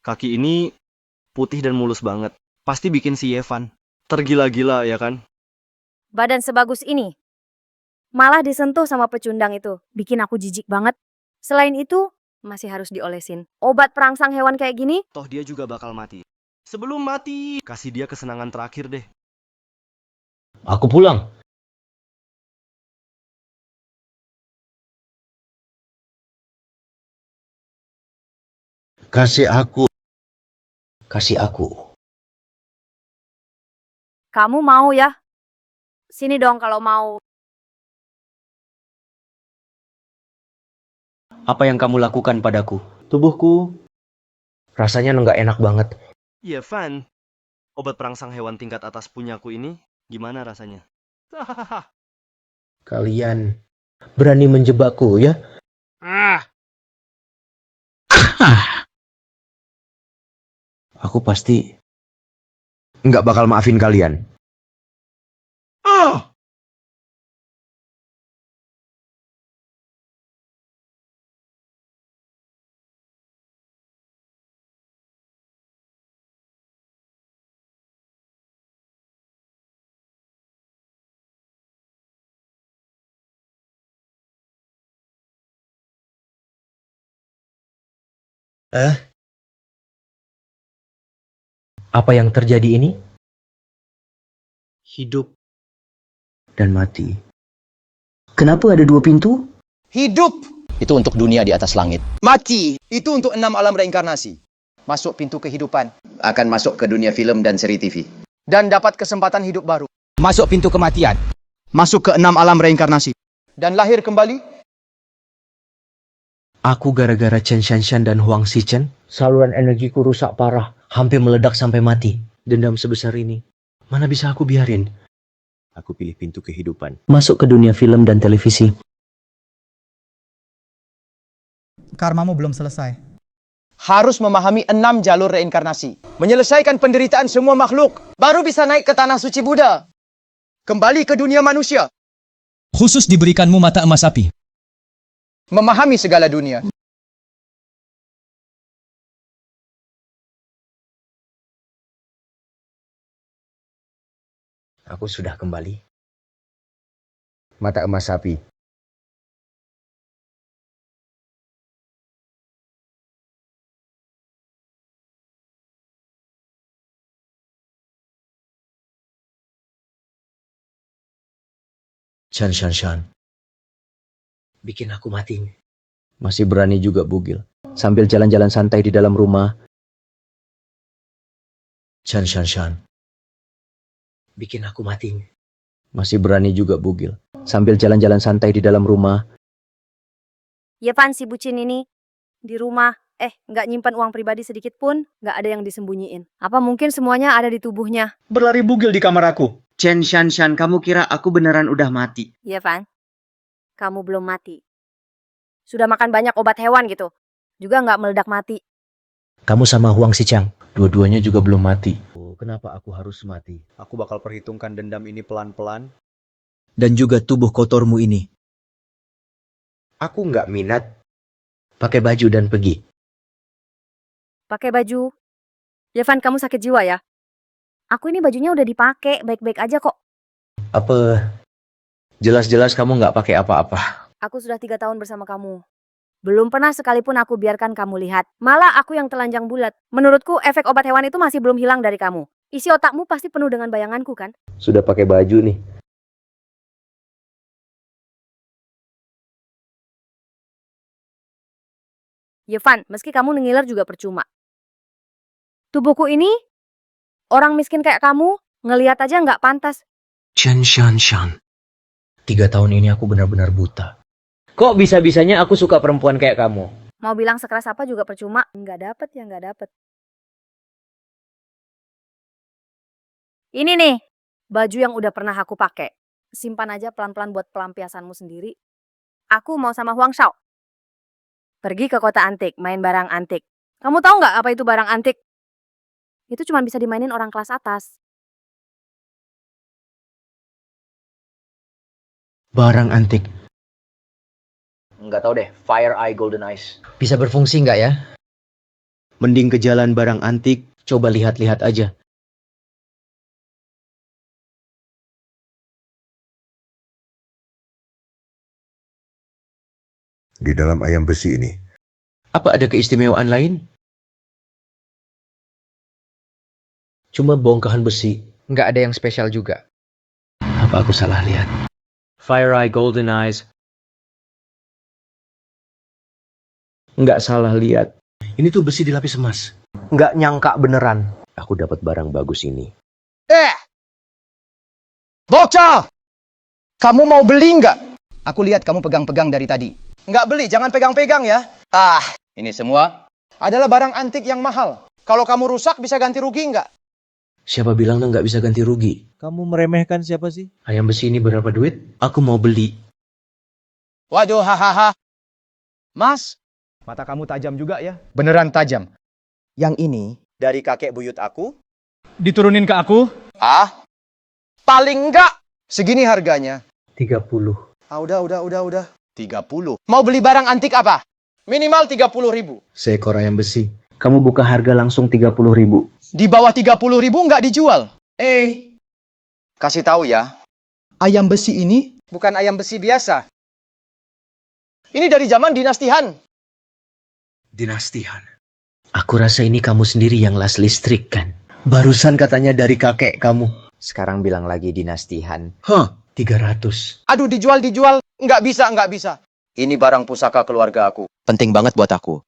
Kaki ini putih dan mulus banget. Pasti bikin si Yevan tergila-gila ya kan? Badan sebagus ini. Malah disentuh sama pecundang itu. Bikin aku jijik banget. Selain itu, masih harus diolesin. Obat perangsang hewan kayak gini, Toh dia juga bakal mati. Sebelum mati, kasih dia kesenangan terakhir deh. Aku pulang. Kasih aku. Kasih aku. kamu mau ya? Sini dong kalau mau. Apa yang kamu lakukan padaku? Tubuhku rasanya nggak enak banget. Yevan, obat perangsang hewan tingkat atas punyaku ini gimana rasanya? Hahaha. Kalian berani menjebakku ya? Aku pasti nggak bakal maafin kalian. Apa yang terjadi ini? Hidup Dan mati. Kenapa ada dua pintu? Hidup, Itu untuk dunia di atas langit. mati, itu untuk 6 alam reinkarnasi. Masuk pintu kehidupan. Akan masuk ke dunia film dan seri TV. Dan dapat kesempatan hidup baru. Masuk pintu kematian. Masuk ke 6 alam reinkarnasi. Dan lahir kembali. Aku gara-gara Chen Shanshan dan Huang Xichen, saluran energiku rusak parah, hampir meledak sampai mati. Dendam sebesar ini, mana bisa aku biarin? aku pilih pintu kehidupan. Masuk ke dunia film dan televisi. Karmamu belum selesai. Harus memahami 6 jalur reinkarnasi. Menyelesaikan penderitaan semua makhluk. Baru bisa naik ke tanah suci Buddha. Kembali ke dunia manusia. Khusus diberikanmu mata emas api. Memahami segala dunia. Aku sudah kembali. Mata emas sapi. Chen Shanshan, bikin aku mati. Masih berani juga bugil, sambil jalan-jalan santai di dalam rumah. Chen Shanshan, bikin aku mati. Masih berani juga bugil, sambil jalan-jalan santai di dalam rumah. Yevan si bucin ini di rumah, nggak nyimpan uang pribadi sedikit pun, nggak ada yang disembunyiin. Apa mungkin semuanya ada di tubuhnya? Berlari bugil di kamar aku. Chen Shanshan, kamu kira aku beneran udah mati? Yevan, kamu belum mati. Sudah makan banyak obat hewan gitu, juga nggak meledak mati. Kamu sama Huang Xichang, dua-duanya juga belum mati. Oh, kenapa aku harus mati? Aku bakal perhitungkan dendam ini pelan-pelan. Dan juga tubuh kotormu ini. Aku nggak minat. Pakai baju dan pergi. Pakai baju. Yevan, kamu sakit jiwa ya? Aku ini bajunya udah dipakai, baik-baik aja kok. Apa? Jelas-jelas kamu nggak pakai apa-apa. Aku sudah 3 tahun bersama kamu. Belum pernah sekalipun aku biarkan kamu lihat. Malah aku yang telanjang bulat. Menurutku efek obat hewan itu masih belum hilang dari kamu. Isi otakmu pasti penuh dengan bayanganku kan? Sudah pakai baju nih. Yevan, meski kamu ngiler juga percuma. Tubuhku ini, orang miskin kayak kamu, ngelihat aja nggak pantas. Chen Shanshan. 3 tahun ini aku benar-benar buta. Kok bisa-bisanya aku suka perempuan kayak kamu? Mau bilang sekeras apa juga percuma. Nggak dapet ya nggak dapet. Ini nih, baju yang udah pernah aku pakai. Simpan aja pelan-pelan buat pelampiasanmu sendiri. Aku mau sama Huang Shao. Pergi ke kota antik, main barang antik. Kamu tahu nggak apa itu barang antik? Itu cuma bisa dimainin orang kelas atas. Barang antik. Nggak tahu deh, Fire Eye Golden Eyes. Bisa berfungsi nggak ya? Mending ke jalan barang antik, coba lihat-lihat aja. Di dalam ayam besi ini, Apa ada keistimewaan lain? Cuma bongkahan besi. Nggak ada yang spesial juga. Apa aku salah lihat? Fire Eye Golden Eyes. Nggak salah lihat. Ini tuh besi dilapis emas. Nggak nyangka beneran. Aku dapat barang bagus ini. Bocah! Kamu mau beli nggak? Aku lihat kamu pegang-pegang dari tadi. Nggak beli, jangan pegang-pegang ya. Ini semua Adalah barang antik yang mahal. Kalau kamu rusak bisa ganti rugi nggak? Siapa bilang nggak bisa ganti rugi? Kamu meremehkan siapa sih? Ayam besi ini berapa duit? Aku mau beli. Waduh, hahaha. Mas, mata kamu tajam juga ya? Beneran tajam. Yang ini dari kakek buyut aku. Diturunin ke aku? Paling enggak segini harganya. 30. Udah. 30. Mau beli barang antik apa? Minimal 30.000. Seekor ayam besi. Kamu buka harga langsung 30.000. Di bawah 30.000 nggak dijual. Kasih tahu ya. Ayam besi ini bukan ayam besi biasa. Ini dari zaman Dinasti Han. Dinastian. Aku rasa ini kamu sendiri yang las listrik kan? Barusan katanya dari kakek kamu. Sekarang bilang lagi Dinasti Han. 300. Aduh, dijual. Nggak bisa. Ini barang pusaka keluarga aku. penting banget buat aku.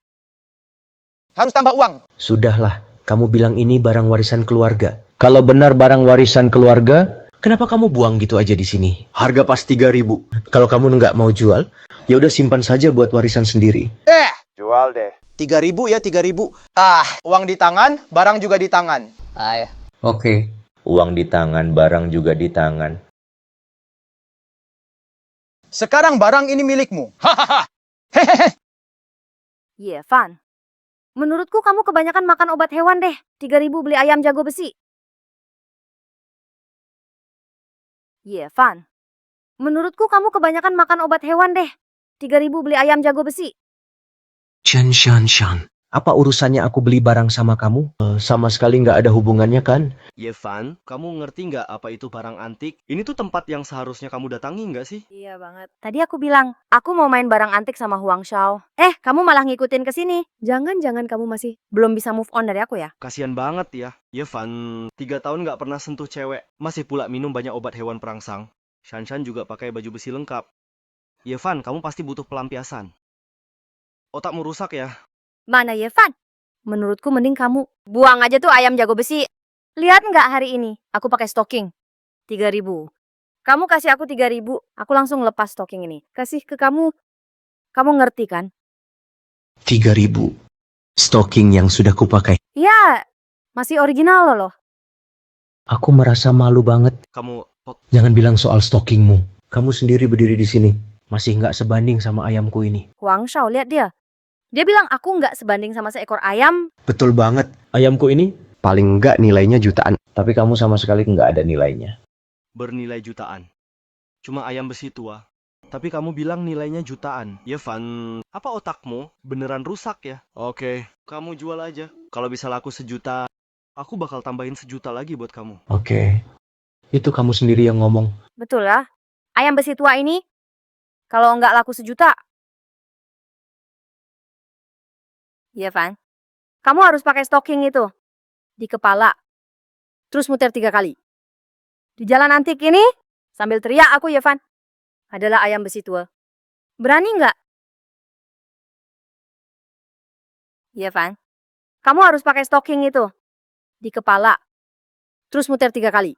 Harus tambah uang. Sudahlah, kamu bilang ini barang warisan keluarga. Kalau benar barang warisan keluarga, kenapa kamu buang gitu aja di sini? Harga pas 3.000. Kalau kamu nggak mau jual, ya udah simpan saja buat warisan sendiri. Jual deh. 3.000 ya 3.000. Uang di tangan, barang juga di tangan. Oke. Uang di tangan, barang juga di tangan. Sekarang barang ini milikmu. Hahaha. Hehehe. Van. Menurutku kamu kebanyakan makan obat hewan deh. 3.000 beli ayam jago besi. Van. Menurutku kamu kebanyakan makan obat hewan deh. 3.000 beli ayam jago besi. Shan. Apa urusannya aku beli barang sama kamu? Sama sekali nggak ada hubungannya kan? Yevan, kamu ngerti nggak apa itu barang antik? Ini tuh tempat yang seharusnya kamu datangi nggak sih? Iya banget. Tadi aku bilang, aku mau main barang antik sama Huang Shao. Kamu malah ngikutin ke sini. Jangan-jangan kamu masih belum bisa move on dari aku ya? Kasian banget ya. Yevan, 3 tahun nggak pernah sentuh cewek. Masih pula minum banyak obat hewan perangsang. Shanshan juga pakai baju besi lengkap. Yevan, kamu pasti butuh pelampiasan. Otakmu rusak ya? Mana Van? Menurutku mending kamu buang aja tuh ayam jago besi. Lihat nggak hari ini? Aku pakai stocking. 3.000. Kamu kasih aku 3.000, aku langsung lepas stocking ini. Kasih ke kamu. Kamu ngerti kan? 3.000. Stocking yang sudah kupakai. Ya, masih original loh. Aku merasa malu banget. Kamu... Jangan bilang soal stockingmu. Kamu sendiri berdiri di sini. Masih nggak sebanding sama ayamku ini. Huang Shao, lihat dia. Dia bilang aku nggak sebanding sama seekor ayam. Betul banget. Ayamku ini paling nggak nilainya jutaan. Tapi kamu sama sekali nggak ada nilainya. bernilai jutaan. Cuma ayam besi tua. Tapi kamu bilang nilainya jutaan. Yevan, apa otakmu beneran rusak ya? Oke, kamu jual aja. Kalau bisa laku 1 juta, aku bakal tambahin 1 juta lagi buat kamu. Oke. Itu kamu sendiri yang ngomong. Betul lah. Ayam besi tua ini, kalau nggak laku 1 juta. Van, kamu harus pakai stocking itu. Di kepala. Terus muter 3 kali. Di jalan antik ini, sambil teriak aku Van. Adalah ayam besi tua. Berani nggak? Van, kamu harus pakai stocking itu. Di kepala. Terus muter 3 kali.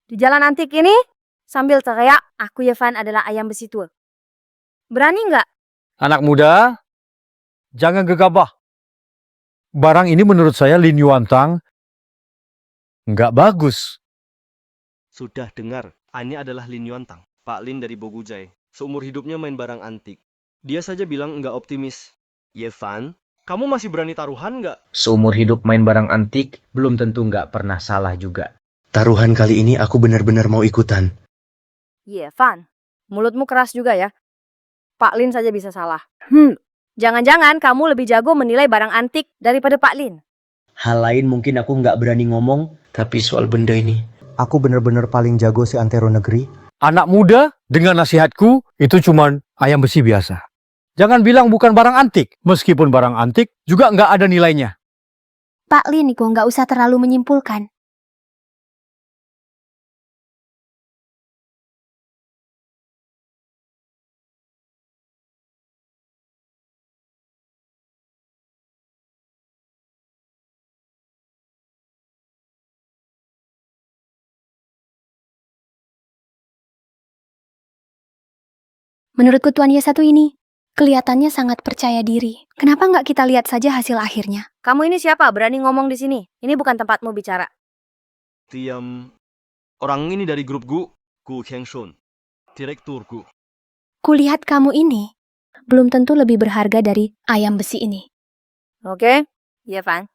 Di jalan antik ini, sambil teriak, aku Van adalah ayam besi tua. Berani nggak? Anak muda, jangan gegabah. Barang ini menurut saya Lin Yuantang nggak bagus. Sudah dengar, ini adalah Lin Yuantang, Pak Lin dari Bogujai. Seumur hidupnya main barang antik. Dia saja bilang nggak optimis. Yevan, kamu masih berani taruhan nggak? Seumur hidup main barang antik, belum tentu nggak pernah salah juga. Taruhan kali ini aku benar-benar mau ikutan. Van, mulutmu keras juga ya. Pak Lin saja bisa salah. Jangan-jangan kamu lebih jago menilai barang antik daripada Pak Lin. Hal lain mungkin aku nggak berani ngomong, tapi soal benda ini, aku bener-bener paling jago seantero negeri. Anak muda, dengan nasihatku, itu cuman ayam besi biasa. Jangan bilang bukan barang antik. Meskipun barang antik, juga nggak ada nilainya. Pak Lin, kok nggak usah terlalu menyimpulkan. Menurutku Tuan Ye satu ini, kelihatannya sangat percaya diri. Kenapa nggak kita lihat saja hasil akhirnya? Kamu ini siapa? Berani ngomong di sini? Ini bukan tempatmu bicara. Orang ini dari grup Gu Kengshun, direktur Gu. Kulihat kamu ini belum tentu lebih berharga dari ayam besi ini. Oke, Ye Fan.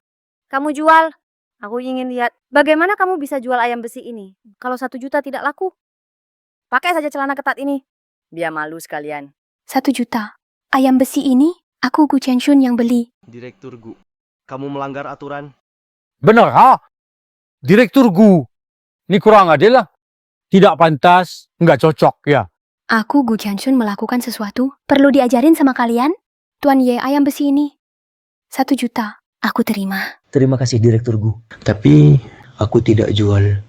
Kamu jual. Aku ingin lihat bagaimana kamu bisa jual ayam besi ini. Kalau 1 juta tidak laku, pakai saja celana ketat ini. Biar malu sekalian. 1 juta. Ayam besi ini, aku Gu Chenshun yang beli. Direktur Gu, kamu melanggar aturan. Benar, ha? Direktur Gu. Ini kurang adil lah. Tidak pantas, nggak cocok, ya. Aku Gu Chenshun melakukan sesuatu, perlu diajarin sama kalian? Tuan Ye, ayam besi ini 1 juta. Aku terima. Terima kasih Direktur Gu. Tapi aku tidak jual.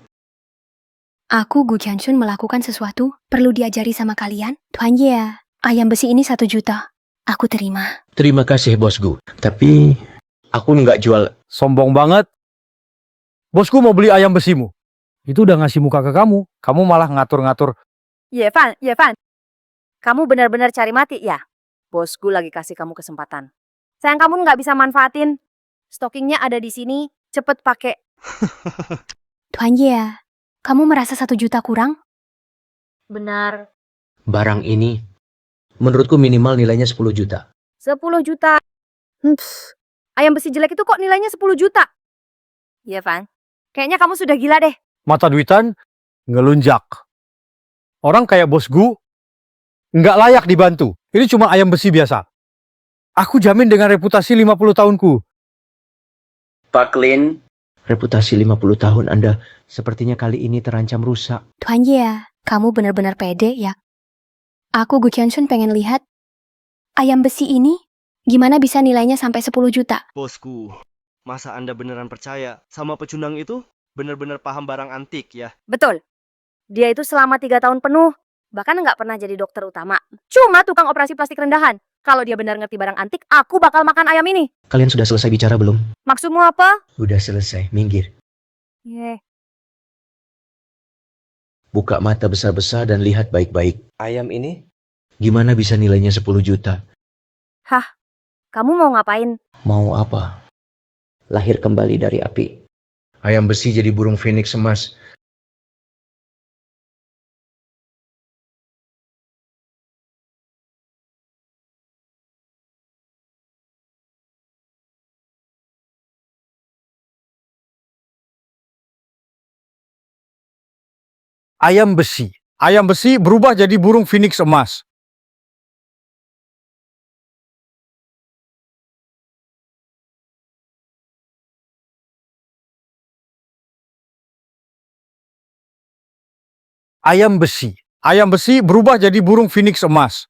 Aku Gu Chenshun melakukan sesuatu, perlu diajari sama kalian? Tuan Ye, ayam besi ini 1 juta. Aku terima. Terima kasih Bos Gu. Tapi aku nggak jual. Sombong banget. Bosku mau beli ayam besimu. Itu udah ngasih muka ke kamu. Kamu malah ngatur-ngatur. Ye Fan. Kamu benar-benar cari mati ya? Bosku lagi kasih kamu kesempatan. Sayang kamu nggak bisa manfaatin. Stockingnya ada di sini. Cepet pakai. Tuan Ye, kamu merasa 1 juta kurang? Benar. Barang ini, menurutku minimal nilainya 10 juta. 10 juta. Ayam besi jelek itu kok nilainya 10 juta? Ye Fan. Kayaknya kamu sudah gila deh. Mata duitan, ngelunjak. Orang kayak Bos Gu, nggak layak dibantu. Ini cuma ayam besi biasa. Aku jamin dengan reputasi 50 tahunku. Pak Lin, reputasi 50 tahun Anda sepertinya kali ini terancam rusak. Tuan Ye, kamu benar-benar pede ya. Aku Gu Chenshun pengen lihat ayam besi ini gimana bisa nilainya sampai 10 juta. Bosku, masa Anda beneran percaya sama pecundang itu? Bener-bener paham barang antik ya? Betul. Dia itu selama 3 tahun penuh. Bahkan nggak pernah jadi dokter utama. Cuma tukang operasi plastik rendahan. Kalau dia benar ngerti barang antik, aku bakal makan ayam ini. Kalian sudah selesai bicara belum? Maksudmu apa? Udah selesai, minggir. Ye. Buka mata besar-besar dan lihat baik-baik. Ayam ini? Gimana bisa nilainya 10 juta? Hah? Kamu mau ngapain? Mau apa? Lahir kembali dari api. Ayam besi jadi burung phoenix emas. Ayam besi. Ayam besi berubah jadi burung phoenix emas. Ayam besi. Ayam besi berubah jadi burung phoenix emas.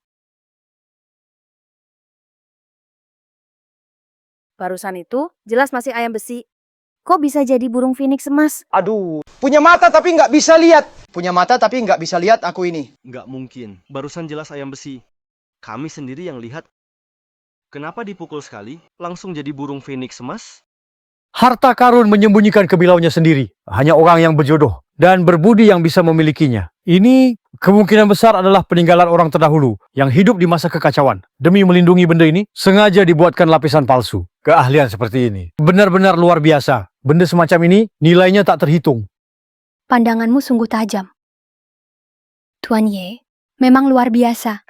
Barusan itu jelas masih ayam besi. Kok bisa jadi burung phoenix emas? Aduh, punya mata tapi nggak bisa lihat. Punya mata tapi nggak bisa lihat aku ini. Nggak mungkin. Barusan jelas ayam besi. Kami sendiri yang lihat. Kenapa dipukul sekali langsung jadi burung phoenix emas? Harta karun menyembunyikan kebilauannya sendiri. Hanya orang yang berjodoh dan berbudi yang bisa memilikinya. Ini kemungkinan besar adalah peninggalan orang terdahulu yang hidup di masa kekacauan. Demi melindungi benda ini, sengaja dibuatkan lapisan palsu. Keahlian seperti ini benar-benar luar biasa. Benda semacam ini nilainya tak terhitung. Pandanganmu sungguh tajam. Tuan Ye, memang luar biasa.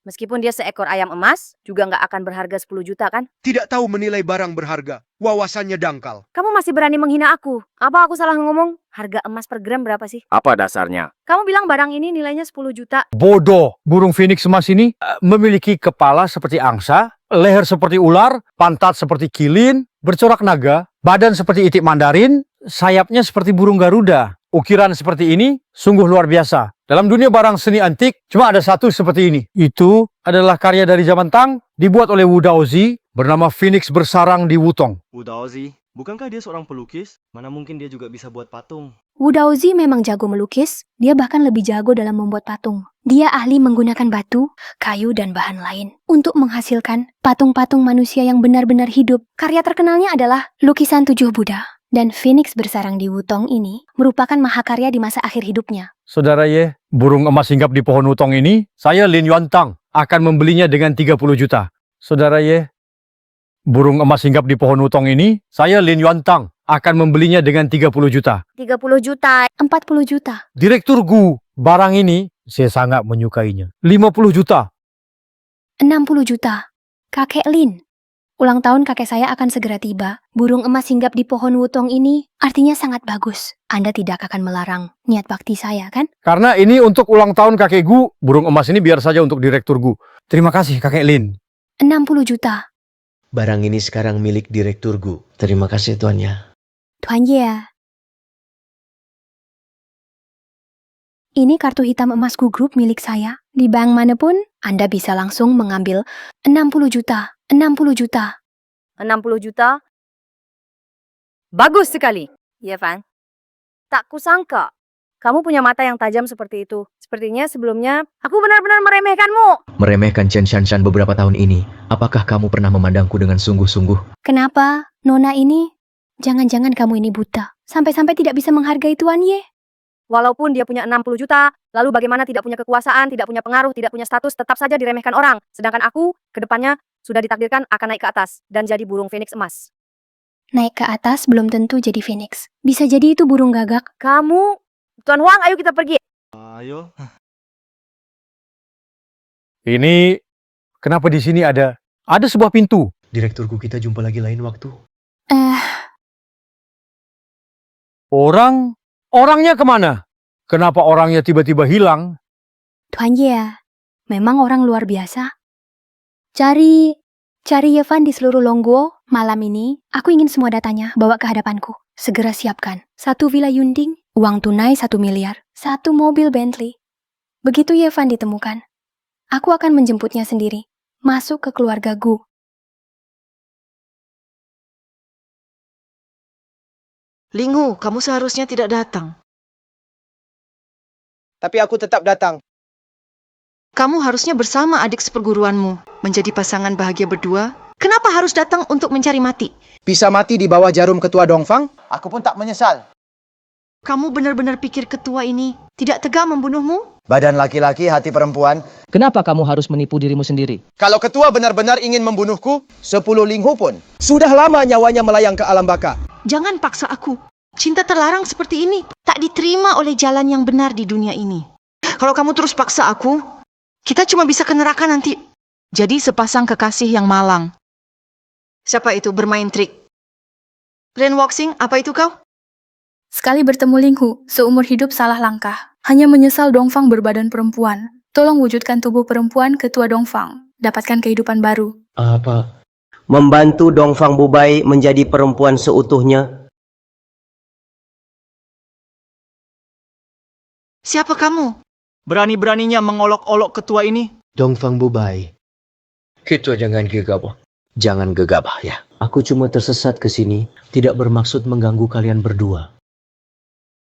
Meskipun dia seekor ayam emas, juga nggak akan berharga 10 juta kan? Tidak tahu menilai barang berharga. Wawasannya dangkal. Kamu masih berani menghina aku. Apa aku salah ngomong? Harga emas per gram berapa sih? Apa dasarnya? Kamu bilang barang ini nilainya 10 juta. Bodoh. Burung phoenix emas ini memiliki kepala seperti angsa, leher seperti ular, pantat seperti kilin, bercorak naga, badan seperti itik mandarin, sayapnya seperti burung Garuda. Ukiran seperti ini sungguh luar biasa. Dalam dunia barang seni antik, cuma ada satu seperti ini. Itu adalah karya dari zaman Tang, dibuat oleh Wu Daozi, bernama Phoenix bersarang di Wutong. Wu Daozi, bukankah dia seorang pelukis? Mana mungkin dia juga bisa buat patung? Wu Daozi memang jago melukis, dia bahkan lebih jago dalam membuat patung. Dia ahli menggunakan batu, kayu, dan bahan lain untuk menghasilkan patung-patung manusia yang benar-benar hidup. Karya terkenalnya adalah lukisan 7 Buddha. Dan Phoenix bersarang di Wutong ini merupakan mahakarya di masa akhir hidupnya. Saudara Ye, burung emas hinggap di pohon Wutong ini, saya Lin Yuantang akan membelinya dengan 30 juta. Saudara Ye, burung emas hinggap di pohon Wutong ini, saya Lin Yuantang akan membelinya dengan 30 juta. 30 juta. 40 juta. Direktur Gu, barang ini saya sangat menyukainya. 50 juta. 60 juta. Kakek Lin. Ulang tahun kakek saya akan segera tiba. Burung emas hinggap di pohon Wutong ini artinya sangat bagus. Anda tidak akan melarang niat bakti saya, kan? Karena ini untuk ulang tahun kakek Gu, burung emas ini biar saja untuk Direktur Gu. Terima kasih kakek Lin. 60 juta. Barang ini sekarang milik Direktur Gu. Terima kasih tuannya. Tuan Ye. Ini kartu hitam emas Gu Group milik saya. Di bank manapun, Anda bisa langsung mengambil 60 juta. 60 juta. 60 juta? Bagus sekali. Iya, Van. Tak kusangka. Kamu punya mata yang tajam seperti itu. Sepertinya sebelumnya aku benar-benar meremehkanmu. Meremehkan Chen Shanshan beberapa tahun ini. Apakah kamu pernah memandangku dengan sungguh-sungguh? Kenapa, Nona ini? Jangan-jangan kamu ini buta. Sampai-sampai tidak bisa menghargai Tuan Ye. Walaupun dia punya 60 juta, lalu bagaimana tidak punya kekuasaan, tidak punya pengaruh, tidak punya status, tetap saja diremehkan orang. Sedangkan aku, ke depannya, sudah ditakdirkan akan naik ke atas dan jadi burung Phoenix emas. Naik ke atas belum tentu jadi Phoenix. Bisa jadi itu burung gagak. Kamu, Tuan Huang, ayo kita pergi. Ayo. Ini, kenapa di sini ada sebuah pintu? Direktur Gu, kita jumpa lagi lain waktu. Orangnya kemana? Kenapa orangnya tiba-tiba hilang? Tuan Ye, memang orang luar biasa. Cari Yevan di seluruh Longguo malam ini. Aku ingin semua datanya bawa ke hadapanku. Segera siapkan. 1 villa Yunding, uang tunai 1 miliar, 1 mobil Bentley. Begitu Yevan ditemukan, aku akan menjemputnya sendiri. Masuk ke keluarga Gu. Linghu, kamu seharusnya tidak datang. Tapi aku tetap datang. Kamu harusnya bersama adik seperguruanmu, menjadi pasangan bahagia berdua. Kenapa harus datang untuk mencari mati? Bisa mati di bawah jarum ketua Dongfang, aku pun tak menyesal. Kamu benar-benar pikir ketua ini tidak tega membunuhmu? Badan laki-laki, hati perempuan. Kenapa kamu harus menipu dirimu sendiri? Kalau ketua benar-benar ingin membunuhku, 10 Linghu pun. Sudah lama nyawanya melayang ke alam baka. Jangan paksa aku. Cinta terlarang seperti ini tak diterima oleh jalan yang benar di dunia ini. Kalau kamu terus paksa aku, kita cuma bisa ke neraka nanti. Jadi sepasang kekasih yang malang. Siapa itu bermain trik? Ren Woxing, apa itu kau? Sekali bertemu Linghu, seumur hidup salah langkah. Hanya menyesal Dongfang berbadan perempuan. Tolong wujudkan tubuh perempuan ketua Dongfang. Dapatkan kehidupan baru. Apa? Membantu Dongfang Bubai menjadi perempuan seutuhnya? Siapa kamu? Berani-beraninya mengolok-olok ketua ini? Dongfang Bubai. Kita jangan gegabah. Jangan gegabah ya. Aku cuma tersesat ke sini, tidak bermaksud mengganggu kalian berdua.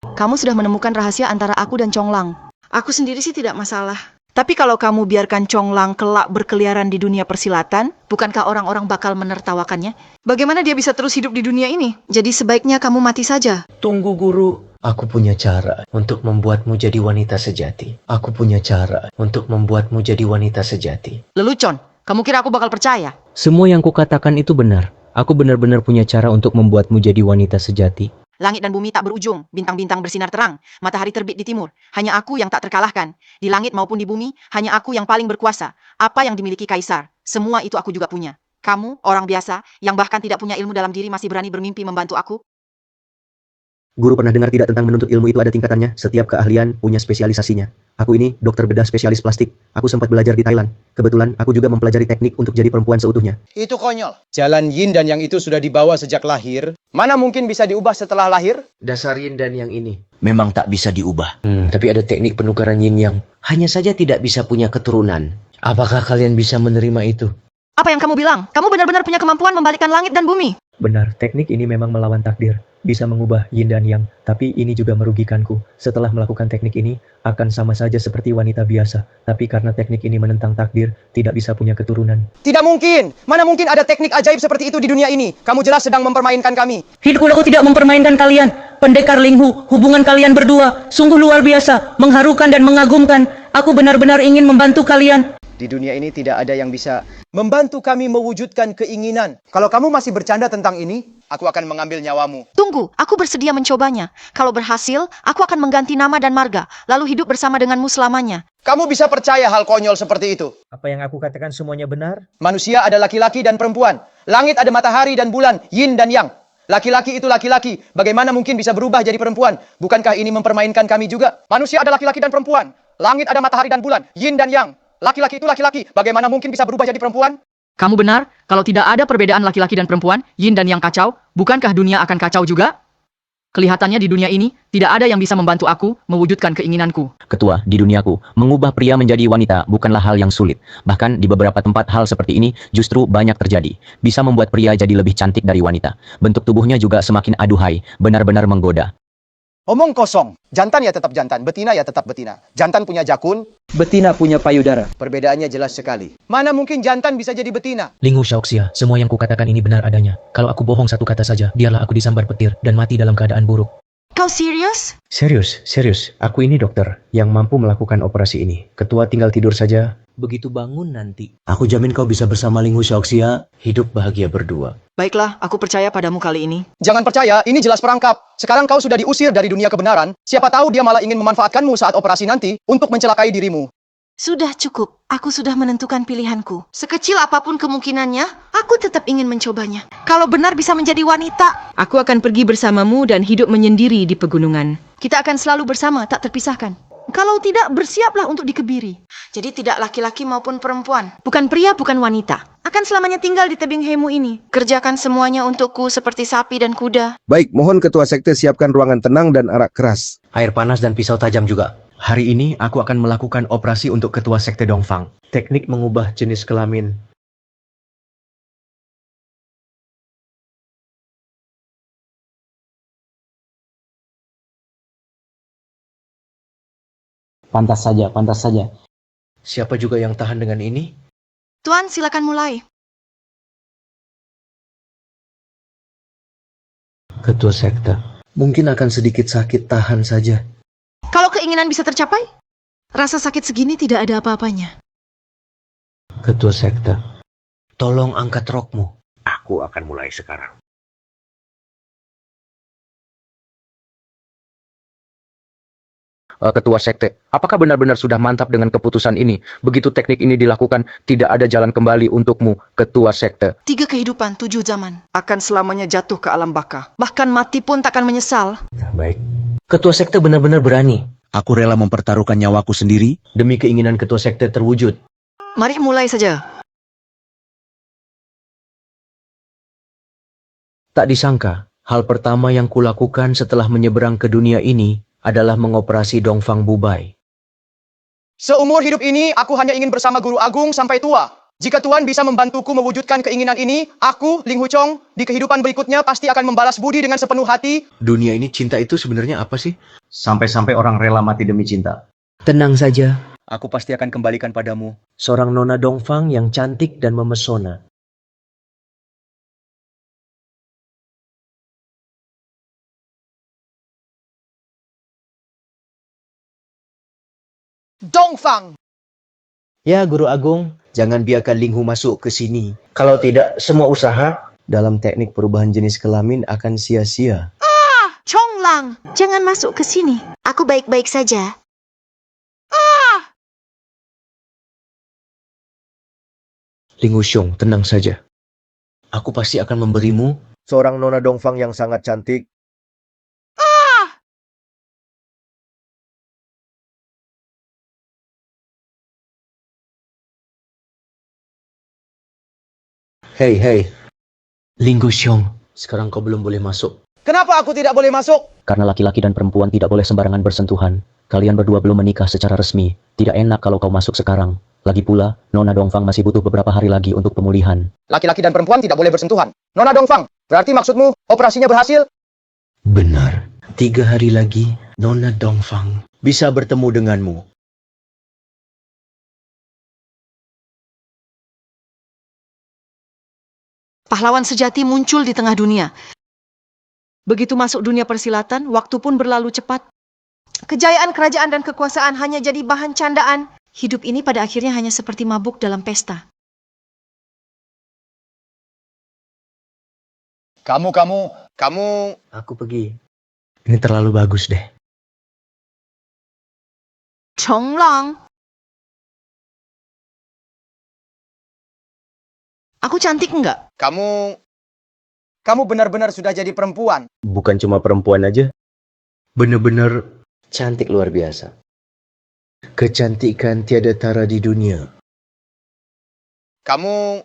Kamu sudah menemukan rahasia antara aku dan Chonglang. Aku sendiri sih tidak masalah. Tapi kalau kamu biarkan Chonglang kelak berkeliaran di dunia persilatan, bukankah orang-orang bakal menertawakannya? Bagaimana dia bisa terus hidup di dunia ini? Jadi sebaiknya kamu mati saja. Tunggu guru. Aku punya cara untuk membuatmu jadi wanita sejati. Aku punya cara untuk membuatmu jadi wanita sejati. Lelucon, kamu kira aku bakal percaya? Semua yang kukatakan itu benar. Aku benar-benar punya cara untuk membuatmu jadi wanita sejati. Langit dan bumi tak berujung, bintang-bintang bersinar terang, matahari terbit di timur. Hanya aku yang tak terkalahkan. Di langit maupun di bumi, hanya aku yang paling berkuasa. Apa yang dimiliki kaisar, semua itu aku juga punya. Kamu, orang biasa, yang bahkan tidak punya ilmu dalam diri masih berani bermimpi membantu aku? Guru pernah dengar tidak tentang menuntut ilmu itu ada tingkatannya, setiap keahlian punya spesialisasinya. Aku ini dokter bedah spesialis plastik. Aku sempat belajar di Thailand. Kebetulan aku juga mempelajari teknik untuk jadi perempuan seutuhnya. Itu konyol. Jalan yin dan yang itu sudah dibawa sejak lahir. Mana mungkin bisa diubah setelah lahir? Dasar yin dan yang ini memang tak bisa diubah. Tapi ada teknik penukaran yin yang hanya saja tidak bisa punya keturunan. Apakah kalian bisa menerima itu? Apa yang kamu bilang? Kamu benar-benar punya kemampuan membalikkan langit dan bumi. Benar, teknik ini memang melawan takdir. Bisa mengubah yin dan yang, tapi ini juga merugikanku. Setelah melakukan teknik ini, akan sama saja seperti wanita biasa. Tapi karena teknik ini menentang takdir, tidak bisa punya keturunan. Tidak mungkin. Mana mungkin ada teknik ajaib seperti itu di dunia ini. Kamu jelas sedang mempermainkan kami. Hidupku aku tidak mempermainkan kalian. Pendekar Linghu, hubungan kalian berdua sungguh luar biasa, mengharukan dan mengagumkan. Aku benar-benar ingin membantu kalian. Di dunia ini tidak ada yang bisa membantu kami mewujudkan keinginan. Kalau kamu masih bercanda tentang ini, aku akan mengambil nyawamu. Tunggu, aku bersedia mencobanya. Kalau berhasil, aku akan mengganti nama dan marga, lalu hidup bersama denganmu selamanya. Kamu bisa percaya hal konyol seperti itu? Apa yang aku katakan semuanya benar? Manusia ada laki-laki dan perempuan. Langit ada matahari dan bulan, yin dan yang. Laki-laki itu laki-laki. Bagaimana mungkin bisa berubah jadi perempuan? Bukankah ini mempermainkan kami juga? Manusia ada laki-laki dan perempuan. Langit ada matahari dan bulan, yin dan yang. Laki-laki itu laki-laki. Bagaimana mungkin bisa berubah jadi perempuan? Kamu benar, kalau tidak ada perbedaan laki-laki dan perempuan, yin dan yang kacau, bukankah dunia akan kacau juga? Kelihatannya di dunia ini, tidak ada yang bisa membantu aku mewujudkan keinginanku. Ketua, di duniaku, mengubah pria menjadi wanita bukanlah hal yang sulit. Bahkan di beberapa tempat hal seperti ini justru banyak terjadi. Bisa membuat pria jadi lebih cantik dari wanita. Bentuk tubuhnya juga semakin aduhai, benar-benar menggoda. Omong kosong. Jantan ya tetap jantan, betina ya tetap betina. Jantan punya jakun, Betina punya payudara. perbedaannya jelas sekali. Mana mungkin jantan bisa jadi betina? Linghu Xiaoxia, semua yang kukatakan ini benar adanya. Kalau aku bohong satu kata saja, biarlah aku disambar petir dan mati dalam keadaan buruk. Kau serius? Serius. Aku ini dokter yang mampu melakukan operasi ini. Ketua tinggal tidur saja. Begitu bangun nanti, aku jamin kau bisa bersama Linghu Xiaoxia, hidup bahagia berdua. Baiklah, aku percaya padamu kali ini. Jangan percaya, ini jelas perangkap. Sekarang kau sudah diusir dari dunia kebenaran. Siapa tahu dia malah ingin memanfaatkanmu saat operasi nanti untuk mencelakai dirimu. Sudah cukup, aku sudah menentukan pilihanku. Sekecil apapun kemungkinannya, aku tetap ingin mencobanya. Kalau benar bisa menjadi wanita, aku akan pergi bersamamu dan hidup menyendiri di pegunungan. Kita akan selalu bersama, tak terpisahkan. Kalau tidak, bersiaplah untuk dikebiri. Jadi tidak laki-laki maupun perempuan. Bukan pria, bukan wanita. Akan selamanya tinggal di tebing hemu ini. Kerjakan semuanya untukku seperti sapi dan kuda. Baik, mohon ketua sekte siapkan ruangan tenang dan arak keras. Air panas dan pisau tajam juga. Hari ini aku akan melakukan operasi untuk ketua sekte Dongfang. Teknik mengubah jenis kelamin. Pantas saja. Siapa juga yang tahan dengan ini? Tuan, silakan mulai. Ketua sekte. Mungkin akan sedikit sakit, tahan saja. Kalau keinginan bisa tercapai, rasa sakit segini tidak ada apa-apanya. Ketua sekte. Tolong angkat rokmu. Aku akan mulai sekarang. Ketua sekte, apakah benar-benar sudah mantap dengan keputusan ini? Begitu teknik ini dilakukan, tidak ada jalan kembali untukmu, ketua sekte. 3 kehidupan, 7 zaman. Akan selamanya jatuh ke alam baka. Bahkan mati pun takkan menyesal. Baik. Ketua sekte benar-benar berani. Aku rela mempertaruhkan nyawaku sendiri Demi keinginan ketua sekte terwujud. Mari mulai saja. Tak disangka, hal pertama yang kulakukan setelah menyeberang ke dunia ini adalah mengoperasi Dongfang Bubai. Seumur hidup ini, aku hanya ingin bersama Guru Agung sampai tua. Jika Tuan bisa membantuku mewujudkan keinginan ini, aku, Ling Huchong, di kehidupan berikutnya pasti akan membalas budi dengan sepenuh hati. Dunia ini cinta itu sebenarnya apa sih? sampai-sampai orang rela mati demi cinta. Tenang saja, Aku pasti akan kembalikan padamu. seorang nona Dongfang yang cantik dan memesona. Dongfang! Ya, Guru Agung, jangan biarkan Linghu masuk ke sini. Kalau tidak, semua usaha dalam teknik perubahan jenis kelamin akan sia-sia. Chonglang, jangan masuk ke sini. Aku baik-baik saja. Linghu Xiong, tenang saja. Aku pasti akan memberimu Seorang nona Dongfang yang sangat cantik. Hei, Ling Guxiong, sekarang kau belum boleh masuk. Kenapa aku tidak boleh masuk? Karena laki-laki dan perempuan tidak boleh sembarangan bersentuhan. Kalian berdua belum menikah secara resmi. Tidak enak kalau kau masuk sekarang. Lagi pula, Nona Dongfang masih butuh beberapa hari lagi untuk pemulihan. Laki-laki dan perempuan tidak boleh bersentuhan. Nona Dongfang, berarti maksudmu operasinya berhasil? Benar. 3 hari lagi, Nona Dongfang bisa bertemu denganmu. Pahlawan sejati muncul di tengah dunia. Begitu masuk dunia persilatan, waktu pun berlalu cepat. Kejayaan kerajaan dan kekuasaan hanya jadi bahan candaan. Hidup ini pada akhirnya hanya seperti mabuk dalam pesta. Kamu... Aku pergi. Ini terlalu bagus deh. Chonglang. Aku cantik enggak? Kamu benar-benar sudah jadi perempuan. Bukan cuma perempuan aja. Bener-bener cantik luar biasa. Kecantikan tiada tara di dunia. Kamu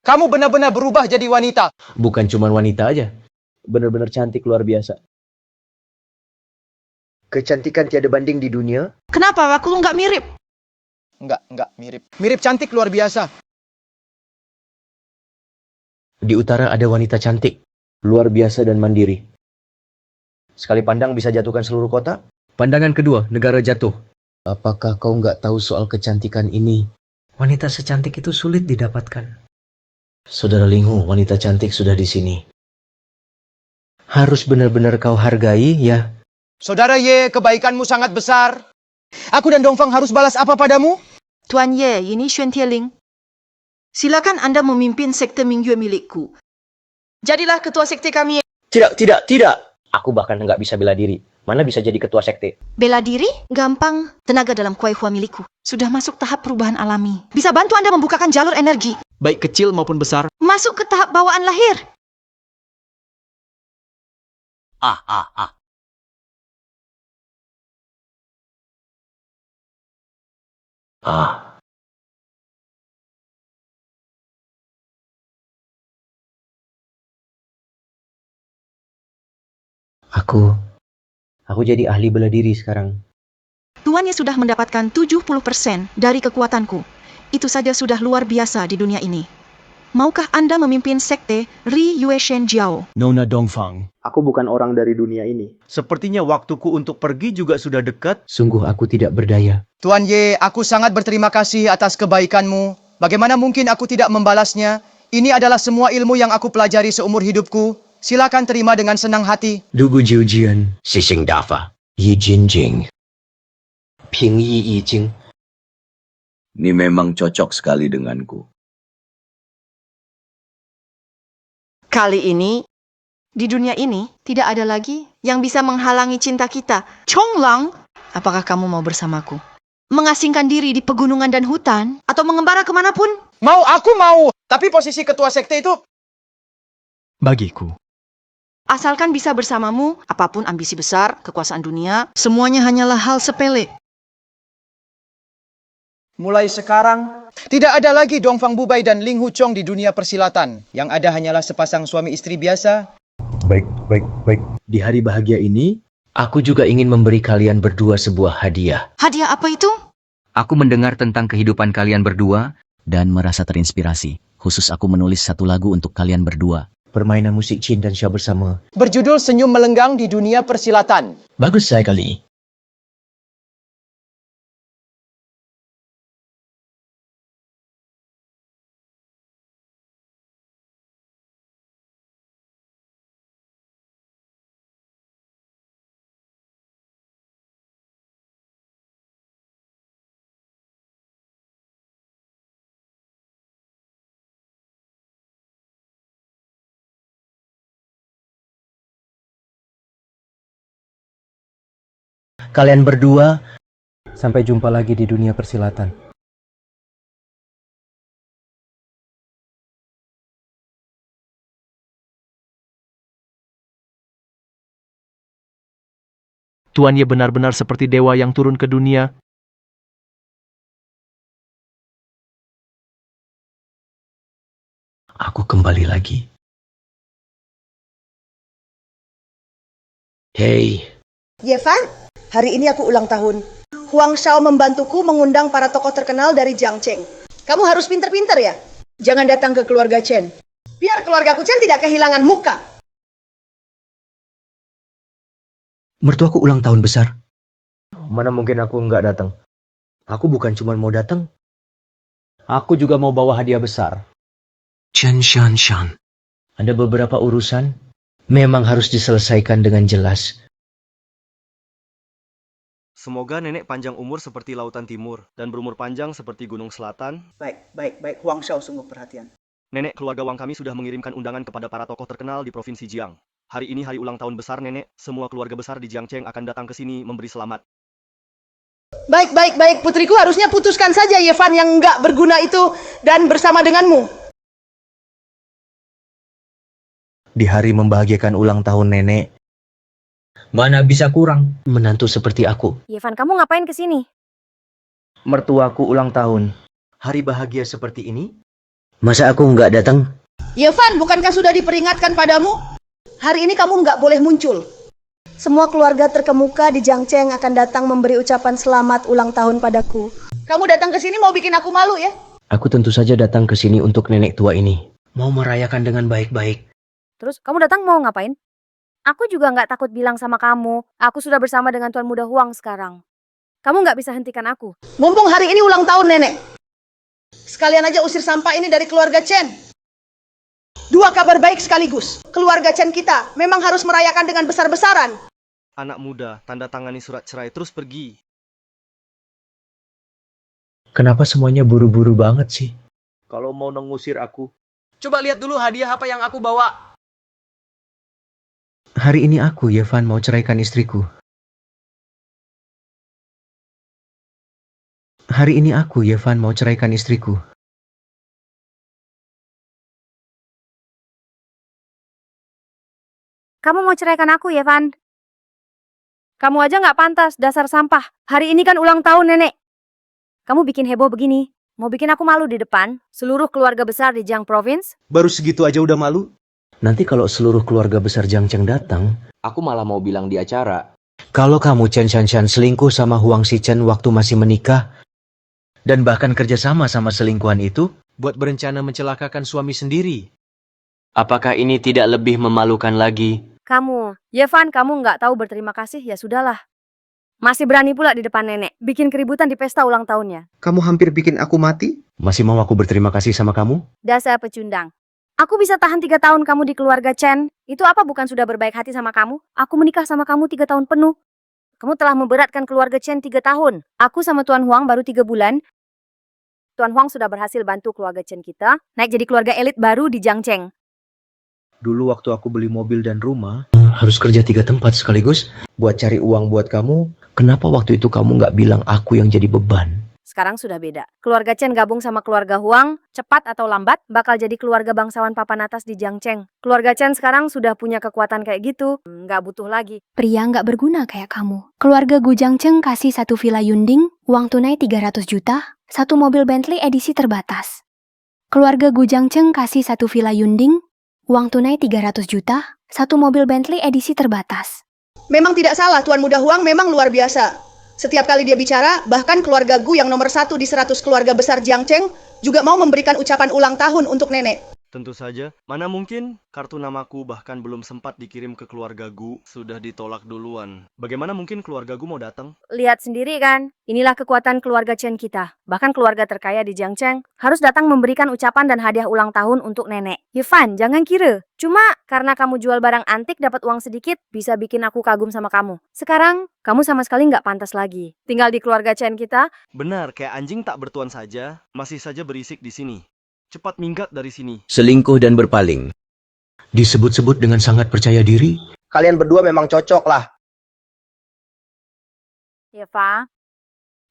benar-benar berubah jadi wanita. Bukan cuma wanita aja. Bener-bener cantik luar biasa. Kecantikan tiada banding di dunia. Kenapa aku enggak mirip? Enggak mirip. Mirip cantik luar biasa. Di utara ada wanita cantik, luar biasa dan mandiri. Sekali pandang bisa jatuhkan seluruh kota. Pandangan kedua, negara jatuh. Apakah kau nggak tahu soal kecantikan ini? Wanita secantik itu sulit didapatkan. Saudara Linghu, wanita cantik sudah di sini. Harus benar-benar kau hargai, ya. Saudara Ye, kebaikanmu sangat besar. Aku dan Dongfang harus balas apa padamu? Tuan Ye, ini Xuan Tieling. Silakan Anda memimpin sekte Mingyue milikku. Jadilah ketua sekte kami. Tidak. Aku bahkan nggak bisa bela diri. Mana bisa jadi ketua sekte? Bela diri? Gampang. Tenaga dalam kuai hua milikku. Sudah masuk tahap perubahan alami. Bisa bantu Anda membukakan jalur energi. Baik kecil maupun besar. Masuk ke tahap bawaan lahir. Aku jadi ahli bela diri sekarang. Tuannya sudah mendapatkan 70% dari kekuatanku. Itu saja sudah luar biasa di dunia ini. Maukah Anda memimpin sekte Ri Yue Shen Jiao? Nona Dongfang, Aku bukan orang dari dunia ini. sepertinya waktuku untuk pergi juga sudah dekat. Sungguh aku tidak berdaya. Tuan Ye, aku sangat berterima kasih atas kebaikanmu. Bagaimana mungkin aku tidak membalasnya? Ini adalah semua ilmu yang aku pelajari seumur hidupku. Silakan terima dengan senang hati. Dugu Jiujian, Sising Dafa, Yi Jinjing, Ping Yi Yi Jing. Ini memang cocok sekali denganku. Kali ini, di dunia ini, tidak ada lagi yang bisa menghalangi cinta kita. Chonglang, apakah kamu mau bersamaku? Mengasingkan diri di pegunungan dan hutan? Atau mengembara kemanapun? Aku mau. Tapi posisi ketua sekte itu... Bagiku, Asalkan bisa bersamamu, apapun ambisi besar, kekuasaan dunia, semuanya hanyalah hal sepele. Mulai sekarang, tidak ada lagi Dongfang Bubai dan Ling Hu Chong di dunia persilatan. Yang ada hanyalah sepasang suami istri biasa. Baik. Di hari bahagia ini, aku juga ingin memberi kalian berdua sebuah hadiah. Hadiah apa itu? Aku mendengar tentang kehidupan kalian berdua dan merasa terinspirasi. Khusus aku menulis satu lagu untuk kalian berdua. Permainan musik Chin dan Xia bersama. Berjudul Senyum Melenggang di Dunia Persilatan. Bagus sekali. Kalian berdua, sampai jumpa lagi di dunia persilatan. Tuannya benar-benar seperti dewa yang turun ke dunia. aku kembali lagi. Hei, Yevan, hari ini aku ulang tahun. Huang Shao membantuku mengundang para tokoh terkenal dari Jiangcheng. Kamu harus pinter-pinter ya. Jangan datang ke keluarga Chen. Biar keluargaku Chen tidak kehilangan muka. mertuaku ulang tahun besar. Mana mungkin aku nggak datang? Aku bukan cuma mau datang. Aku juga mau bawa hadiah besar. Chen Shanshan. Ada beberapa urusan memang harus diselesaikan dengan jelas. Semoga nenek panjang umur seperti lautan timur dan berumur panjang seperti gunung selatan. Baik. Huang Shao sungguh perhatian. Nenek, keluarga Wang kami sudah mengirimkan undangan kepada para tokoh terkenal di Provinsi Jiang. Hari ini hari ulang tahun besar nenek, semua keluarga besar di Jiangcheng akan datang ke sini memberi selamat. Baik. Putriku harusnya putuskan saja Yevan yang nggak berguna itu dan bersama denganmu. Di hari membahagiakan ulang tahun nenek, mana bisa kurang menantu seperti aku. Yevan, kamu ngapain ke sini? Mertuaku ulang tahun. Hari bahagia seperti ini, masa aku nggak datang? Yevan, bukankah sudah diperingatkan padamu? Hari ini kamu nggak boleh muncul. Semua keluarga terkemuka di Jiangcheng akan datang memberi ucapan selamat ulang tahun padaku. Kamu datang ke sini mau bikin aku malu ya? Aku tentu saja datang ke sini untuk nenek tua ini. Mau merayakan dengan baik-baik. Terus kamu datang mau ngapain? Aku juga nggak takut bilang sama kamu. Aku sudah bersama dengan Tuan Muda Huang sekarang. Kamu nggak bisa hentikan aku. Mumpung hari ini ulang tahun nenek. Sekalian aja usir sampah ini dari keluarga Chen. Dua kabar baik sekaligus. Keluarga Chen kita memang harus merayakan dengan besar-besaran. Anak muda, tanda tangani surat cerai terus pergi. Kenapa semuanya buru-buru banget sih? Kalau mau mengusir aku. Coba lihat dulu hadiah apa yang aku bawa. Hari ini aku, Yevan, mau ceraikan istriku. Hari ini aku, Yevan, mau ceraikan istriku. Kamu mau ceraikan aku, Yevan? Kamu aja nggak pantas, dasar sampah. Hari ini kan ulang tahun nenek. Kamu bikin heboh begini. Mau bikin aku malu di depan seluruh keluarga besar di Jiang Province? Baru segitu aja udah malu? Nanti kalau seluruh keluarga besar Jiangcheng datang, Aku malah mau bilang di acara. kalau kamu Chen Shanshan selingkuh sama Huang Shichen waktu masih menikah, dan bahkan kerjasama sama selingkuhan itu, Buat berencana mencelakakan suami sendiri. apakah ini tidak lebih memalukan lagi? Kamu, Yevan, kamu nggak tahu berterima kasih, ya sudahlah. Masih berani pula di depan nenek, bikin keributan di pesta ulang tahunnya. Kamu hampir bikin aku mati? Masih mau aku berterima kasih sama kamu? Dasar pecundang. Aku bisa tahan 3 tahun kamu di keluarga Chen. Itu apa bukan sudah berbaik hati sama kamu? Aku menikah sama kamu 3 tahun penuh. Kamu telah memberatkan keluarga Chen 3 tahun. Aku sama Tuan Huang baru 3 bulan. Tuan Huang sudah berhasil bantu keluarga Chen kita naik jadi keluarga elit baru di Jiangcheng. Dulu waktu aku beli mobil dan rumah, harus kerja 3 tempat sekaligus buat cari uang buat kamu. Kenapa waktu itu kamu nggak bilang aku yang jadi beban? Sekarang sudah beda. Keluarga Chen gabung sama keluarga Huang, cepat atau lambat bakal jadi keluarga bangsawan papan atas di Jiangcheng. Keluarga Chen sekarang sudah punya kekuatan kayak gitu, nggak butuh lagi. Pria nggak berguna kayak kamu. Keluarga Gu Jiangcheng kasih 1 villa Yunding, uang tunai 300 juta, 1 mobil Bentley edisi terbatas. Keluarga Gu Jiangcheng kasih 1 villa Yunding, uang tunai 300 juta, 1 mobil Bentley edisi terbatas. Memang tidak salah, Tuan Muda Huang memang luar biasa. Setiap kali dia bicara, bahkan keluarga Gu yang nomor 1 di 100 keluarga besar Jiangcheng juga mau memberikan ucapan ulang tahun untuk nenek. Tentu saja, mana mungkin kartu namaku bahkan belum sempat dikirim ke keluarga Gu, sudah ditolak duluan. Bagaimana mungkin keluarga Gu mau datang? Lihat sendiri kan, inilah kekuatan keluarga Chen kita. Bahkan keluarga terkaya di Jiangcheng harus datang memberikan ucapan dan hadiah ulang tahun untuk nenek. Yevan, jangan kira. Cuma karena kamu jual barang antik dapat uang sedikit, bisa bikin aku kagum sama kamu. Sekarang, kamu sama sekali nggak pantas lagi. Tinggal di keluarga Chen kita. Benar, kayak anjing tak bertuan saja, masih saja berisik di sini. Cepat minggat dari sini. Selingkuh dan berpaling. Disebut-sebut dengan sangat percaya diri. Kalian berdua memang cocok lah. Yeva,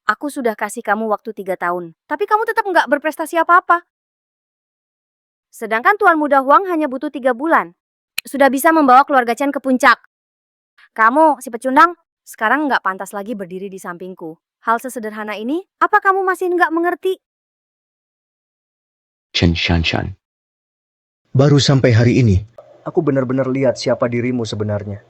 aku sudah kasih kamu waktu 3 tahun. Tapi kamu tetap nggak berprestasi apa-apa. Sedangkan Tuan Muda Huang hanya butuh 3 bulan. Sudah bisa membawa keluarga Chen ke puncak. Kamu, si pecundang, sekarang nggak pantas lagi berdiri di sampingku. Hal sesederhana ini, apa kamu masih nggak mengerti? Chen Shanshan. Baru sampai hari ini, aku benar-benar lihat siapa dirimu sebenarnya.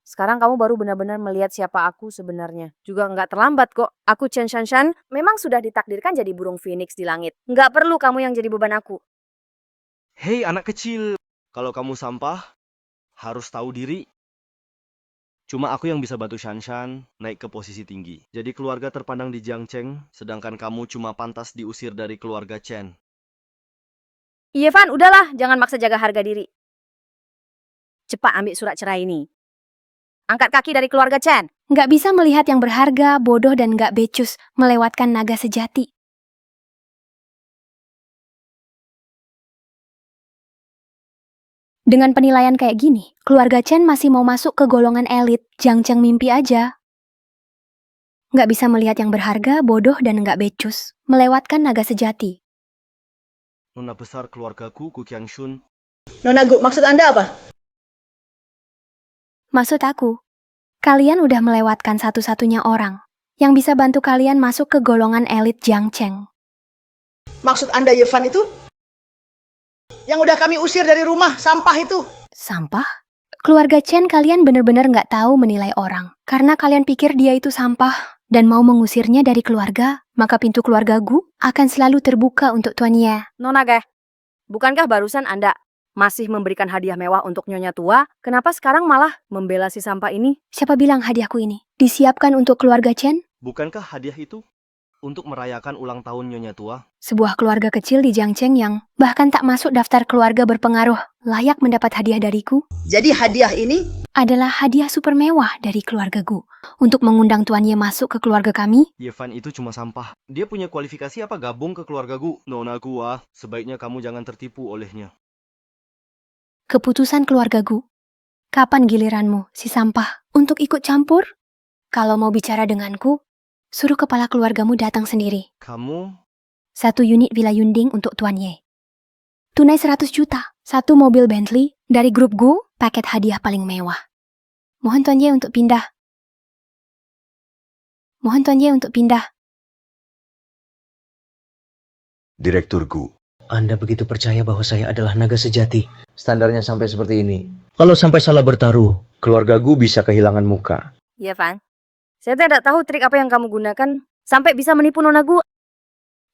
Sekarang kamu baru benar-benar melihat siapa aku sebenarnya. Juga nggak terlambat kok. Aku Chen Shanshan memang sudah ditakdirkan jadi burung phoenix di langit. Nggak perlu kamu yang jadi beban aku. Hei anak kecil, kalau kamu sampah, harus tahu diri. Cuma aku yang bisa bantu Shanshan naik ke posisi tinggi. Jadi keluarga terpandang di Jiangcheng, sedangkan kamu cuma pantas diusir dari keluarga Chen. Iya Van, udahlah. Jangan maksa jaga harga diri. Cepat ambil surat cerai ini. Angkat kaki dari keluarga Chen. Nggak bisa melihat yang berharga, bodoh, dan nggak becus melewatkan naga sejati. Dengan penilaian kayak gini, keluarga Chen masih mau masuk ke golongan elit. Jiangcheng mimpi aja. Nggak bisa melihat yang berharga, bodoh, dan nggak becus melewatkan naga sejati. Nona besar keluargaku, Gu Qiangshun. Nona Gu, maksud Anda apa? Maksud aku, kalian udah melewatkan satu-satunya orang yang bisa bantu kalian masuk ke golongan elit Jiangcheng. Maksud Anda Yevan itu? Yang udah kami usir dari rumah, sampah itu. Sampah? Keluarga Chen kalian bener-bener nggak tahu menilai orang. Karena kalian pikir dia itu sampah dan mau mengusirnya dari keluarga, maka pintu keluarga Gu akan selalu terbuka untuk Tuan Ye. Nona Ge, bukankah barusan Anda masih memberikan hadiah mewah untuk Nyonya Tua? Kenapa sekarang malah membela si sampah ini? Siapa bilang hadiahku ini disiapkan untuk keluarga Chen? Bukankah hadiah itu untuk merayakan ulang tahun Nyonya Tua? Sebuah keluarga kecil di Jiangcheng yang bahkan tak masuk daftar keluarga berpengaruh layak mendapat hadiah dariku? Jadi hadiah ini adalah hadiah super mewah dari keluarga Gu untuk mengundang Tuan Ye masuk ke keluarga kami? Yevan itu cuma sampah. Dia punya kualifikasi apa gabung ke keluarga Gu? Nona Gua, sebaiknya kamu jangan tertipu olehnya. Keputusan keluarga Gu. Kapan giliranmu, si sampah, untuk ikut campur? Kalau mau bicara denganku, suruh kepala keluargamu datang sendiri. Kamu? 1 unit Villa Yunding untuk Tuan Ye. Tunai 100 juta. 1 mobil Bentley dari grup Gu, paket hadiah paling mewah. Mohon Tuan Ye untuk pindah. Mohon Tuan Ye untuk pindah. Direktur Gu, Anda begitu percaya bahwa saya adalah naga sejati. Standarnya sampai seperti ini. Kalau sampai salah bertaruh, keluarga Gu bisa kehilangan muka. Iya Van, saya tidak tahu trik apa yang kamu gunakan sampai bisa menipu Nona Gu.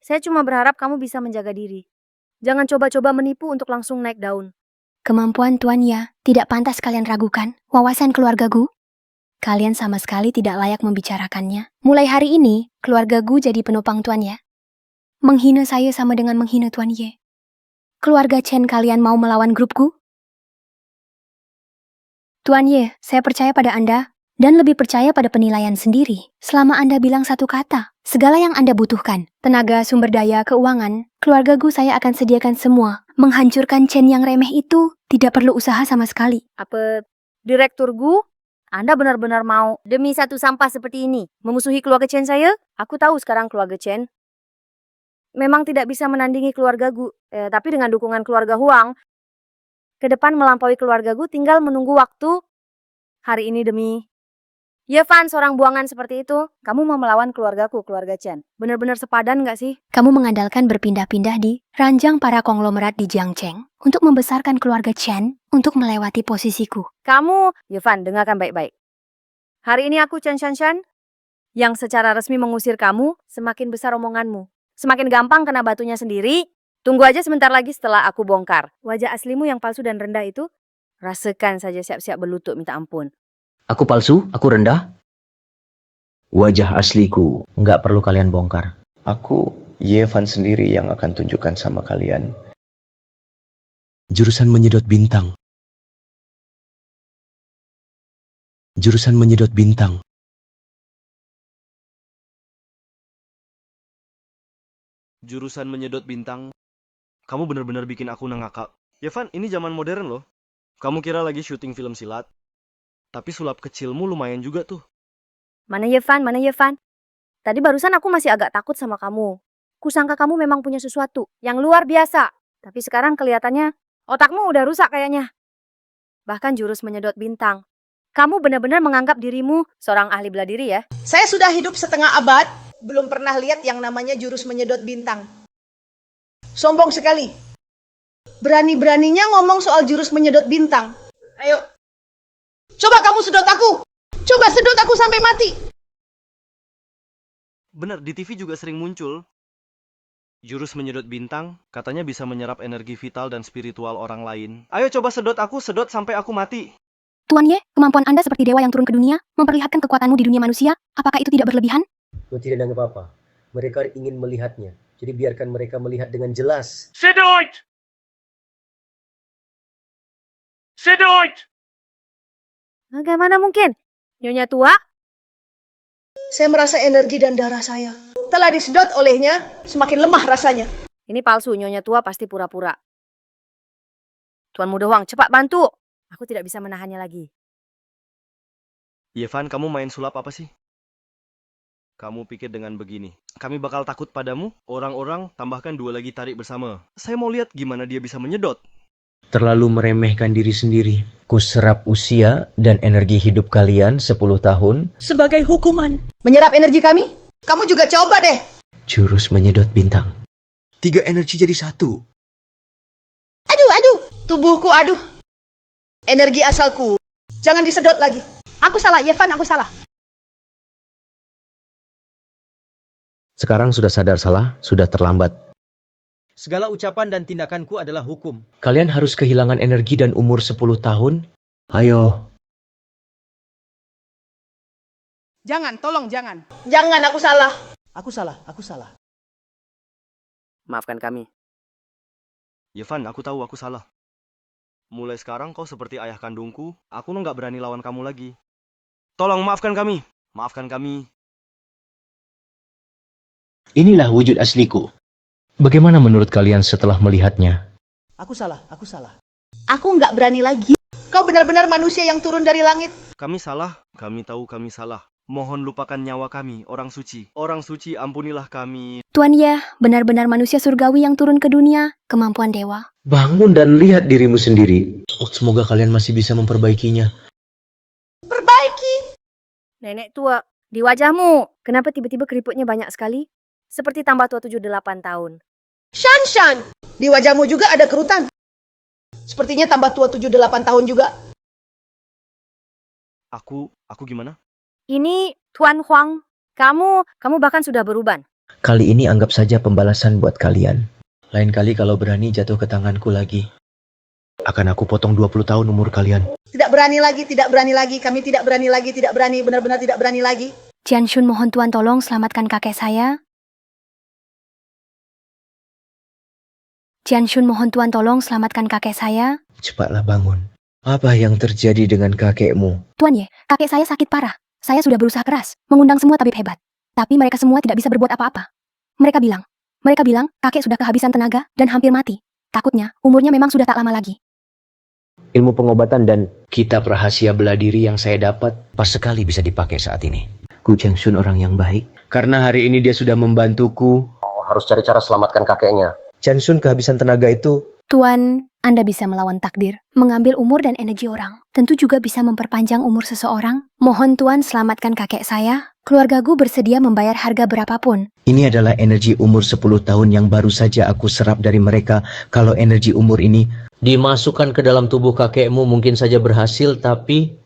Saya cuma berharap kamu bisa menjaga diri. Jangan coba-coba menipu untuk langsung naik daun. Kemampuan Tuan Ye tidak pantas kalian ragukan. Wawasan keluarga Gu, kalian sama sekali tidak layak membicarakannya. Mulai hari ini, keluarga Gu jadi penopang Tuan Ye. Menghina saya sama dengan menghina Tuan Ye. Keluarga Chen kalian mau melawan grup Gu? Tuan Ye, saya percaya pada Anda dan lebih percaya pada penilaian sendiri. Selama Anda bilang satu kata, segala yang Anda butuhkan, tenaga, sumber daya, keuangan, keluarga Gu saya akan sediakan semua. Menghancurkan Chen yang remeh itu tidak perlu usaha sama sekali. Apa Direktur Gu, Anda benar-benar mau demi satu sampah seperti ini memusuhi keluarga Chen saya? Aku tahu sekarang keluarga Chen memang tidak bisa menandingi keluarga Gu, tapi dengan dukungan keluarga Huang, ke depan melampaui keluarga Gu tinggal menunggu waktu. Hari ini demi Yevan, seorang buangan seperti itu, kamu mau melawan keluargaku, keluarga Chen. Benar-benar sepadan nggak sih? Kamu mengandalkan berpindah-pindah di ranjang para konglomerat di Jiangcheng untuk membesarkan keluarga Chen untuk melewati posisiku. Kamu, Yevan, dengarkan baik-baik. Hari ini aku Chen Shanshan, yang secara resmi mengusir kamu, semakin besar omonganmu. Semakin gampang kena batunya sendiri. Tunggu aja sebentar lagi setelah aku bongkar. Wajah aslimu yang palsu dan rendah itu, rasakan saja siap-siap berlutut minta ampun. Aku palsu? Aku rendah? Wajah asliku nggak perlu kalian bongkar. Aku Yevan sendiri yang akan tunjukkan sama kalian. Jurusan menyedot bintang. Jurusan menyedot bintang. Jurusan menyedot bintang. Kamu benar-benar bikin aku nangakak. Yevan, ini zaman modern loh. Kamu kira lagi syuting film silat? Tapi sulap kecilmu lumayan juga tuh. Mana Yevan, mana Yevan? Tadi barusan aku masih agak takut sama kamu. Kusangka kamu memang punya sesuatu yang luar biasa. Tapi sekarang kelihatannya otakmu udah rusak kayaknya. Bahkan jurus menyedot bintang. Kamu benar-benar menganggap dirimu seorang ahli bela diri ya? Saya sudah hidup setengah abad, belum pernah lihat yang namanya jurus menyedot bintang. Sombong sekali. Berani-beraninya ngomong soal jurus menyedot bintang. Ayo. Coba kamu sedot aku. Coba sedot aku sampai mati. Bener, di TV juga sering muncul. Jurus menyedot bintang, katanya bisa menyerap energi vital dan spiritual orang lain. Ayo coba sedot aku, sedot sampai aku mati. Tuan Ye, kemampuan Anda seperti dewa yang turun ke dunia, memperlihatkan kekuatanmu di dunia manusia, apakah itu tidak berlebihan? Tidak ada apa-apa. Mereka ingin melihatnya. Jadi biarkan mereka melihat dengan jelas. Sedot! Sedot! Bagaimana mungkin? Nyonya tua? Saya merasa energi dan darah saya telah disedot olehnya, semakin lemah rasanya. Ini palsu, Nyonya tua pasti pura-pura. Tuan Muda Huang, cepat bantu. Aku tidak bisa menahannya lagi. Yevan, kamu main sulap apa sih? Kamu pikir dengan begini, kami bakal takut padamu? Orang-orang tambahkan 2 lagi tarik bersama. Saya mau lihat gimana dia bisa menyedot. Terlalu meremehkan diri sendiri. Kuserap usia dan energi hidup kalian 10 tahun. Sebagai hukuman. Menyerap energi kami? Kamu juga coba deh. Jurus menyedot bintang. 3 energi jadi 1. Aduh. Tubuhku, aduh. Energi asalku. Jangan disedot lagi. Aku salah, Yevan, aku salah. Sekarang sudah sadar salah, sudah terlambat. Segala ucapan dan tindakanku adalah hukum. Kalian harus kehilangan energi dan umur 10 tahun. Ayo. Jangan, tolong jangan. Jangan, aku salah. Aku salah. Maafkan kami. Yevan, aku tahu aku salah. Mulai sekarang kau seperti ayah kandungku, aku nggak berani lawan kamu lagi. Tolong maafkan kami. Maafkan kami. Inilah wujud asliku. Bagaimana menurut kalian setelah melihatnya? Aku salah. Aku nggak berani lagi. Kau benar-benar manusia yang turun dari langit. Kami salah, kami tahu kami salah. Mohon lupakan nyawa kami, orang suci. Orang suci, ampunilah kami. Tuan Ye, benar-benar manusia surgawi yang turun ke dunia, kemampuan dewa. Bangun dan lihat dirimu sendiri. Semoga kalian masih bisa memperbaikinya. Perbaiki. Nenek tua, di wajahmu, kenapa tiba-tiba keriputnya banyak sekali? Seperti tambah tua 78 tahun. Shan. Di wajahmu juga ada kerutan. Sepertinya tambah tua 78 tahun juga. Aku gimana? Ini Tuan Huang, kamu bahkan sudah beruban. Kali ini anggap saja pembalasan buat kalian. Lain kali kalau berani jatuh ke tanganku lagi, akan aku potong 20 tahun umur kalian. Tidak berani lagi. Kami tidak berani lagi, benar-benar tidak berani lagi. Jianshun, mohon Tuan tolong selamatkan kakek saya. Jianshun, mohon Tuan tolong selamatkan kakek saya. Cepatlah bangun. Apa yang terjadi dengan kakekmu? Tuan Ye, kakek saya sakit parah. Saya sudah berusaha keras, mengundang semua tabib hebat. Tapi mereka semua tidak bisa berbuat apa-apa. Mereka bilang kakek sudah kehabisan tenaga dan hampir mati. Takutnya, umurnya memang sudah tak lama lagi. Ilmu pengobatan dan kitab rahasia bela diri yang saya dapat pas sekali bisa dipakai saat ini. Gu Jianshun orang yang baik. Karena hari ini dia sudah membantuku. Harus cari cara selamatkan kakeknya. Jianshun kehabisan tenaga itu. Tuan, Anda bisa melawan takdir, mengambil umur dan energi orang. Tentu juga bisa memperpanjang umur seseorang. Mohon Tuan selamatkan kakek saya. Keluargaku bersedia membayar harga berapapun. Ini adalah energi umur 10 tahun yang baru saja aku serap dari mereka. Kalau energi umur ini dimasukkan ke dalam tubuh kakekmu mungkin saja berhasil, tapi...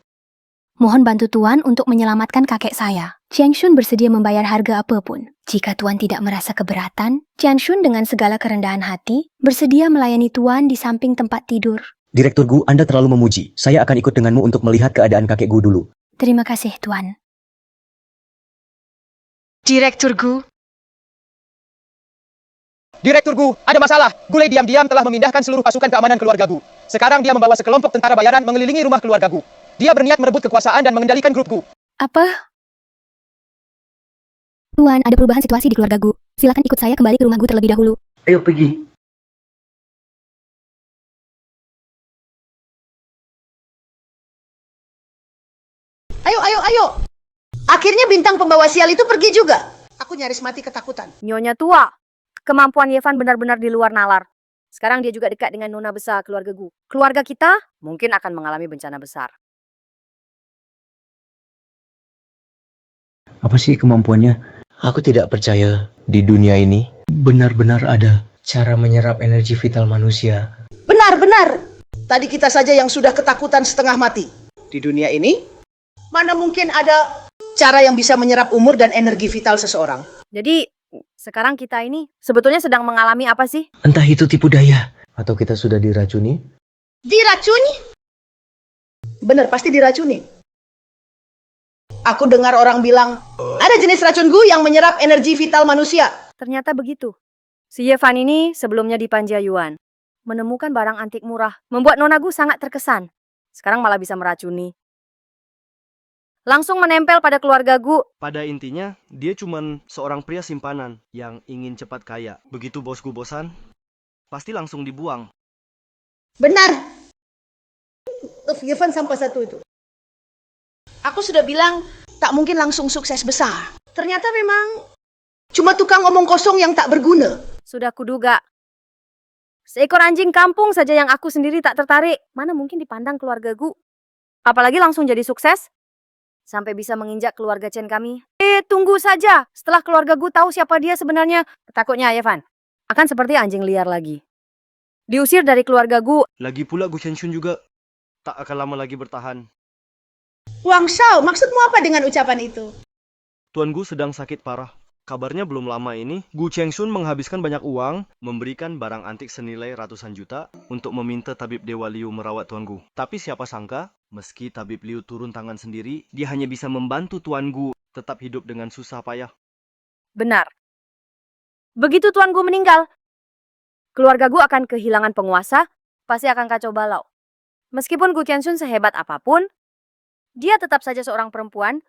Mohon bantu Tuan untuk menyelamatkan kakek saya. Jianshun bersedia membayar harga apapun. Jika Tuan tidak merasa keberatan, Jianshun dengan segala kerendahan hati bersedia melayani Tuan di samping tempat tidur. Direktur Gu, Anda terlalu memuji. Saya akan ikut denganmu untuk melihat keadaan kakek Gu dulu. Terima kasih, Tuan. Direktur Gu. Direktur Gu, ada masalah. Gulai diam-diam telah memindahkan seluruh pasukan keamanan keluarga Gu. Sekarang dia membawa sekelompok tentara bayaran mengelilingi rumah keluarga Gu. Dia berniat merebut kekuasaan dan mengendalikan grup Gu. Apa? Tuan, ada perubahan situasi di keluarga Gu. Silakan ikut saya kembali ke rumah Gu terlebih dahulu. Ayo pergi. Ayo. Akhirnya bintang pembawa sial itu pergi juga. Aku nyaris mati ketakutan. Nyonya tua, kemampuan Yevan benar-benar di luar nalar. Sekarang dia juga dekat dengan nona besar keluarga Gu. Keluarga kita mungkin akan mengalami bencana besar. Apa sih kemampuannya? Aku tidak percaya di dunia ini benar-benar ada cara menyerap energi vital manusia. Benar. Tadi kita saja yang sudah ketakutan setengah mati. Di dunia ini, mana mungkin ada cara yang bisa menyerap umur dan energi vital seseorang. Jadi, sekarang kita ini sebetulnya sedang mengalami apa sih? Entah itu tipu daya atau kita sudah diracuni. Diracuni? Benar, pasti diracuni. Aku dengar orang bilang, ada jenis racun gu yang menyerap energi vital manusia. Ternyata begitu. Si Yevan ini sebelumnya di Panjayuan. Menemukan barang antik murah. Membuat Nona Gu sangat terkesan. Sekarang malah bisa meracuni. Langsung menempel pada keluarga Gu. Pada intinya, dia cuman seorang pria simpanan yang ingin cepat kaya. Begitu bos Gu bosan, pasti langsung dibuang. Benar. Yevan sampai satu itu. Aku sudah bilang, tak mungkin langsung sukses besar. Ternyata memang cuma tukang omong kosong yang tak berguna. Sudah kuduga. Seekor anjing kampung saja yang aku sendiri tak tertarik. Mana mungkin dipandang keluarga Gu. Apalagi langsung jadi sukses. Sampai bisa menginjak keluarga Chen kami. Tunggu saja. Setelah keluarga Gu tahu siapa dia sebenarnya. Takutnya Yevan akan seperti anjing liar lagi. Diusir dari keluarga Gu. Lagi pula Gu Chenshun juga tak akan lama lagi bertahan. Wang Shao, maksudmu apa dengan ucapan itu? Tuan Gu sedang sakit parah. Kabarnya belum lama ini, Gu Chengshun menghabiskan banyak uang, memberikan barang antik senilai ratusan juta untuk meminta tabib Dewa Liu merawat Tuan Gu. Tapi siapa sangka, meski tabib Liu turun tangan sendiri, dia hanya bisa membantu Tuan Gu tetap hidup dengan susah payah. Benar. Begitu Tuan Gu meninggal, keluarga Gu akan kehilangan penguasa, pasti akan kacau balau. Meskipun Gu Chengshun sehebat apapun, dia tetap saja seorang perempuan,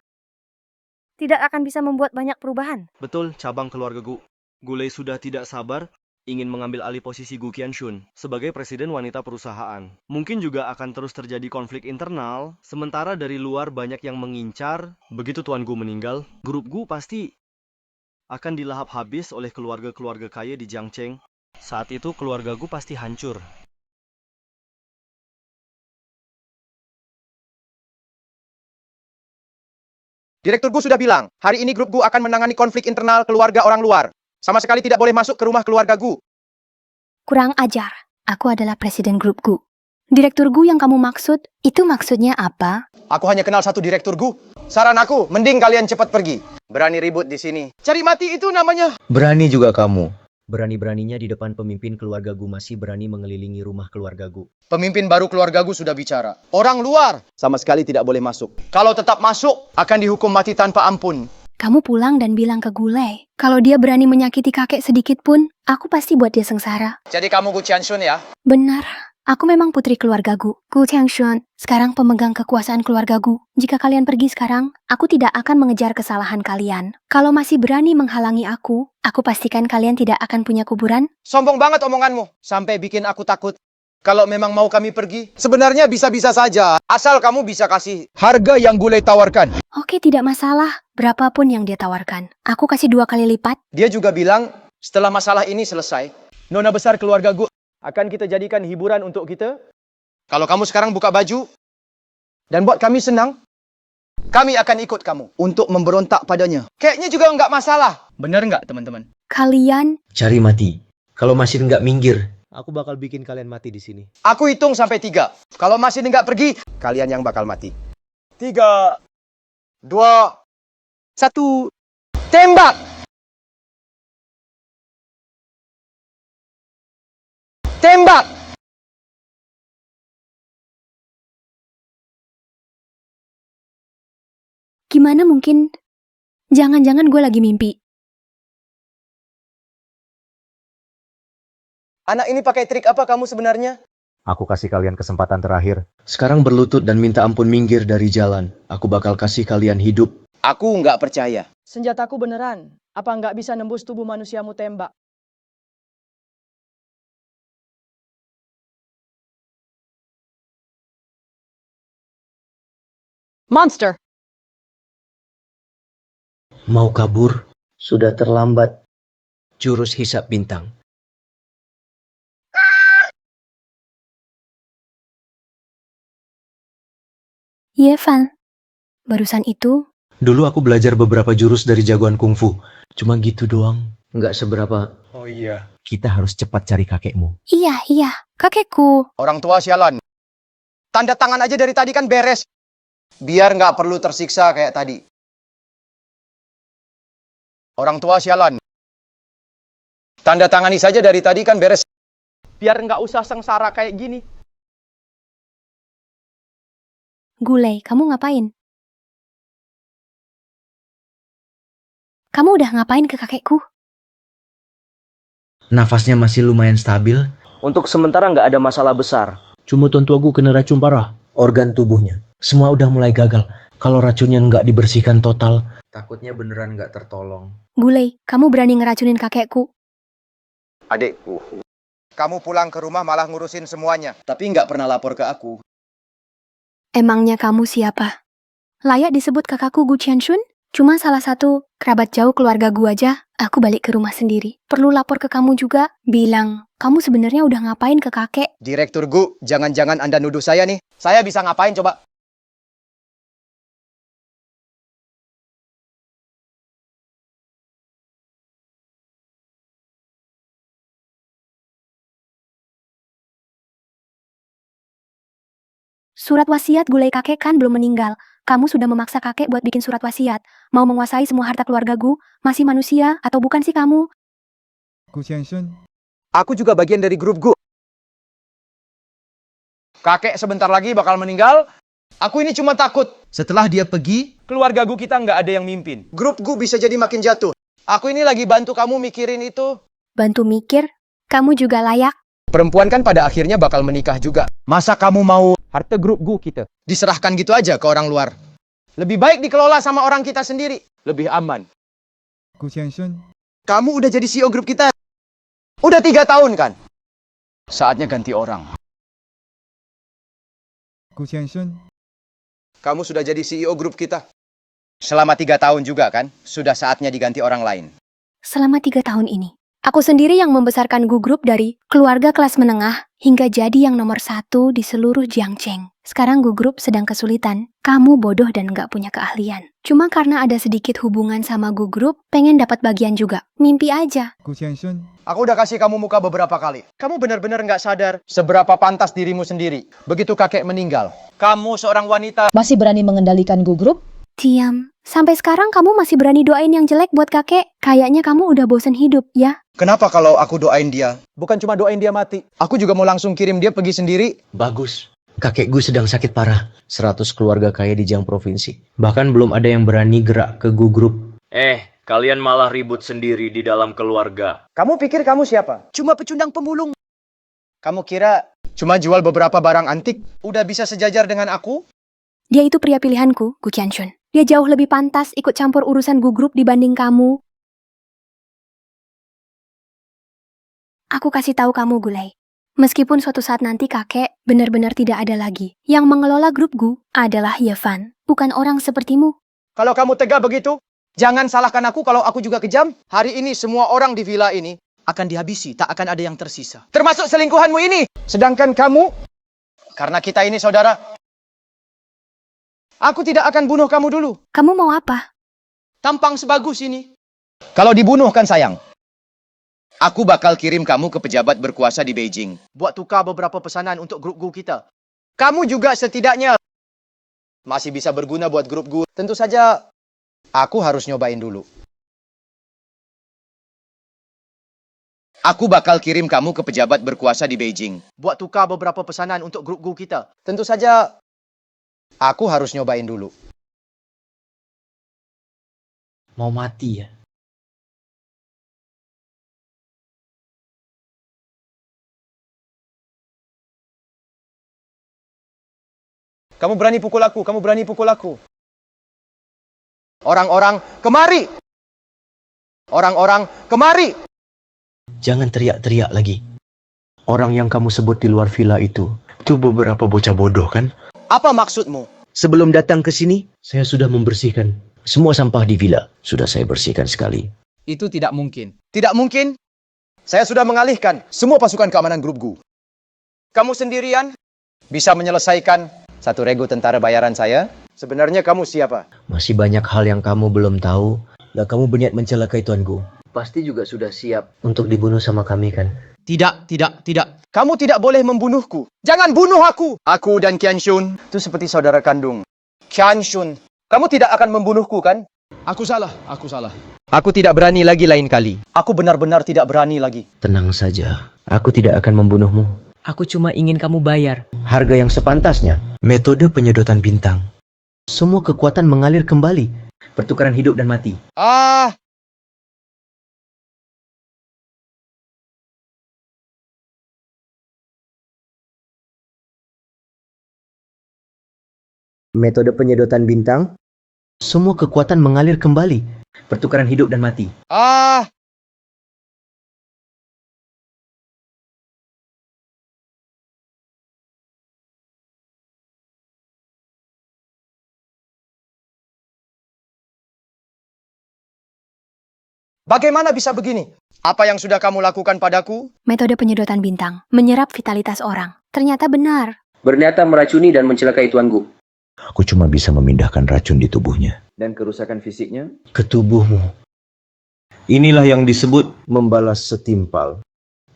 tidak akan bisa membuat banyak perubahan. Betul, cabang keluarga Gu. Gulei sudah tidak sabar, ingin mengambil alih posisi Gu Qianshun sebagai presiden wanita perusahaan. Mungkin juga akan terus terjadi konflik internal, sementara dari luar banyak yang mengincar. Begitu Tuan Gu meninggal, grup Gu pasti akan dilahap habis oleh keluarga-keluarga kaya di Jiangcheng. Saat itu keluarga Gu pasti hancur. Direktur Gu sudah bilang, hari ini grup Gu akan menangani konflik internal keluarga orang luar. Sama sekali tidak boleh masuk ke rumah keluarga Gu. Kurang ajar. Aku adalah presiden grup Gu. Direktur Gu yang kamu maksud, itu maksudnya apa? Aku hanya kenal satu direktur Gu. Saran aku, mending kalian cepat pergi. Berani ribut di sini. Cari mati itu namanya. Berani juga kamu. Berani-beraninya di depan pemimpin keluarga Gu masih berani mengelilingi rumah keluarga Gu. Pemimpin baru keluarga Gu sudah bicara. Orang luar sama sekali tidak boleh masuk. Kalau tetap masuk, akan dihukum mati tanpa ampun. Kamu pulang dan bilang ke Gulei, kalau dia berani menyakiti kakek sedikit pun, aku pasti buat dia sengsara. Jadi kamu Gu Qianshun ya? Benar. Aku memang putri keluarga Gu. Gu Chengshun, sekarang pemegang kekuasaan keluarga Gu. Jika kalian pergi sekarang, aku tidak akan mengejar kesalahan kalian. Kalau masih berani menghalangi aku pastikan kalian tidak akan punya kuburan. Sombong banget omonganmu. Sampai bikin aku takut. Kalau memang mau kami pergi, sebenarnya bisa-bisa saja. Asal kamu bisa kasih harga yang Gulei tawarkan. Oke, tidak masalah. Berapapun yang dia tawarkan. Aku kasih 2 kali lipat. Dia juga bilang, setelah masalah ini selesai, nona besar keluarga Gu akan kita jadikan hiburan untuk kita. Kalau kamu sekarang buka baju, dan buat kami senang, kami akan ikut kamu untuk memberontak padanya. Kayaknya juga nggak masalah. Bener nggak, teman-teman? Kalian... Cari mati. Kalau masih nggak minggir, aku bakal bikin kalian mati di sini. Aku hitung sampai 3. Kalau masih nggak pergi, kalian yang bakal mati. 3, 2, 1, tembak! Tembak! Gimana mungkin? Jangan-jangan gue lagi mimpi. Anak ini pakai trik apa kamu sebenarnya? Aku kasih kalian kesempatan terakhir. Sekarang berlutut dan minta ampun minggir dari jalan. Aku bakal kasih kalian hidup. Aku nggak percaya. Senjataku beneran. Apa nggak bisa nembus tubuh manusiamu tembak? Monster! Mau kabur? Sudah terlambat. Jurus hisap bintang. Yevan, barusan itu... Dulu aku belajar beberapa jurus dari jagoan kungfu. Cuma gitu doang. Nggak seberapa. Oh iya. Kita harus cepat cari kakekmu. Iya, kakekku. Orang tua sialan. Tanda tangan aja dari tadi kan beres. Biar nggak perlu tersiksa kayak tadi. Orang tua sialan. Tanda tangani saja dari tadi kan beres. Biar nggak usah sengsara kayak gini. Gulai, kamu ngapain? Kamu udah ngapain ke kakekku? Nafasnya masih lumayan stabil. Untuk sementara nggak ada masalah besar. Cuma tuan tuaku kena racun parah. Organ tubuhnya semua udah mulai gagal. Kalau racunnya nggak dibersihkan total, takutnya beneran nggak tertolong. Gulai, kamu berani ngeracunin kakekku? Adekku. Kamu pulang ke rumah malah ngurusin semuanya. Tapi nggak pernah lapor ke aku. Emangnya kamu siapa? Layak disebut kakakku Gu Qianshun? Cuma salah satu kerabat jauh keluarga Gu aja. Aku balik ke rumah sendiri. Perlu lapor ke kamu juga? Bilang, kamu sebenarnya udah ngapain ke kakek? Direktur Gu, jangan-jangan Anda nuduh saya nih. Saya bisa ngapain coba? Surat wasiat Gulai kakek kan belum meninggal. Kamu sudah memaksa kakek buat bikin surat wasiat. Mau menguasai semua harta keluarga Gu. Masih manusia atau bukan sih kamu? Gu Qianshun. Aku juga bagian dari grup Gu. Kakek sebentar lagi bakal meninggal. Aku ini cuma takut. Setelah dia pergi, keluarga Gu kita nggak ada yang mimpin. Grup Gu bisa jadi makin jatuh. Aku ini lagi bantu kamu mikirin itu. Bantu mikir? Kamu juga layak. Perempuan kan pada akhirnya bakal menikah juga. Masa kamu mau harta grup Gu kita diserahkan gitu aja ke orang luar? Lebih baik dikelola sama orang kita sendiri. Lebih aman. Gu Qianshun. Kamu udah jadi CEO grup kita. Udah 3 tahun kan? Saatnya ganti orang. Gu Qianshun. Kamu sudah jadi CEO grup kita. Selama 3 tahun juga kan? Sudah saatnya diganti orang lain. Selama 3 tahun ini, aku sendiri yang membesarkan Gu Group dari keluarga kelas menengah hingga jadi yang nomor 1 di seluruh Jiangcheng. Sekarang Gu Group sedang kesulitan. Kamu bodoh dan nggak punya keahlian. Cuma karena ada sedikit hubungan sama Gu Group, pengen dapat bagian juga. Mimpi aja. Gu Qianshun. Aku udah kasih kamu muka beberapa kali. Kamu benar-benar nggak sadar seberapa pantas dirimu sendiri. Begitu kakek meninggal. Kamu seorang wanita. Masih berani mengendalikan Gu Group? Diam. Sampai sekarang kamu masih berani doain yang jelek buat kakek. Kayaknya kamu udah bosen hidup, ya? Kenapa kalau aku doain dia? Bukan cuma doain dia mati. Aku juga mau langsung kirim dia pergi sendiri. Bagus. Kakek Gu sedang sakit parah. 100 keluarga kaya di Jiang Provinsi. Bahkan belum ada yang berani gerak ke Gu Group. Kalian malah ribut sendiri di dalam keluarga. Kamu pikir kamu siapa? Cuma pecundang pemulung. Kamu kira cuma jual beberapa barang antik udah bisa sejajar dengan aku? Dia itu pria pilihanku, Gu Qianshun. Dia jauh lebih pantas ikut campur urusan Gu Group dibanding kamu. Aku kasih tahu kamu, Gulai. Meskipun suatu saat nanti kakek benar-benar tidak ada lagi, yang mengelola grup Gu adalah Yevan, bukan orang sepertimu. Kalau kamu tega begitu, jangan salahkan aku kalau aku juga kejam. Hari ini semua orang di villa ini akan dihabisi, tak akan ada yang tersisa. Termasuk selingkuhanmu ini. Sedangkan kamu, karena kita ini saudara, aku tidak akan bunuh kamu dulu. Kamu mau apa? Tampang sebagus ini. Kalau dibunuh kan sayang. Aku bakal kirim kamu ke pejabat berkuasa di Beijing. Buat tukar beberapa pesanan untuk grup Gu kita. Kamu juga setidaknya masih bisa berguna buat grup Gu. Tentu saja, aku harus nyobain dulu. Aku bakal kirim kamu ke pejabat berkuasa di Beijing. Buat tukar beberapa pesanan untuk grup Gu kita. Tentu saja, aku harus nyobain dulu. Mau mati ya? Kamu berani pukul aku, kamu berani pukul aku. Orang-orang, kemari! Orang-orang, kemari! Jangan teriak-teriak lagi. Orang yang kamu sebut di luar villa itu beberapa bocah bodoh kan? Apa maksudmu? Sebelum datang ke sini, saya sudah membersihkan semua sampah di villa. Sudah saya bersihkan sekali. Itu tidak mungkin. Tidak mungkin? Saya sudah mengalihkan semua pasukan keamanan grup Gu. Kamu sendirian bisa menyelesaikan 1 regu tentara bayaran saya? Sebenarnya kamu siapa? Masih banyak hal yang kamu belum tahu. Lah kamu berniat mencelakai Tuan Gu. Pasti juga sudah siap untuk dibunuh sama kami kan? Tidak. Kamu tidak boleh membunuhku. Jangan bunuh aku. Aku dan Qianshun itu seperti saudara kandung. Qianshun, kamu tidak akan membunuhku kan? Aku salah. Aku tidak berani lagi lain kali. Aku benar-benar tidak berani lagi. Tenang saja, aku tidak akan membunuhmu. Aku cuma ingin kamu bayar. Harga yang sepantasnya. Metode penyedotan bintang. Semua kekuatan mengalir kembali. Pertukaran hidup dan mati. Metode penyedotan bintang. Semua kekuatan mengalir kembali. Pertukaran hidup dan mati. Bagaimana bisa begini? Apa yang sudah kamu lakukan padaku? Metode penyedotan bintang menyerap vitalitas orang. Ternyata benar. Berniata meracuni dan mencelakai tuanku. Aku cuma bisa memindahkan racun di tubuhnya. Dan kerusakan fisiknya? Ke tubuhmu. Inilah yang disebut membalas setimpal.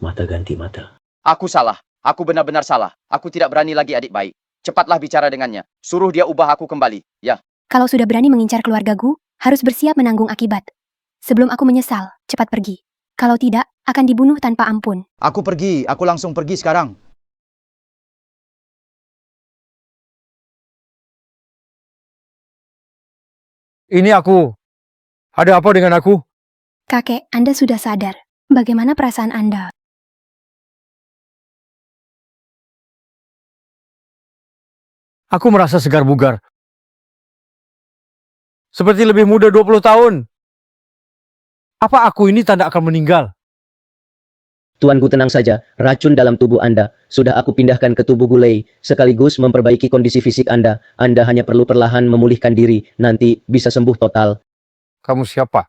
Mata ganti mata. Aku salah. Aku benar-benar salah. Aku tidak berani lagi adik baik. Cepatlah bicara dengannya. Suruh dia ubah aku kembali. Ya. Kalau sudah berani mengincar keluargaku, harus bersiap menanggung akibat. Sebelum aku menyesal, cepat pergi. Kalau tidak, akan dibunuh tanpa ampun. Aku pergi. Aku langsung pergi sekarang. Ini aku. Ada apa dengan aku? Kakek, Anda sudah sadar. Bagaimana perasaan Anda? Aku merasa segar bugar. Seperti lebih muda 20 tahun. Apa aku ini tanda akan meninggal? Tuanku tenang saja, racun dalam tubuh Anda sudah aku pindahkan ke tubuh Gulei, sekaligus memperbaiki kondisi fisik Anda. Anda hanya perlu perlahan memulihkan diri, nanti bisa sembuh total. Kamu siapa?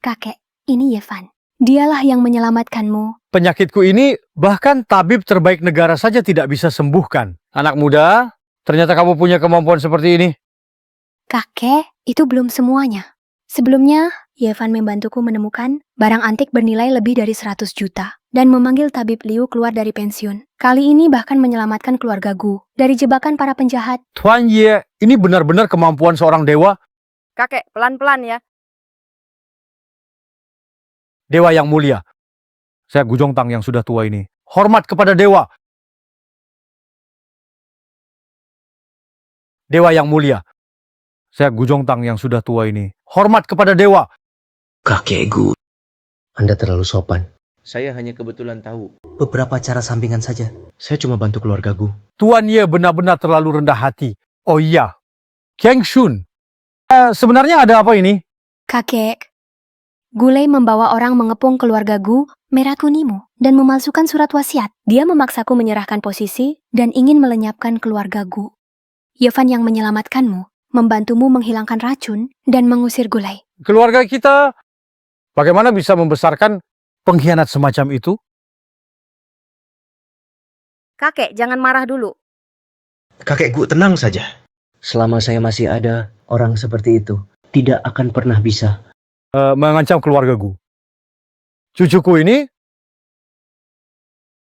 Kakek, ini Yevan. Dialah yang menyelamatkanmu. Penyakitku ini bahkan tabib terbaik negara saja tidak bisa sembuhkan. Anak muda, ternyata kamu punya kemampuan seperti ini. Kakek, itu belum semuanya. Sebelumnya, Yevan membantuku menemukan barang antik bernilai lebih dari 100 juta dan memanggil tabib Liu keluar dari pensiun. Kali ini bahkan menyelamatkan keluarga Gu dari jebakan para penjahat. Tuan Ye, ini benar-benar kemampuan seorang dewa. Kakek, pelan-pelan ya. Dewa yang mulia. Saya Gujong Tang yang sudah tua ini. Hormat kepada dewa. Dewa yang mulia. Saya Gujong Tang yang sudah tua ini. Hormat kepada dewa. Kakek Gu. Anda terlalu sopan. Saya hanya kebetulan tahu beberapa cara sampingan saja. Saya cuma bantu keluarga Gu. Tuan Ye benar-benar terlalu rendah hati. Oh iya. Qianshun. Sebenarnya ada apa ini? Kakek, Gulei membawa orang mengepung keluarga Gu, meracunimu, dan memalsukan surat wasiat. Dia memaksaku menyerahkan posisi dan ingin melenyapkan keluarga Gu. Yevan yang menyelamatkanmu, membantumu menghilangkan racun dan mengusir Gulei. Keluarga kita bagaimana bisa membesarkan pengkhianat semacam itu? Kakek, jangan marah dulu. Kakek Gu, tenang saja. Selama saya masih ada, orang seperti itu tidak akan pernah bisa mengancam keluarga Gu. Cucuku ini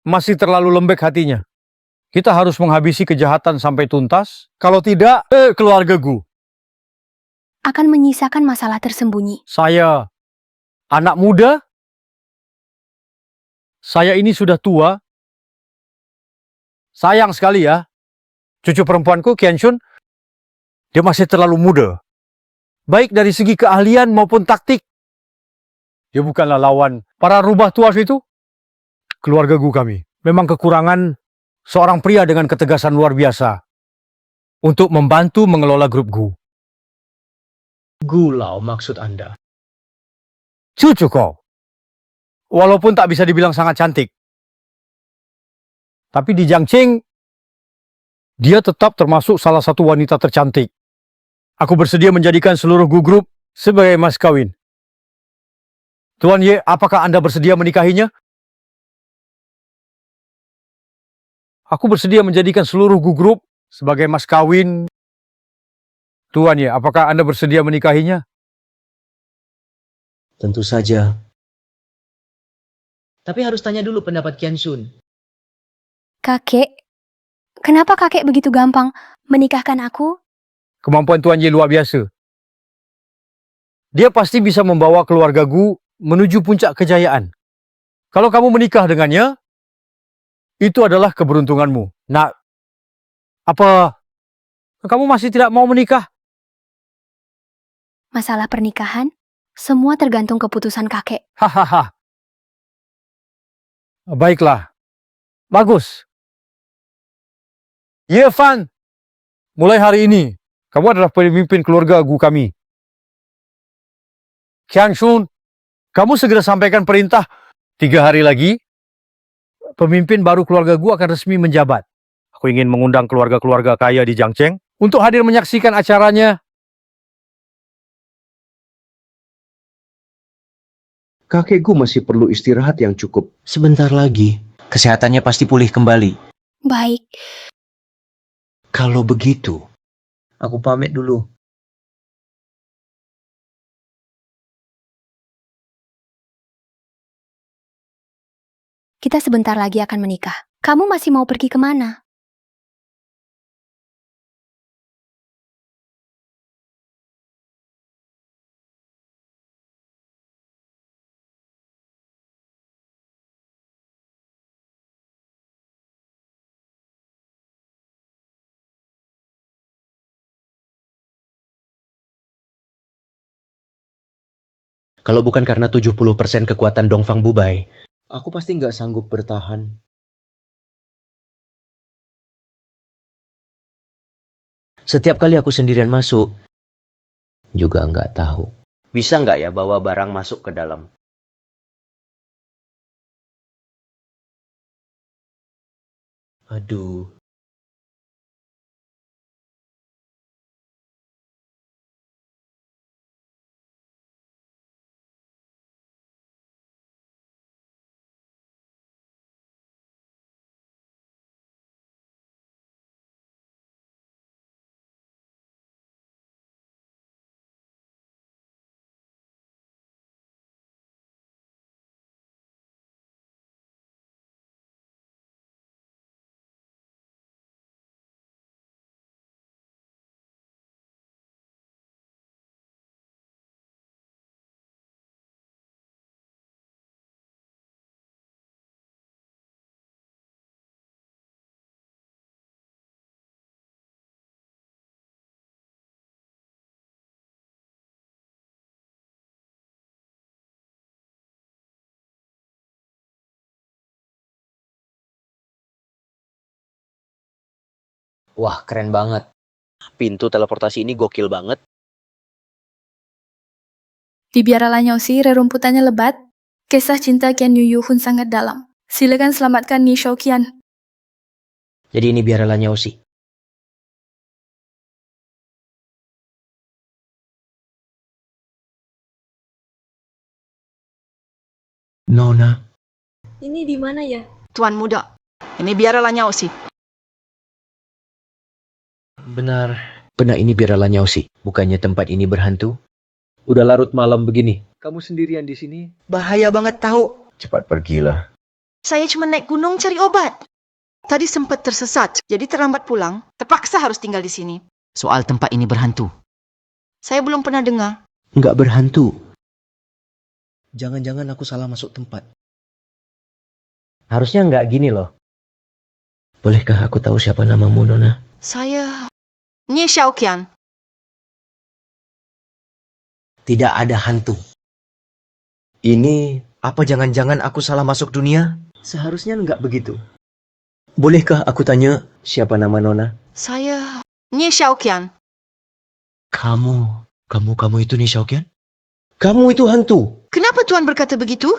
masih terlalu lembek hatinya. Kita harus menghabisi kejahatan sampai tuntas. Kalau tidak, keluarga Gu akan menyisakan masalah tersembunyi. Saya anak muda. Saya ini sudah tua. Sayang sekali ya. Cucu perempuanku, Qianshun, dia masih terlalu muda. Baik dari segi keahlian maupun taktik. Dia bukanlah lawan para rubah tuas itu. Keluarga Gu kami memang kekurangan seorang pria dengan ketegasan luar biasa untuk membantu mengelola grup Gu. Gulau maksud Anda? Cucu kau. Walaupun tak bisa dibilang sangat cantik. Tapi di Jiangqing, dia tetap termasuk salah satu wanita tercantik. Aku bersedia menjadikan seluruh Gu Group sebagai mas kawin. Tuan Ye, apakah Anda bersedia menikahinya? Aku bersedia menjadikan seluruh Gu Group sebagai mas kawin. Tuan Ye, apakah Anda bersedia menikahinya? Tentu saja. Tapi harus tanya dulu pendapat Kian Sun. Kakek, kenapa kakek begitu gampang menikahkan aku? Kemampuan Tuan Ye luar biasa. Dia pasti bisa membawa keluarga Gu menuju puncak kejayaan. Kalau kamu menikah dengannya, itu adalah keberuntunganmu. Nak, apa kamu masih tidak mau menikah? Masalah pernikahan, semua tergantung keputusan kakek. Hahaha. Baiklah. Bagus. Ye Fan, mulai hari ini, kamu adalah pemimpin keluarga Gu kami. Kian Shun, kamu segera sampaikan perintah. 3 hari lagi, pemimpin baru keluarga Gu akan resmi menjabat. Aku ingin mengundang keluarga-keluarga kaya di Jiangcheng untuk hadir menyaksikan acaranya. Kakekku masih perlu istirahat yang cukup. Sebentar lagi, kesehatannya pasti pulih kembali. Baik. Kalau begitu, aku pamit dulu. Kita sebentar lagi akan menikah. Kamu masih mau pergi kemana? Kalau bukan karena 70% kekuatan Dongfang Bubai, aku pasti nggak sanggup bertahan. Setiap kali aku sendirian masuk, juga nggak tahu. Bisa nggak ya bawa barang masuk ke dalam? Aduh. Wah, keren banget. Pintu teleportasi ini gokil banget. Di Biara Lanyausi, rerumputannya lebat. Kisah cinta Qian Yu Yuhun sangat dalam. Silakan selamatkan Ni Shouqian. Jadi ini biar Lanyausi. Nona. Ini di mana ya? Tuan muda, ini Biara Lanyausi. Benar. Benar ini biar Lanyausi. Bukannya tempat ini berhantu? Udah larut malam begini. Kamu sendirian di sini? Bahaya banget tahu. Cepat pergilah. Saya cuma naik gunung cari obat. Tadi sempat tersesat, jadi terlambat pulang. Terpaksa harus tinggal di sini. Soal tempat ini berhantu. Saya belum pernah dengar. Nggak berhantu. Jangan-jangan aku salah masuk tempat. Harusnya nggak gini loh. Bolehkah aku tahu siapa namamu, Nona? Saya Ni Shouqian. Tidak ada hantu. Ini apa jangan-jangan aku salah masuk dunia? Seharusnya nggak begitu. Bolehkah aku tanya siapa nama Nona? Saya Ni Shouqian. Kamu itu Ni Shouqian? Kamu itu hantu. Kenapa Tuan berkata begitu?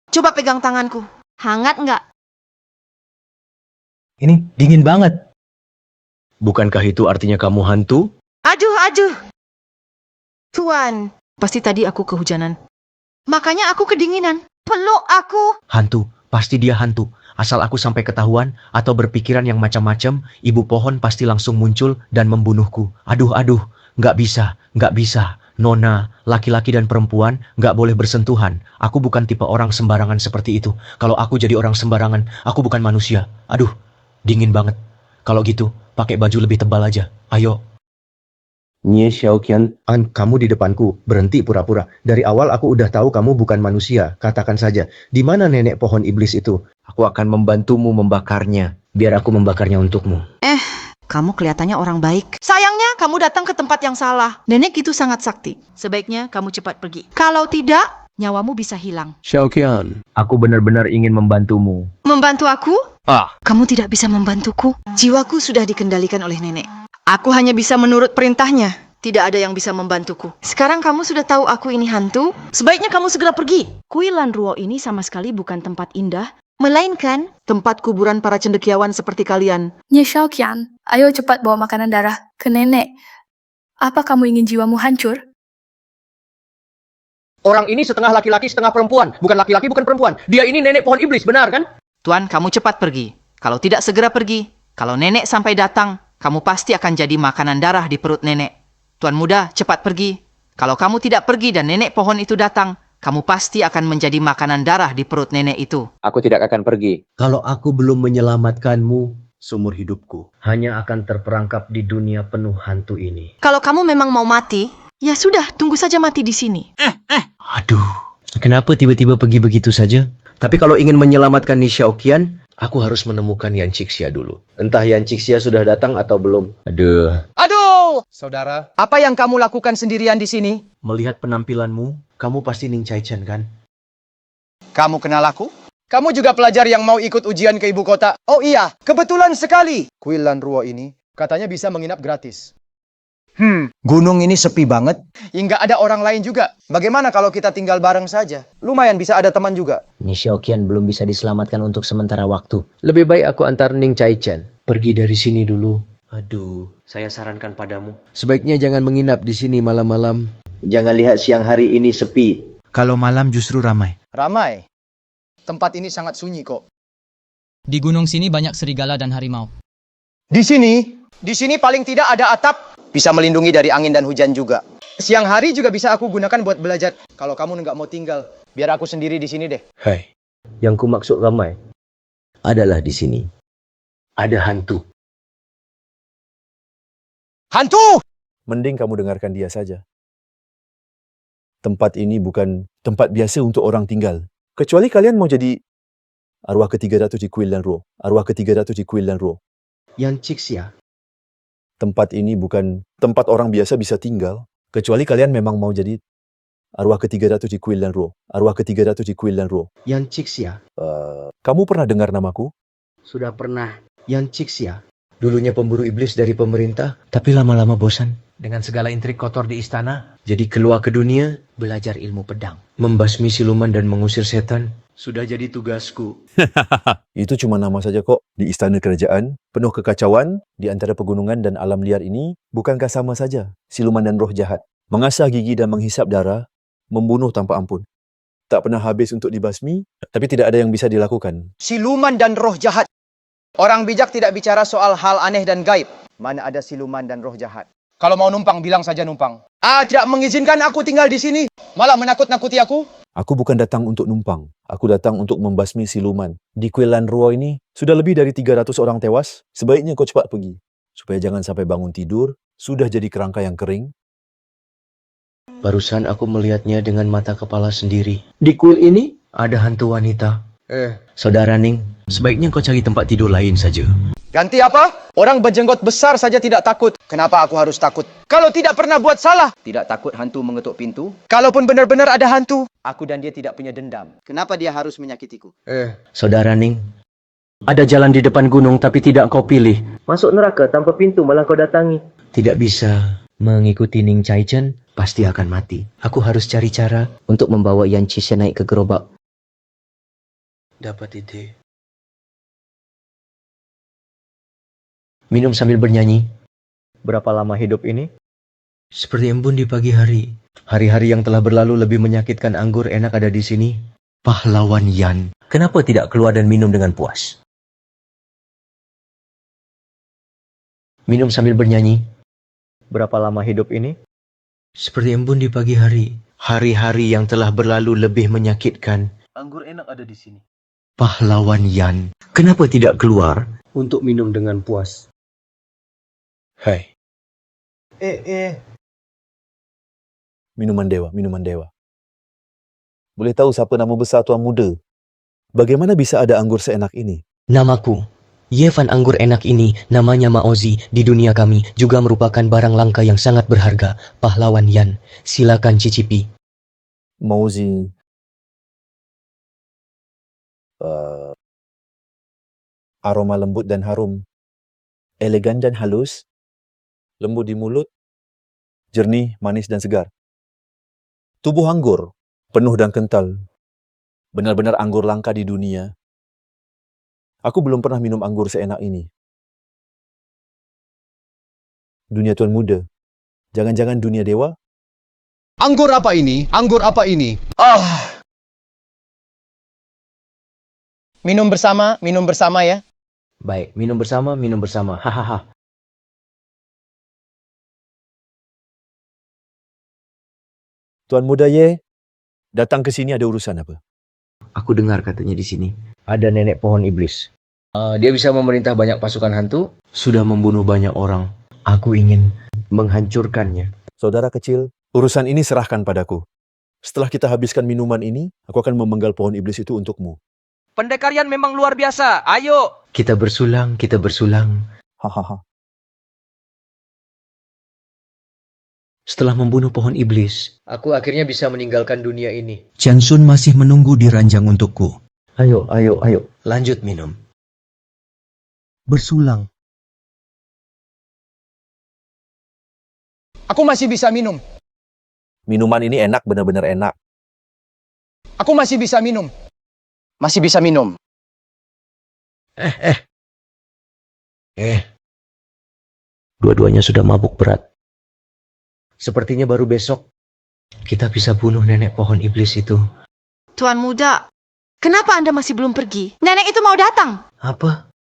Coba pegang tanganku. Hangat nggak? Ini dingin banget. Bukankah itu artinya kamu hantu? Aduh. Tuan, pasti tadi aku kehujanan. Makanya aku kedinginan. Peluk aku. Hantu, pasti dia hantu. Asal aku sampai ketahuan atau berpikiran yang macam-macam, ibu pohon pasti langsung muncul dan membunuhku. Aduh, nggak bisa. Nona, laki-laki dan perempuan nggak boleh bersentuhan. Aku bukan tipe orang sembarangan seperti itu. Kalau aku jadi orang sembarangan, aku bukan manusia. Aduh, dingin banget. Kalau gitu, pakai baju lebih tebal aja. Ayo. Nye Xiaoqian, kamu di depanku. Berhenti pura-pura. Dari awal aku udah tahu kamu bukan manusia. Katakan saja, di mana nenek pohon iblis itu? Aku akan membantumu membakarnya. Biar aku membakarnya untukmu. Kamu kelihatannya orang baik. Sayangnya kamu datang ke tempat yang salah. Nenek itu sangat sakti. Sebaiknya kamu cepat pergi. Kalau tidak, nyawamu bisa hilang. Xiaoqian, aku benar-benar ingin membantumu. Membantu aku? Kamu tidak bisa membantuku. Jiwaku sudah dikendalikan oleh nenek. Aku hanya bisa menurut perintahnya. Tidak ada yang bisa membantuku. Sekarang kamu sudah tahu aku ini hantu. Sebaiknya kamu segera pergi. Kuilan Ruo ini sama sekali bukan tempat indah, melainkan tempat kuburan para cendekiawan seperti kalian. Nye Xiaoqian, ayo cepat bawa makanan darah ke nenek. Apa kamu ingin jiwamu hancur? Orang ini setengah laki-laki, setengah perempuan. Bukan laki-laki, bukan perempuan. Dia ini nenek pohon iblis, benar kan? Tuan, kamu cepat pergi. Kalau tidak segera pergi, kalau nenek sampai datang, kamu pasti akan jadi makanan darah di perut nenek. Tuan muda, cepat pergi. Kalau kamu tidak pergi dan nenek pohon itu datang, kamu pasti akan menjadi makanan darah di perut nenek itu. Aku tidak akan pergi. Kalau aku belum menyelamatkanmu, seumur hidupku hanya akan terperangkap di dunia penuh hantu ini. Kalau kamu memang mau mati, ya sudah, tunggu saja mati di sini. Aduh, kenapa tiba-tiba pergi begitu saja? Tapi kalau ingin menyelamatkan Ni Xiaoqian, aku harus menemukan Yan Cixia dulu. Entah Yan Cixia sudah datang atau belum. Aduh! Saudara, apa yang kamu lakukan sendirian di sini? Melihat penampilanmu, kamu pasti Ning Chaichen kan? Kamu kenal aku? Kamu juga pelajar yang mau ikut ujian ke ibu kota? Oh iya, kebetulan sekali. Kuilan Ruo ini katanya bisa menginap gratis. Gunung ini sepi banget. Hingga ada orang lain juga. Bagaimana kalau kita tinggal bareng saja? Lumayan bisa ada teman juga. Ni Xiaoqian belum bisa diselamatkan untuk sementara waktu. Lebih baik aku antar Ning Chaichen. Pergi dari sini dulu. Aduh, saya sarankan padamu. Sebaiknya jangan menginap di sini malam-malam. Jangan lihat siang hari ini sepi. Kalau malam justru ramai. Ramai. Tempat ini sangat sunyi kok. Di gunung sini banyak serigala dan harimau. Di sini paling tidak ada atap. Bisa melindungi dari angin dan hujan juga. Siang hari juga bisa aku gunakan buat belajar. Kalau kamu nggak mau tinggal, biar aku sendiri di sini deh. Hai, yang ku maksud ramai adalah di sini. Ada hantu. Hantu! Mending kamu dengarkan dia saja. Tempat ini bukan tempat biasa untuk orang tinggal. Kecuali kalian mau jadi arwah ke-300 di Kuilan Ruo. Arwah ke-300 di Kuilan Ruo. Yan Cixia. Tempat ini bukan tempat orang biasa bisa tinggal. Kecuali kalian memang mau jadi arwah ke-300 di Kuilan Ruo. Arwah ke-300 di Kuilan Ruo. Yan Cixia. Kamu pernah dengar namaku? Sudah pernah. Yan Cixia. Dulunya pemburu iblis dari pemerintah, tapi lama-lama bosan. Dengan segala intrik kotor di istana, jadi keluar ke dunia, belajar ilmu pedang. Membasmi siluman dan mengusir setan, sudah jadi tugasku. Itu cuma nama saja kok. Di istana kerajaan, penuh kekacauan di antara pegunungan dan alam liar ini, bukankah sama saja siluman dan roh jahat? Mengasah gigi dan menghisap darah, membunuh tanpa ampun. Tak pernah habis untuk dibasmi, tapi tidak ada yang bisa dilakukan. Siluman dan roh jahat. Orang bijak tidak bicara soal hal aneh dan gaib. Mana ada siluman dan roh jahat. Kalau mau numpang, bilang saja numpang. Tidak mengizinkan aku tinggal di sini. Malah menakut-nakuti aku. Aku bukan datang untuk numpang. Aku datang untuk membasmi siluman. Di Kuilan Ruo ini, sudah lebih dari 300 orang tewas. Sebaiknya kau cepat pergi. Supaya jangan sampai bangun tidur, sudah jadi kerangka yang kering. Barusan aku melihatnya dengan mata kepala sendiri. Di kuil ini, ada hantu wanita. Saudara Ning, sebaiknya kau cari tempat tidur lain saja. Ganti apa? Orang berjenggot besar saja tidak takut. Kenapa aku harus takut? Kalau tidak pernah buat salah. Tidak takut hantu mengetuk pintu? Kalaupun benar-benar ada hantu, aku dan dia tidak punya dendam. Kenapa dia harus menyakitiku? Saudara Ning, ada jalan di depan gunung tapi tidak kau pilih. Masuk neraka tanpa pintu malah kau datangi. Tidak bisa mengikuti Ning Chaichen, pasti akan mati. Aku harus cari cara untuk membawa Yan Cixia naik ke gerobak. Dapat ide. Minum sambil bernyanyi. Berapa lama hidup ini? Seperti embun di pagi hari. Hari-hari yang telah berlalu lebih menyakitkan anggur enak ada di sini. Pahlawan Yan. Kenapa tidak keluar dan minum dengan puas? Minum sambil bernyanyi. Berapa lama hidup ini? Seperti embun di pagi hari. Hari-hari yang telah berlalu lebih menyakitkan. Anggur enak ada di sini. Pahlawan Yan, kenapa tidak keluar untuk minum dengan puas? Hai. Minuman dewa, minuman dewa. Boleh tahu siapa nama besar Tuan Muda? Bagaimana bisa ada anggur seenak ini? Namaku. Yevan anggur enak ini, namanya Maozi, di dunia kami juga merupakan barang langka yang sangat berharga. Pahlawan Yan, silakan cicipi. Mauzi. Aroma lembut dan harum. Elegan dan halus. Lembut di mulut. Jernih, manis dan segar. Tubuh anggur, penuh dan kental. Benar-benar anggur langka di dunia. Aku belum pernah minum anggur seenak ini. Dunia Tuan Muda. Jangan-jangan dunia dewa? Anggur apa ini? Anggur apa ini? Minum bersama ya. Baik, minum bersama. Hahaha. Tuan Muda Ye, datang ke sini ada urusan apa? Aku dengar katanya di sini ada nenek pohon iblis. Dia bisa memerintah banyak pasukan hantu, sudah membunuh banyak orang. Aku ingin menghancurkannya. Saudara kecil, urusan ini serahkan padaku. Setelah kita habiskan minuman ini, aku akan memenggal pohon iblis itu untukmu. Pendekarian memang luar biasa. Ayo. Kita bersulang. Hahaha. Setelah membunuh pohon iblis, aku akhirnya bisa meninggalkan dunia ini. Chansun masih menunggu di ranjang untukku. Ayo. Lanjut minum. Bersulang. Aku masih bisa minum. Minuman ini enak, benar-benar enak. Aku masih bisa minum. Masih bisa minum. Dua-duanya sudah mabuk berat. Sepertinya baru besok kita bisa bunuh nenek pohon iblis itu. Tuan Muda, kenapa Anda masih belum pergi? Nenek itu mau datang. Apa?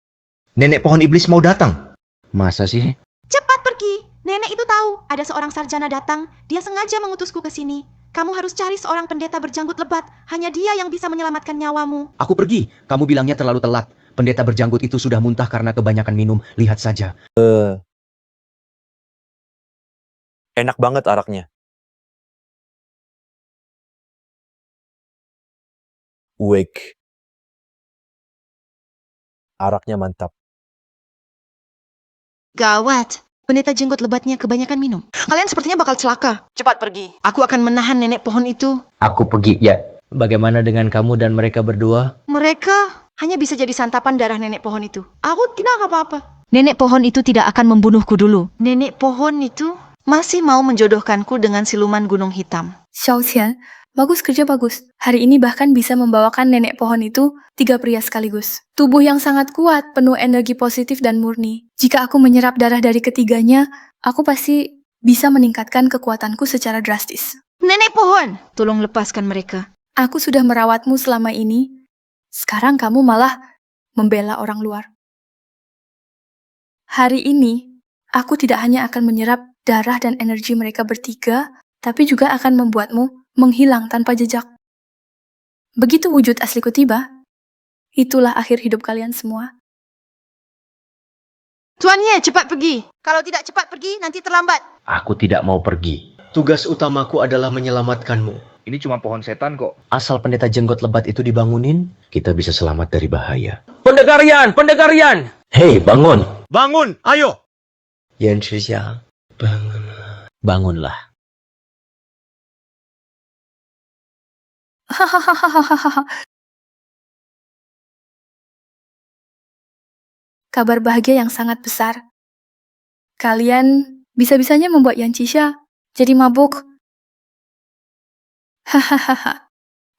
Nenek pohon iblis mau datang? Masa sih? Cepat pergi. Nenek itu tahu ada seorang sarjana datang. Dia sengaja mengutusku ke sini. Kamu harus cari seorang pendeta berjanggut lebat. Hanya dia yang bisa menyelamatkan nyawamu. Aku pergi. Kamu bilangnya terlalu telat. Pendeta berjanggut itu sudah muntah karena kebanyakan minum. Lihat saja. Enak banget araknya. Wake. Araknya mantap. Gawat. Pendeta jenggot lebatnya kebanyakan minum. Kalian sepertinya bakal celaka. Cepat pergi. Aku akan menahan nenek pohon itu. Aku pergi, ya. Bagaimana dengan kamu dan mereka berdua? Mereka hanya bisa jadi santapan darah nenek pohon itu. Aku tidak apa-apa. Nenek pohon itu tidak akan membunuhku dulu. Nenek pohon itu masih mau menjodohkanku dengan siluman gunung hitam. Xiaoqian, bagus kerja bagus. Hari ini bahkan bisa membawakan nenek pohon itu 3 pria sekaligus. Tubuh yang sangat kuat, penuh energi positif dan murni. Jika aku menyerap darah dari ketiganya, aku pasti bisa meningkatkan kekuatanku secara drastis. Nenek pohon, tolong lepaskan mereka. Aku sudah merawatmu selama ini. Sekarang kamu malah membela orang luar. Hari ini, aku tidak hanya akan menyerap darah dan energi mereka bertiga, tapi juga akan membuatmu menghilang tanpa jejak. Begitu wujud asliku tiba, itulah akhir hidup kalian semua. Tuan Ye, cepat pergi. Kalau tidak cepat pergi, nanti terlambat. Aku tidak mau pergi. Tugas utamaku adalah menyelamatkanmu. Ini cuma pohon setan kok. Asal pendeta jenggot lebat itu dibangunin, kita bisa selamat dari bahaya. Pendekarian! Hei, bangun! Bangun, ayo! Yan Shixia, bangunlah. Hahaha. Kabar bahagia yang sangat besar. Kalian bisa-bisanya membuat Yan Xixia jadi mabuk. Hahaha.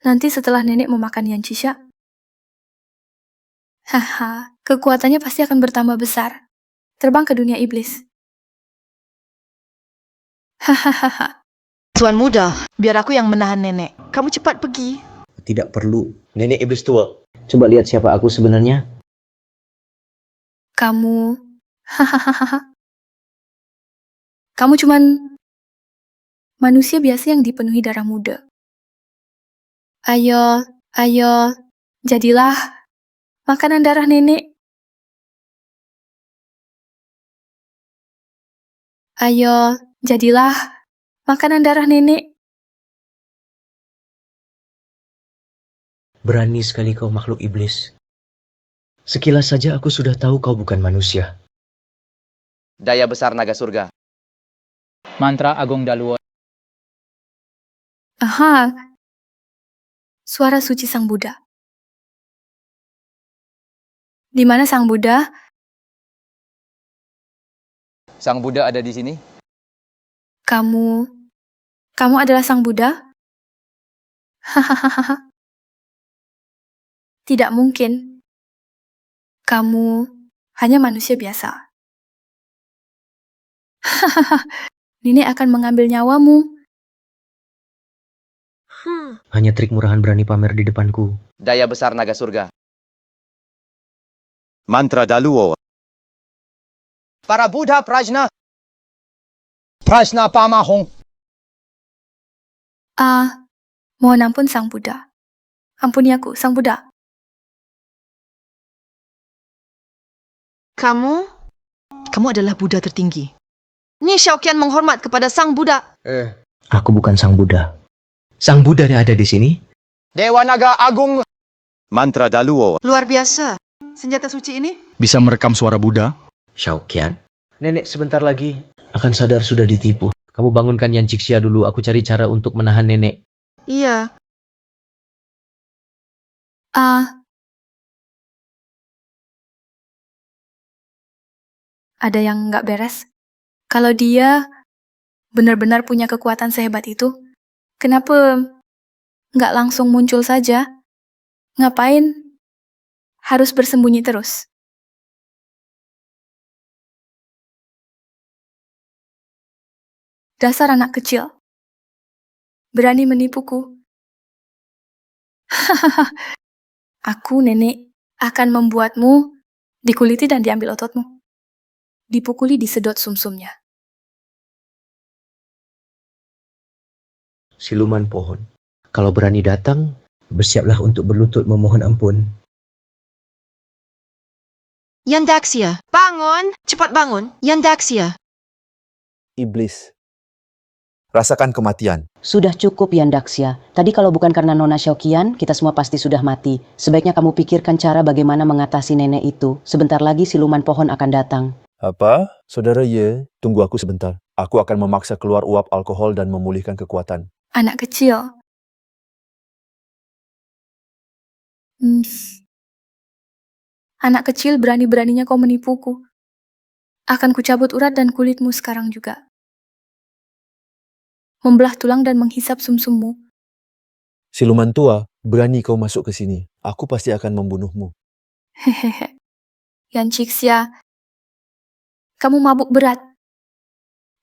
Nanti setelah nenek memakan Yan Xixia, kekuatannya pasti akan bertambah besar. Terbang ke dunia iblis. Hahaha. Tuan Muda, biar aku yang menahan nenek. Kamu cepat pergi. Tidak perlu. Nenek iblis tua. Coba lihat siapa aku sebenarnya. Kamu cuman manusia biasa yang dipenuhi darah muda. Ayo, ayo, jadilah makanan darah nenek. Ayo, jadilah makanan darah nenek. Berani sekali kau makhluk iblis. Sekilas saja aku sudah tahu kau bukan manusia. Daya besar naga surga. Mantra Agung Daluo. Aha, suara suci Sang Buddha. Di mana Sang Buddha? Sang Buddha ada di sini. Kamu adalah Sang Buddha? Hahaha. Tidak mungkin. Kamu hanya manusia biasa. Hahaha. Nenek akan mengambil nyawamu. Hanya trik murahan berani pamer di depanku. Daya besar naga surga. Mantra Daluo. Para Buddha Prajna. Prajna Pamahong. Mohon ampun Sang Buddha. Ampuni aku, Sang Buddha. Kamu adalah Buddha tertinggi. Ni Xiaoqian menghormat kepada Sang Buddha. Aku bukan Sang Buddha. Sang Buddha yang ada di sini? Dewa Naga Agung. Mantra Daluo. Luar biasa. Senjata suci ini? Bisa merekam suara Buddha? Xiaoqian? Nenek sebentar lagi akan sadar sudah ditipu. Kamu bangunkan Yan Cixia dulu, aku cari cara untuk menahan nenek. Iya. Ada yang nggak beres? Kalau dia benar-benar punya kekuatan sehebat itu, kenapa nggak langsung muncul saja? Ngapain harus bersembunyi terus? Dasar anak kecil. Berani menipuku. Aku, nenek, akan membuatmu dikuliti dan diambil ototmu. Dipukuli, disedot sumsumnya. Siluman pohon. Kalau berani datang, bersiaplah untuk berlutut memohon ampun. Yandaxia, bangun! Cepat bangun! Yandaxia. Iblis. Rasakan kematian. Sudah cukup, Yandaxia. Tadi kalau bukan karena Nona Xiaoqian, kita semua pasti sudah mati. Sebaiknya kamu pikirkan cara bagaimana mengatasi nenek itu. Sebentar lagi siluman pohon akan datang. Apa? Saudara Ye, tunggu aku sebentar. Aku akan memaksa keluar uap alkohol dan memulihkan kekuatan. Anak kecil. Anak kecil, berani-beraninya kau menipuku. Akan kucabut urat dan kulitmu sekarang juga. Membelah tulang dan menghisap sumsummu. Siluman tua, berani kau masuk ke sini. Aku pasti akan membunuhmu. Hehehe. Yan Cixia, kamu mabuk berat.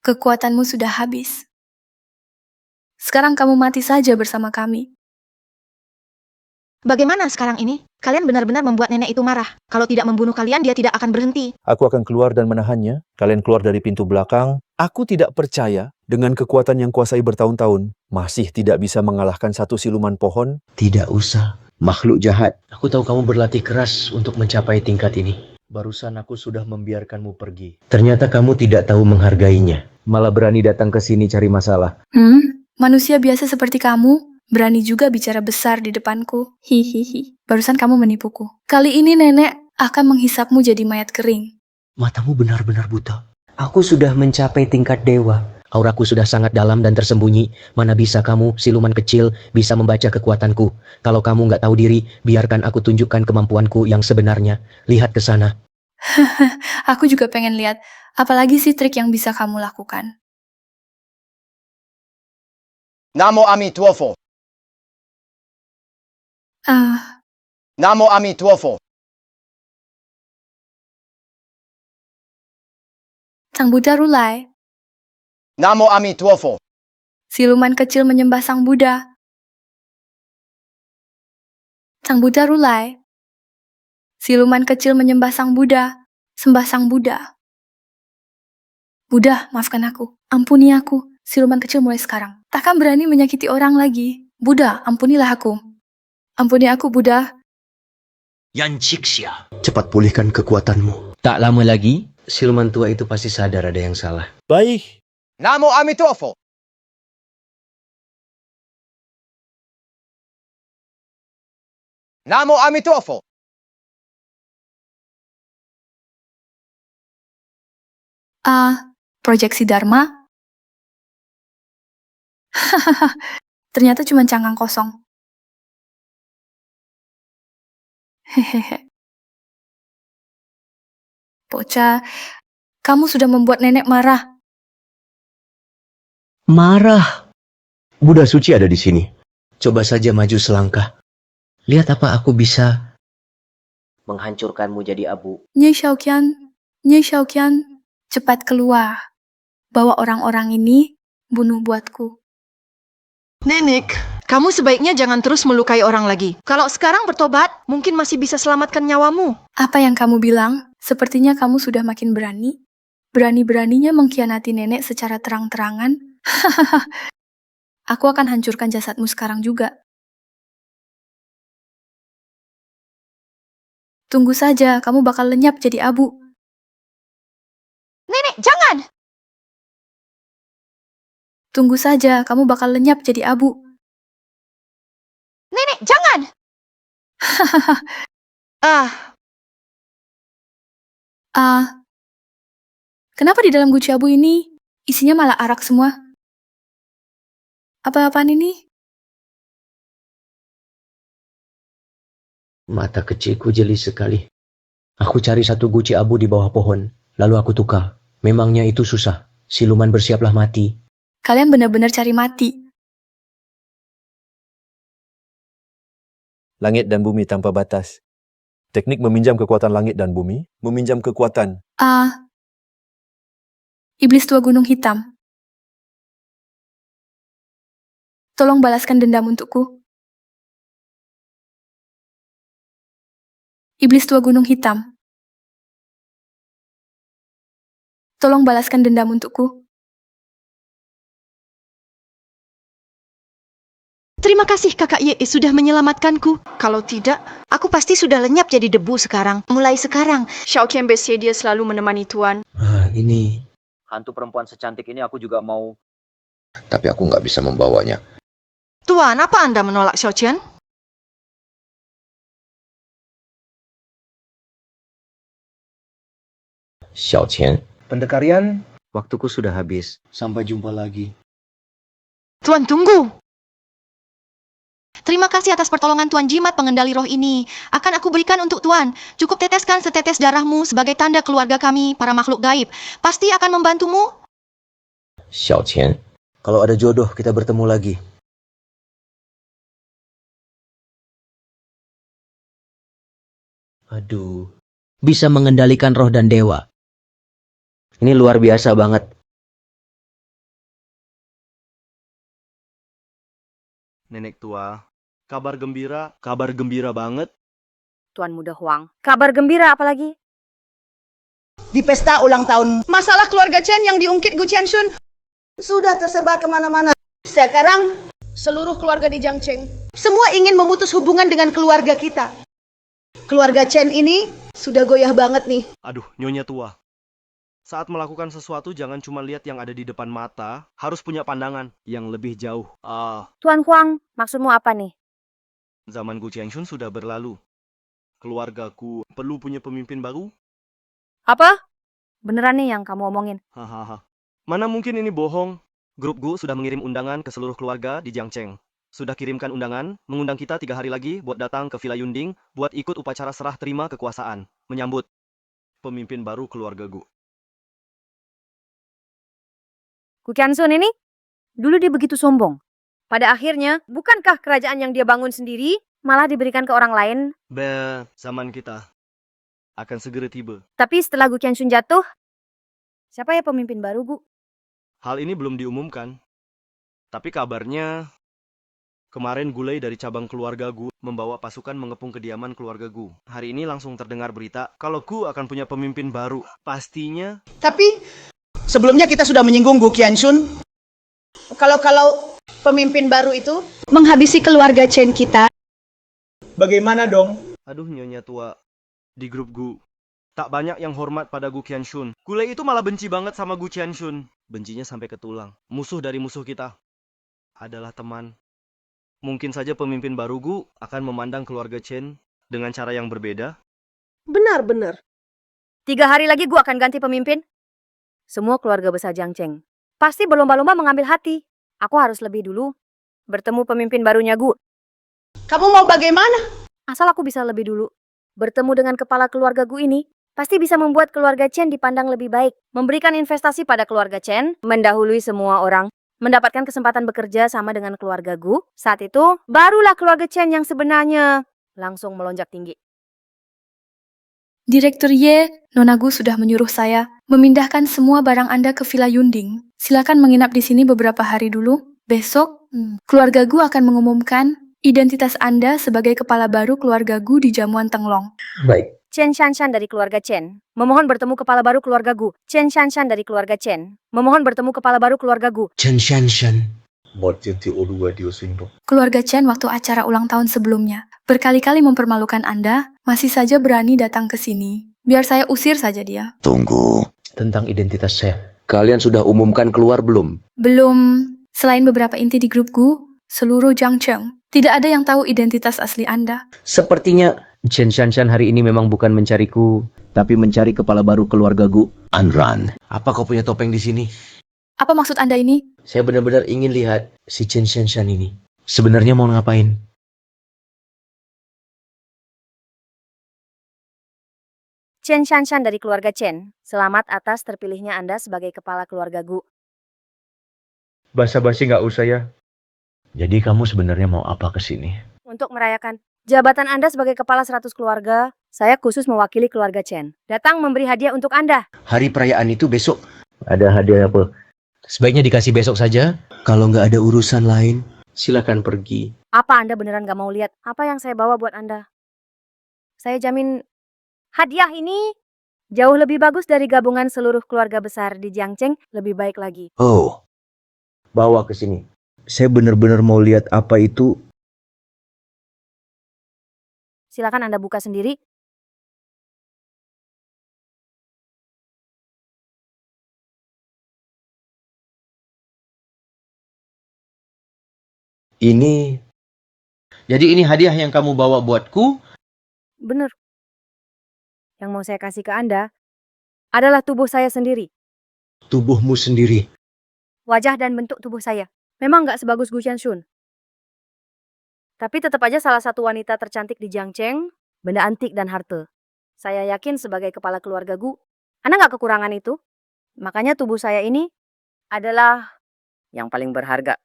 Kekuatanmu sudah habis. Sekarang kamu mati saja bersama kami. Bagaimana sekarang ini? Kalian benar-benar membuat nenek itu marah. Kalau tidak membunuh kalian, dia tidak akan berhenti. Aku akan keluar dan menahannya. Kalian keluar dari pintu belakang. Aku tidak percaya dengan kekuatan yang kuasai bertahun-tahun, masih tidak bisa mengalahkan satu siluman pohon. Tidak usah. Makhluk jahat. Aku tahu kamu berlatih keras untuk mencapai tingkat ini. Barusan aku sudah membiarkanmu pergi. Ternyata kamu tidak tahu menghargainya. Malah berani datang ke sini cari masalah. Manusia biasa seperti kamu, berani juga bicara besar di depanku. Hihihi. Barusan kamu menipuku. Kali ini nenek akan menghisapmu jadi mayat kering. Matamu benar-benar buta. Aku sudah mencapai tingkat dewa. Auraku sudah sangat dalam dan tersembunyi. Mana bisa kamu, siluman kecil, bisa membaca kekuatanku. Kalau kamu nggak tahu diri, biarkan aku tunjukkan kemampuanku yang sebenarnya. Lihat ke sana. Aku juga pengen lihat, apalagi sih trik yang bisa kamu lakukan. Namo Ami Tuofo. Namo Ami Tuofo. Sang Buddha Rulai. Namo Ami Tuofo. Siluman kecil menyembah Sang Buddha. Sang Buddha Rulai. Siluman kecil menyembah Sang Buddha. Sembah Sang Buddha. Buddha, maafkan aku. Ampuni aku. siluman kecil mulai sekarang. Takkan berani menyakiti orang lagi. Buddha, ampunilah aku. Ampuni aku, Buddha. Yanchiksya. Cepat pulihkan kekuatanmu. Tak lama lagi, Siluman tua itu pasti sadar ada yang salah. Baik. Namo Amitofo. Namo Amitofo. Proyeksi Dharma? Ternyata cuma cangkang kosong. Hehehe. Poca, kamu sudah membuat nenek marah. Marah. Buddha suci ada di sini. Coba saja maju selangkah. Lihat apa aku bisa menghancurkanmu jadi abu. Nyai Xiaoqian, cepat keluar. Bawa orang-orang ini bunuh buatku. Nenek, kamu sebaiknya jangan terus melukai orang lagi. Kalau sekarang bertobat, mungkin masih bisa selamatkan nyawamu. Apa yang kamu bilang? Sepertinya kamu sudah makin berani. Berani-beraninya mengkhianati nenek secara terang-terangan. Aku akan hancurkan jasadmu sekarang juga. Tunggu saja, kamu bakal lenyap jadi abu. Nenek, jangan! Tunggu saja, kamu bakal lenyap jadi abu. Nenek, jangan! Kenapa di dalam guci abu ini isinya malah arak semua? Apa-apaan ini? Mata kecilku jeli sekali. Aku cari satu guci abu di bawah pohon, lalu aku tukar. Memangnya itu susah. Siluman bersiaplah mati. Kalian benar-benar cari mati. Langit dan bumi tanpa batas. Teknik meminjam kekuatan langit dan bumi, meminjam kekuatan. Iblis tua gunung hitam. Tolong balaskan dendam untukku. Iblis tua gunung hitam. Tolong balaskan dendam untukku. Terima kasih kakak Ye sudah menyelamatkanku. Kalau tidak, aku pasti sudah lenyap jadi debu sekarang. Mulai sekarang, Xiaoqian bersedia selalu menemani Tuan. Ini. Hantu perempuan secantik ini aku juga mau. Tapi aku nggak bisa membawanya. Tuan, apa Anda menolak Xiaoqian? Xiaoqian. Pendekarian, waktuku sudah habis. Sampai jumpa lagi. Tuan, tunggu. Terima kasih atas pertolongan Tuan Jimat pengendali roh ini. Akan aku berikan untuk Tuan. Cukup teteskan setetes darahmu sebagai tanda keluarga kami, para makhluk gaib. Pasti akan membantumu. Xiaoqian, kalau ada jodoh kita bertemu lagi. Aduh, bisa mengendalikan roh dan dewa. Ini luar biasa banget. Nenek tua, kabar gembira banget. Tuan Muda Huang, kabar gembira apalagi? Di pesta ulang tahun, masalah keluarga Chen yang diungkit Gu Qianshun sudah tersebar kemana-mana. Sekarang, seluruh keluarga di Jiangcheng, semua ingin memutus hubungan dengan keluarga kita. Keluarga Chen ini sudah goyah banget nih. Aduh, Nyonya tua. Saat melakukan sesuatu jangan cuma lihat yang ada di depan mata, harus punya pandangan yang lebih jauh. Tuan Huang, maksudmu apa nih? Zaman Gu Qianshun sudah berlalu. Keluargaku perlu punya pemimpin baru? Apa? Beneran nih yang kamu omongin? Hahaha. Mana mungkin ini bohong. Grup Gu sudah mengirim undangan ke seluruh keluarga di Jiangcheng. Sudah kirimkan undangan, mengundang kita 3 hari lagi buat datang ke Villa Yunding, buat ikut upacara serah terima kekuasaan, menyambut pemimpin baru keluarga Gu. Gu Qianshun ini? Dulu dia begitu sombong. Pada akhirnya, bukankah kerajaan yang dia bangun sendiri malah diberikan ke orang lain? Zaman kita akan segera tiba. Tapi setelah Gu Qianshun jatuh, siapa ya pemimpin baru, Gu? Hal ini belum diumumkan. Tapi kabarnya, kemarin Gulai dari cabang keluarga Gu membawa pasukan mengepung kediaman keluarga Gu. Hari ini langsung terdengar berita kalau Gu akan punya pemimpin baru. Pastinya. Tapi sebelumnya kita sudah menyinggung Gu Qianshun. Kalau pemimpin baru itu menghabisi keluarga Chen kita. Bagaimana dong? Aduh, nyonya tua. Di grup Gu, tak banyak yang hormat pada Gu Qianshun. Gule itu malah benci banget sama Gu Qianshun. Bencinya sampai ke tulang. Musuh dari musuh kita adalah teman. Mungkin saja pemimpin baru Gu akan memandang keluarga Chen dengan cara yang berbeda. Benar. 3 hari lagi gue akan ganti pemimpin. Semua keluarga besar Jiang Cheng pasti berlomba-lomba mengambil hati. Aku harus lebih dulu bertemu pemimpin barunya Gu. Kamu mau bagaimana? Asal aku bisa lebih dulu bertemu dengan kepala keluarga Gu ini, pasti bisa membuat keluarga Chen dipandang lebih baik. Memberikan investasi pada keluarga Chen, mendahului semua orang, mendapatkan kesempatan bekerja sama dengan keluarga Gu. Saat itu, barulah keluarga Chen yang sebenarnya langsung melonjak tinggi. Direktur Ye, Nona Gu sudah menyuruh saya memindahkan semua barang Anda ke Villa Yunding. Silakan menginap di sini beberapa hari dulu. Besok, keluarga Gu akan mengumumkan identitas Anda sebagai kepala baru keluarga Gu di Jamuan Tenglong. Baik. Chen Shanshan dari keluarga Chen memohon bertemu kepala baru keluarga Gu. Chen Shanshan dari keluarga Chen memohon bertemu kepala baru keluarga Gu. Chen Shanshan. Keluarga Chen waktu acara ulang tahun sebelumnya berkali-kali mempermalukan Anda, masih saja berani datang ke sini. Biar saya usir saja dia. Tunggu. Tentang identitas saya. Kalian sudah umumkan keluar belum? Belum. Selain beberapa inti di grup Gu, seluruh Jiangcheng tidak ada yang tahu identitas asli Anda. Sepertinya Chen Shanshan hari ini memang bukan mencariku, tapi mencari kepala baru keluarga Gu. Anran. Apa kau punya topeng di sini? Apa maksud Anda ini? Saya benar-benar ingin lihat si Chen Shanshan ini. Sebenarnya mau ngapain? Chen Shanshan dari keluarga Chen, selamat atas terpilihnya Anda sebagai kepala keluarga Gu. Basa-basi nggak usah ya. Jadi kamu sebenarnya mau apa ke sini? Untuk merayakan jabatan Anda sebagai kepala 100 keluarga, saya khusus mewakili keluarga Chen. Datang memberi hadiah untuk Anda. Hari perayaan itu besok. Ada hadiah apa? Sebaiknya dikasih besok saja. Kalau nggak ada urusan lain, silakan pergi. Apa Anda beneran gak mau lihat apa yang saya bawa buat Anda? Saya jamin hadiah ini jauh lebih bagus dari gabungan seluruh keluarga besar di Jiangcheng, lebih baik lagi. Oh, bawa ke sini. Saya benar-benar mau lihat apa itu. Silakan Anda buka sendiri. Jadi ini hadiah yang kamu bawa buatku? Bener. Yang mau saya kasih ke Anda adalah tubuh saya sendiri. Tubuhmu sendiri. Wajah dan bentuk tubuh saya memang gak sebagus Gu Qianshun. Tapi tetap aja salah satu wanita tercantik di Jiangcheng, benda antik dan harta. Saya yakin sebagai kepala keluarga Gu, Anda gak kekurangan itu. Makanya tubuh saya ini adalah yang paling berharga.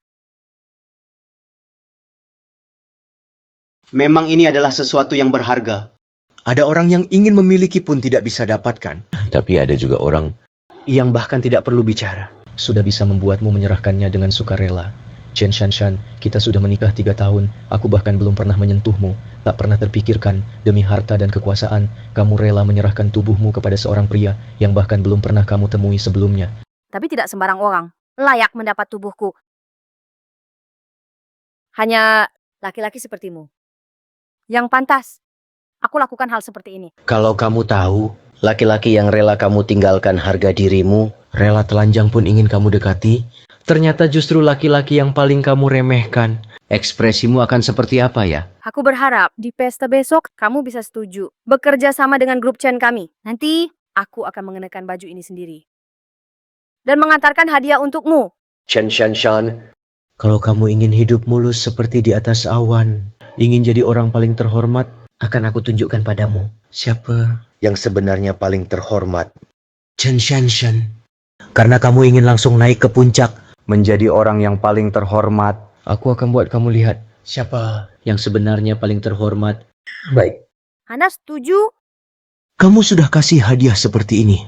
Memang ini adalah sesuatu yang berharga. Ada orang yang ingin memiliki pun tidak bisa dapatkan. Tapi ada juga orang yang bahkan tidak perlu bicara. Sudah bisa membuatmu menyerahkannya dengan sukarela. Chen Shanshan, kita sudah menikah 3 tahun. Aku bahkan belum pernah menyentuhmu. Tak pernah terpikirkan, demi harta dan kekuasaan, kamu rela menyerahkan tubuhmu kepada seorang pria yang bahkan belum pernah kamu temui sebelumnya. Tapi tidak sembarang orang layak mendapat tubuhku. Hanya laki-laki sepertimu yang pantas aku lakukan hal seperti ini. Kalau kamu tahu, laki-laki yang rela kamu tinggalkan harga dirimu, rela telanjang pun ingin kamu dekati, ternyata justru laki-laki yang paling kamu remehkan. Ekspresimu akan seperti apa ya? Aku berharap di pesta besok kamu bisa setuju bekerja sama dengan grup Chen kami. Nanti aku akan mengenakan baju ini sendiri dan mengantarkan hadiah untukmu. Chen Shanshan, kalau kamu ingin hidup mulus seperti di atas awan, ingin jadi orang paling terhormat, akan aku tunjukkan padamu siapa yang sebenarnya paling terhormat. Chen Shanshan. Karena kamu ingin langsung naik ke puncak, menjadi orang yang paling terhormat, aku akan buat kamu lihat siapa yang sebenarnya paling terhormat. Baik. Anda setuju? Kamu sudah kasih hadiah seperti ini.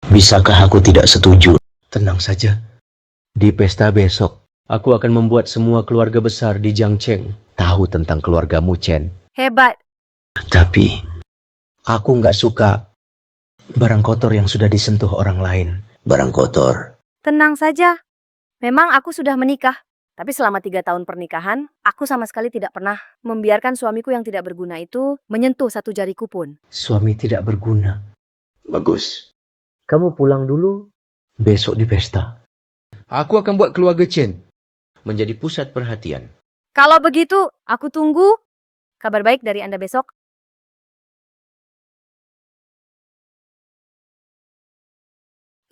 Bisakah aku tidak setuju? Tenang saja. Di pesta besok, aku akan membuat semua keluarga besar di Jiangcheng tahu tentang keluargamu, Chen. Hebat. Tapi, aku nggak suka barang kotor yang sudah disentuh orang lain. Barang kotor. Tenang saja. Memang aku sudah menikah, tapi selama 3 tahun pernikahan, aku sama sekali tidak pernah membiarkan suamiku yang tidak berguna itu menyentuh satu jariku pun. Suami tidak berguna. Bagus. Kamu pulang dulu. Besok di pesta. Aku akan buat keluarga Chen Menjadi pusat perhatian. Kalau begitu, aku tunggu kabar baik dari Anda besok.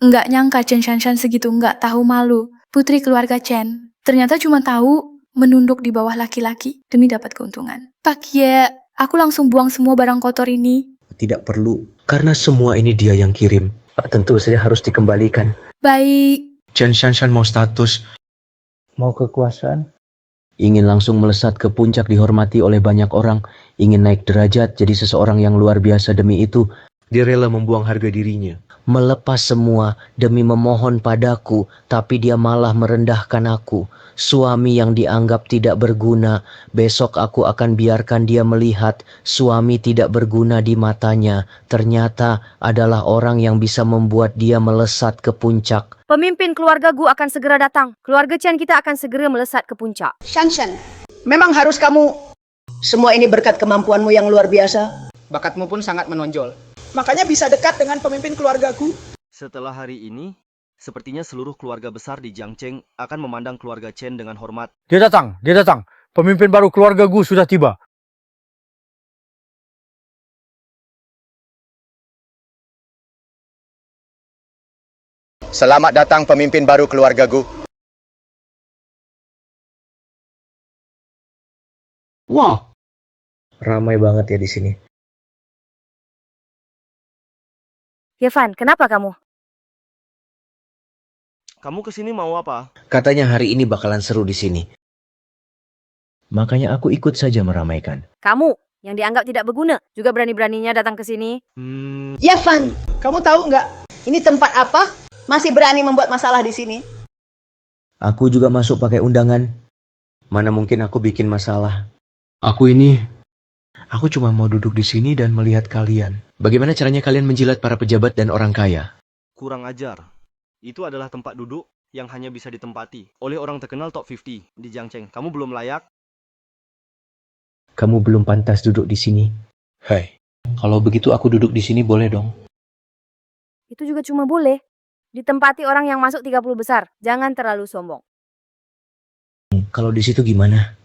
Nggak nyangka Chen Shanshan segitu nggak tahu malu. Putri keluarga Chen. Ternyata cuma tahu menunduk di bawah laki-laki demi dapat keuntungan. Pak Ye, aku langsung buang semua barang kotor ini. Tidak perlu. Karena semua ini dia yang kirim. Tentu saja harus dikembalikan. Baik. Chen Shanshan mau status. Mau kekuasaan. Ingin langsung melesat ke puncak dihormati oleh banyak orang. Ingin naik derajat jadi seseorang yang luar biasa. Demi itu, dia rela membuang harga dirinya. Melepas semua demi memohon padaku, tapi dia malah merendahkan aku. Suami yang dianggap tidak berguna, besok aku akan biarkan dia melihat suami tidak berguna di matanya. Ternyata adalah orang yang bisa membuat dia melesat ke puncak. Pemimpin keluarga Gu akan segera datang. Keluarga Chen kita akan segera melesat ke puncak. Shanshan, memang harus kamu... Semua ini berkat kemampuanmu yang luar biasa. Bakatmu pun sangat menonjol. Makanya bisa dekat dengan pemimpin keluargaku. Setelah hari ini, sepertinya seluruh keluarga besar di Jiangcheng akan memandang keluarga Chen dengan hormat. Dia datang, dia datang. Pemimpin baru keluarga Gu sudah tiba. Selamat datang pemimpin baru keluarga Gu. Wow, ramai banget ya di sini. Yevan, kenapa kamu? Kamu kesini mau apa? Katanya hari ini bakalan seru di sini. Makanya aku ikut saja meramaikan. Kamu yang dianggap tidak berguna juga berani-beraninya datang ke sini. Yevan, kamu tahu nggak? Ini tempat apa? Masih berani membuat masalah di sini. Aku juga masuk pakai undangan. Mana mungkin aku bikin masalah. Aku cuma mau duduk di sini dan melihat kalian. Bagaimana caranya kalian menjilat para pejabat dan orang kaya? Kurang ajar. Itu adalah tempat duduk yang hanya bisa ditempati oleh orang terkenal top 50 di Jiangcheng. Kamu belum layak. Kamu belum pantas duduk di sini. Hai. Kalau begitu aku duduk di sini boleh dong? Itu juga cuma boleh ditempati orang yang masuk 30 besar. Jangan terlalu sombong. Kalau di situ gimana?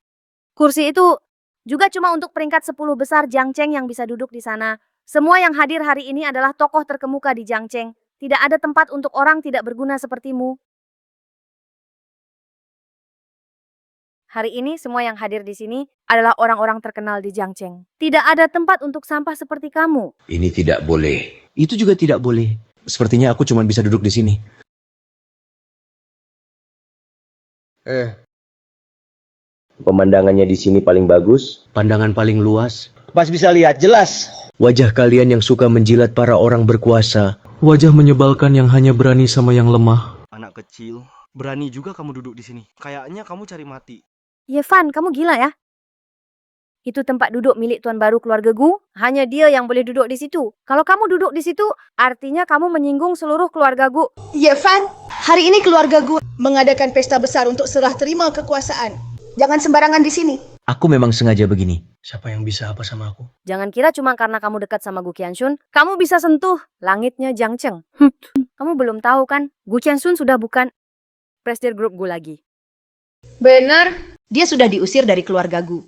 Kursi itu juga cuma untuk peringkat 10 besar Jiangcheng yang bisa duduk di sana. Semua yang hadir hari ini adalah tokoh terkemuka di Jiangcheng. Tidak ada tempat untuk orang tidak berguna sepertimu. Hari ini semua yang hadir di sini adalah orang-orang terkenal di Jiangcheng. Tidak ada tempat untuk sampah seperti kamu. Ini tidak boleh. Itu juga tidak boleh. Sepertinya aku cuma bisa duduk di sini. Pemandangannya di sini paling bagus. Pandangan paling luas. Pas bisa lihat jelas. Wajah kalian yang suka menjilat para orang berkuasa. Wajah menyebalkan yang hanya berani sama yang lemah. Anak kecil, berani juga kamu duduk di sini. Kayaknya kamu cari mati. Yevan, kamu gila ya? Itu tempat duduk milik tuan baru keluarga Gu. Hanya dia yang boleh duduk di situ. Kalau kamu duduk di situ, artinya kamu menyinggung seluruh keluarga Gu. Yevan, hari ini keluarga Gu mengadakan pesta besar untuk serah terima kekuasaan. Jangan sembarangan di sini. Aku memang sengaja begini. Siapa yang bisa apa sama aku? Jangan kira cuma karena kamu dekat sama Gu Qianxun, kamu bisa sentuh langitnya Jiangcheng. Kamu belum tahu kan, Gu Qianxun sudah bukan presiden grup Gu lagi. Benar. Dia sudah diusir dari keluarga Gu.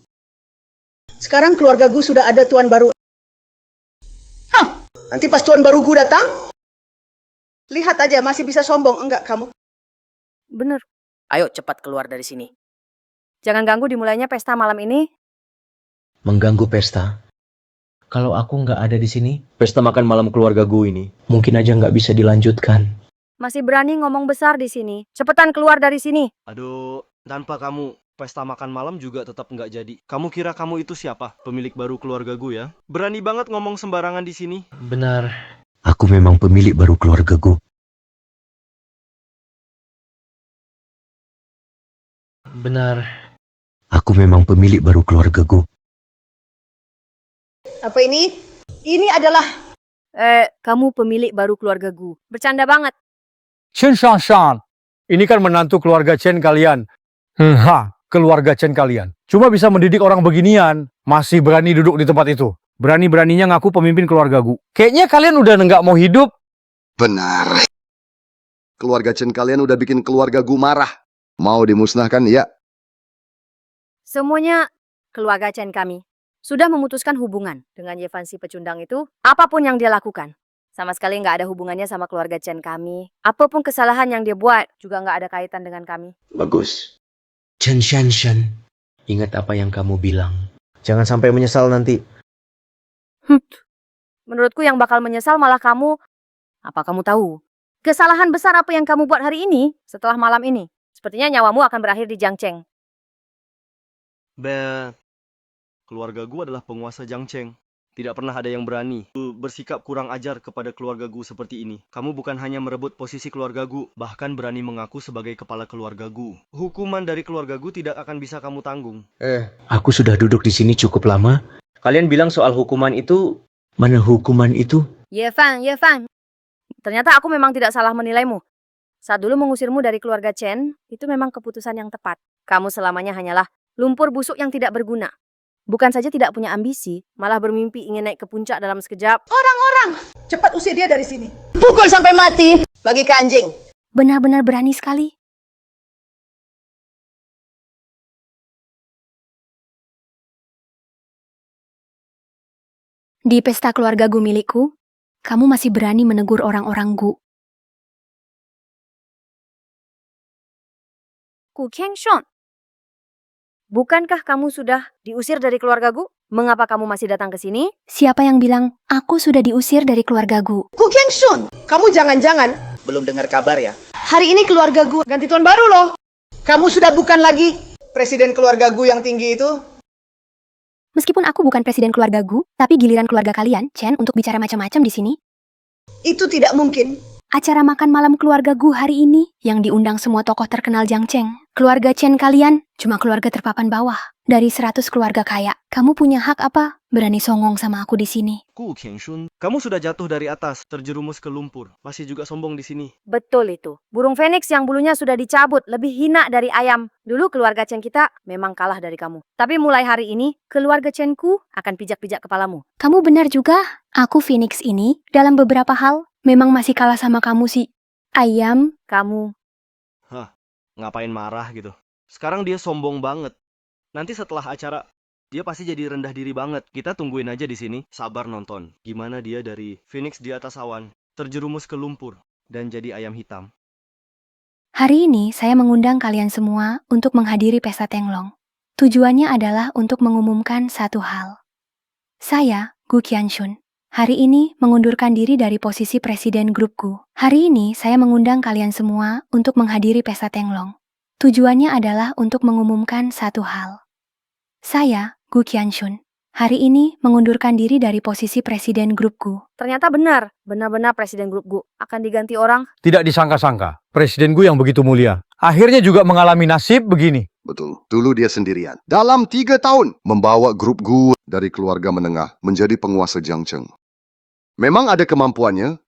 Sekarang keluarga Gu sudah ada tuan baru. Nanti pas tuan baru Gu datang, lihat aja masih bisa sombong enggak kamu? Bener. Ayo cepat keluar dari sini. Jangan ganggu dimulainya pesta malam ini. Mengganggu pesta? Kalau aku nggak ada di sini, pesta makan malam keluarga gue ini mungkin aja nggak bisa dilanjutkan. Masih berani ngomong besar di sini. Cepetan keluar dari sini. Aduh, tanpa kamu, pesta makan malam juga tetap nggak jadi. Kamu kira kamu itu siapa? Pemilik baru keluarga gue ya? Berani banget ngomong sembarangan di sini. Benar. Aku memang pemilik baru keluarga gue. Benar. Aku memang pemilik baru keluarga gue. Apa ini? Ini adalah... Kamu pemilik baru keluarga Gu. Bercanda banget. Chen Shanshan, Ini kan menantu keluarga Chen kalian. Keluarga Chen kalian. Cuma bisa mendidik orang beginian, masih berani duduk di tempat itu. Berani-beraninya ngaku pemimpin keluarga Gu. Kayaknya kalian udah nggak mau hidup. Benar. Keluarga Chen kalian udah bikin keluarga Gu marah. Mau dimusnahkan, ya? Semuanya keluarga Chen kami sudah memutuskan hubungan dengan Yevan si pecundang itu. Apapun yang dia lakukan, sama sekali nggak ada hubungannya sama keluarga Chen kami. Apapun kesalahan yang dia buat juga nggak ada kaitan dengan kami. Bagus. Chen Shanshan, ingat apa yang kamu bilang. Jangan sampai menyesal nanti. Menurutku yang bakal menyesal malah kamu. Apa kamu tahu? Kesalahan besar apa yang kamu buat hari ini setelah malam ini? Sepertinya nyawamu akan berakhir di Jiangcheng. Keluarga Gu adalah penguasa Jiangcheng. Tidak pernah ada yang berani bersikap kurang ajar kepada keluarga Gu seperti ini. Kamu bukan hanya merebut posisi keluarga Gu, bahkan berani mengaku sebagai kepala keluarga Gu. Hukuman dari keluarga Gu tidak akan bisa kamu tanggung. Aku sudah duduk di sini cukup lama. Kalian bilang soal hukuman itu. Mana hukuman itu? Yevan. Ternyata aku memang tidak salah menilaimu. Saat dulu mengusirmu dari keluarga Chen, itu memang keputusan yang tepat. Kamu selamanya hanyalah lumpur busuk yang tidak berguna. Bukan saja tidak punya ambisi, malah bermimpi ingin naik ke puncak dalam sekejap. Orang-orang, cepat usir dia dari sini. Pukul sampai mati. Bagi ke anjing. Benar-benar berani sekali. Di pesta keluarga Gu milikku, kamu masih berani menegur orang-orang Gu. Gu Qiangshun, bukankah kamu sudah diusir dari keluarga Gu? Mengapa kamu masih datang ke sini? Siapa yang bilang aku sudah diusir dari keluarga Gu? Gu Qiangshun, kamu jangan-jangan belum dengar kabar ya? Hari ini keluarga Gu ganti tuan baru loh. Kamu sudah bukan lagi presiden keluarga Gu yang tinggi itu. Meskipun aku bukan presiden keluarga Gu, tapi giliran keluarga kalian, Chen, untuk bicara macam-macam di sini. Itu tidak mungkin. Acara makan malam keluarga Gu hari ini yang diundang semua tokoh terkenal Jiangcheng. Keluarga Chen kalian cuma keluarga terpapan bawah. Dari 100 keluarga kaya, kamu punya hak apa? Berani songong sama aku di sini. Gu Qiangshun, kamu sudah jatuh dari atas, terjerumus ke lumpur. Masih juga sombong di sini. Betul itu. Burung Phoenix yang bulunya sudah dicabut, lebih hina dari ayam. Dulu keluarga Chen kita memang kalah dari kamu. Tapi mulai hari ini, keluarga Chen-ku akan pijak-pijak kepalamu. Kamu benar juga. Aku Phoenix ini, dalam beberapa hal, memang masih kalah sama kamu sih. Ayam. Kamu. Ngapain marah gitu? Sekarang dia sombong banget. Nanti setelah acara, dia pasti jadi rendah diri banget. Kita tungguin aja di sini, sabar nonton. Gimana dia dari Phoenix di atas awan, terjerumus ke lumpur, dan jadi ayam hitam. Hari ini saya mengundang kalian semua untuk menghadiri pesta Tenglong. Tujuannya adalah untuk mengumumkan satu hal. Saya, Gu Qiangshun, hari ini mengundurkan diri dari posisi presiden grup Gu. Hari ini saya mengundang kalian semua untuk menghadiri pesta Tenglong. Tujuannya adalah untuk mengumumkan satu hal. Saya, Gu Qiangshun, hari ini mengundurkan diri dari posisi presiden grup Gu. Ternyata benar-benar presiden grup Gu akan diganti orang. Tidak disangka-sangka, presiden Gu yang begitu mulia. Akhirnya juga mengalami nasib begini. Betul. Dulu dia sendirian. Dalam 3 tahun, membawa grup Gu dari keluarga menengah menjadi penguasa Jiangcheng. Memang ada kemampuannya,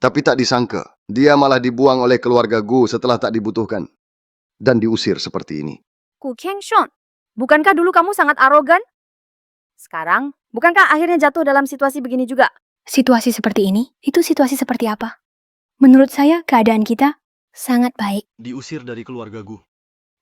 tapi tak disangka. Dia malah dibuang oleh keluarga Gu setelah tak dibutuhkan. Dan diusir seperti ini. Gu Qiangshun, bukankah dulu kamu sangat arogan? Sekarang, bukankah akhirnya jatuh dalam situasi begini juga? Situasi seperti ini? Itu situasi seperti apa? Menurut saya, keadaan kita sangat baik. Diusir dari keluarga Gu.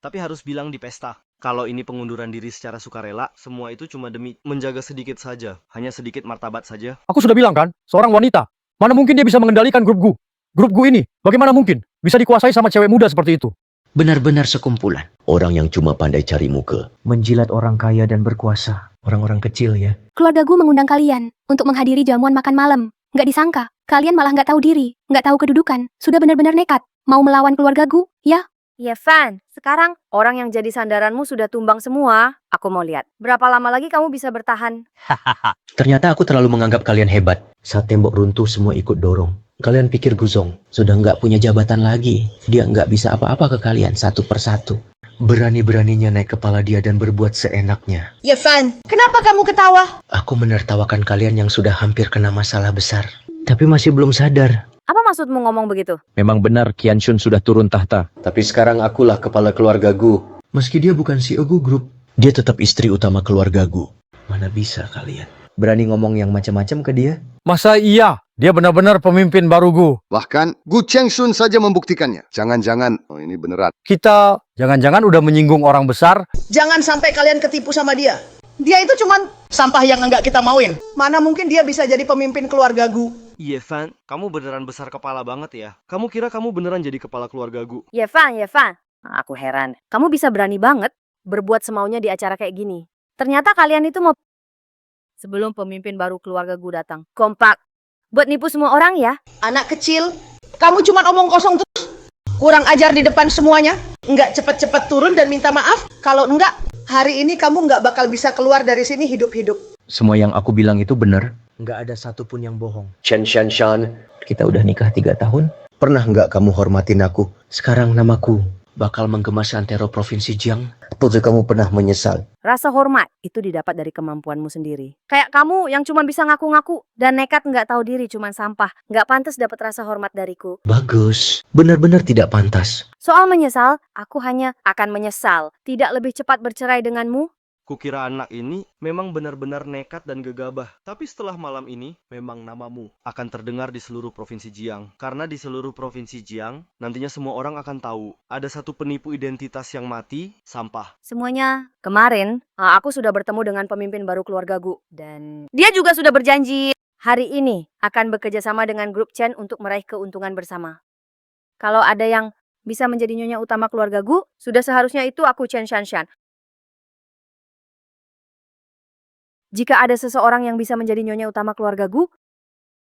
Tapi harus bilang di pesta. Kalau ini pengunduran diri secara sukarela, semua itu cuma demi menjaga sedikit saja. Hanya sedikit martabat saja. Aku sudah bilang kan, seorang wanita. Mana mungkin dia bisa mengendalikan grup Gu? Grup Gu ini, bagaimana mungkin bisa dikuasai sama cewek muda seperti itu? Benar-benar sekumpulan. Orang yang cuma pandai cari muka. Menjilat orang kaya dan berkuasa. Orang-orang kecil ya. Keluarga Gu mengundang kalian untuk menghadiri jamuan makan malam. Nggak disangka, kalian malah nggak tahu diri, nggak tahu kedudukan. Sudah benar-benar nekat. Mau melawan keluarga Gu, ya? Yevan, sekarang orang yang jadi sandaranmu sudah tumbang semua. Aku mau lihat, berapa lama lagi kamu bisa bertahan? Ternyata aku terlalu menganggap kalian hebat. Saat tembok runtuh semua ikut dorong. Kalian pikir Guzong sudah nggak punya jabatan lagi. Dia nggak bisa apa-apa ke kalian satu persatu. Berani-beraninya naik kepala dia dan berbuat seenaknya. Yevan, kenapa kamu ketawa? Aku menertawakan kalian yang sudah hampir kena masalah besar. Tapi masih belum sadar. Apa maksudmu ngomong begitu? Memang benar Qian Shun sudah turun tahta. Tapi sekarang akulah kepala keluarga Gu. Meski dia bukan CEO Gu Group, dia tetap istri utama keluarga Gu. Mana bisa kalian berani ngomong yang macam-macam ke dia? Masa iya? Dia benar-benar pemimpin baru Gu. Bahkan Gu Chengshun saja membuktikannya. Jangan-jangan, oh ini beneran. Kita jangan-jangan udah menyinggung orang besar. Jangan sampai kalian ketipu sama dia. Dia itu cuman sampah yang enggak kita mauin. Mana mungkin dia bisa jadi pemimpin keluarga Gu. Yevan, kamu beneran besar kepala banget ya. Kamu kira kamu beneran jadi kepala keluarga Gu? Yevan. Aku heran. Kamu bisa berani banget berbuat semaunya di acara kayak gini. Ternyata kalian itu mau... Sebelum pemimpin baru keluarga Gu datang. Kompak. Buat nipu semua orang ya. Anak kecil, kamu cuma omong kosong terus. Kurang ajar di depan semuanya. Enggak cepet-cepet turun dan minta maaf. Kalau enggak, hari ini kamu enggak bakal bisa keluar dari sini hidup-hidup. Semua yang aku bilang itu benar. Nggak ada satupun yang bohong. Shan, kita udah nikah 3 tahun. Pernah nggak kamu hormatin aku? Sekarang namaku bakal menggema seantero provinsi Jiang. Atau kamu pernah menyesal? Rasa hormat itu didapat dari kemampuanmu sendiri. Kayak kamu yang cuma bisa ngaku-ngaku dan nekat nggak tahu diri cuma sampah. Nggak pantas dapat rasa hormat dariku. Bagus. Benar-benar tidak pantas. Soal menyesal, aku hanya akan menyesal. Tidak lebih cepat bercerai denganmu. Kukira anak ini memang benar-benar nekat dan gegabah. Tapi setelah malam ini, memang namamu akan terdengar di seluruh provinsi Jiang. Karena di seluruh provinsi Jiang, nantinya semua orang akan tahu ada satu penipu identitas yang mati, sampah. Semuanya kemarin, aku sudah bertemu dengan pemimpin baru keluarga Gu. Dan dia juga sudah berjanji hari ini akan bekerja sama dengan grup Chen untuk meraih keuntungan bersama. Kalau ada yang bisa menjadi nyonya utama keluarga Gu, sudah seharusnya itu aku Chen Shanshan. Jika ada seseorang yang bisa menjadi nyonya utama keluarga Gu,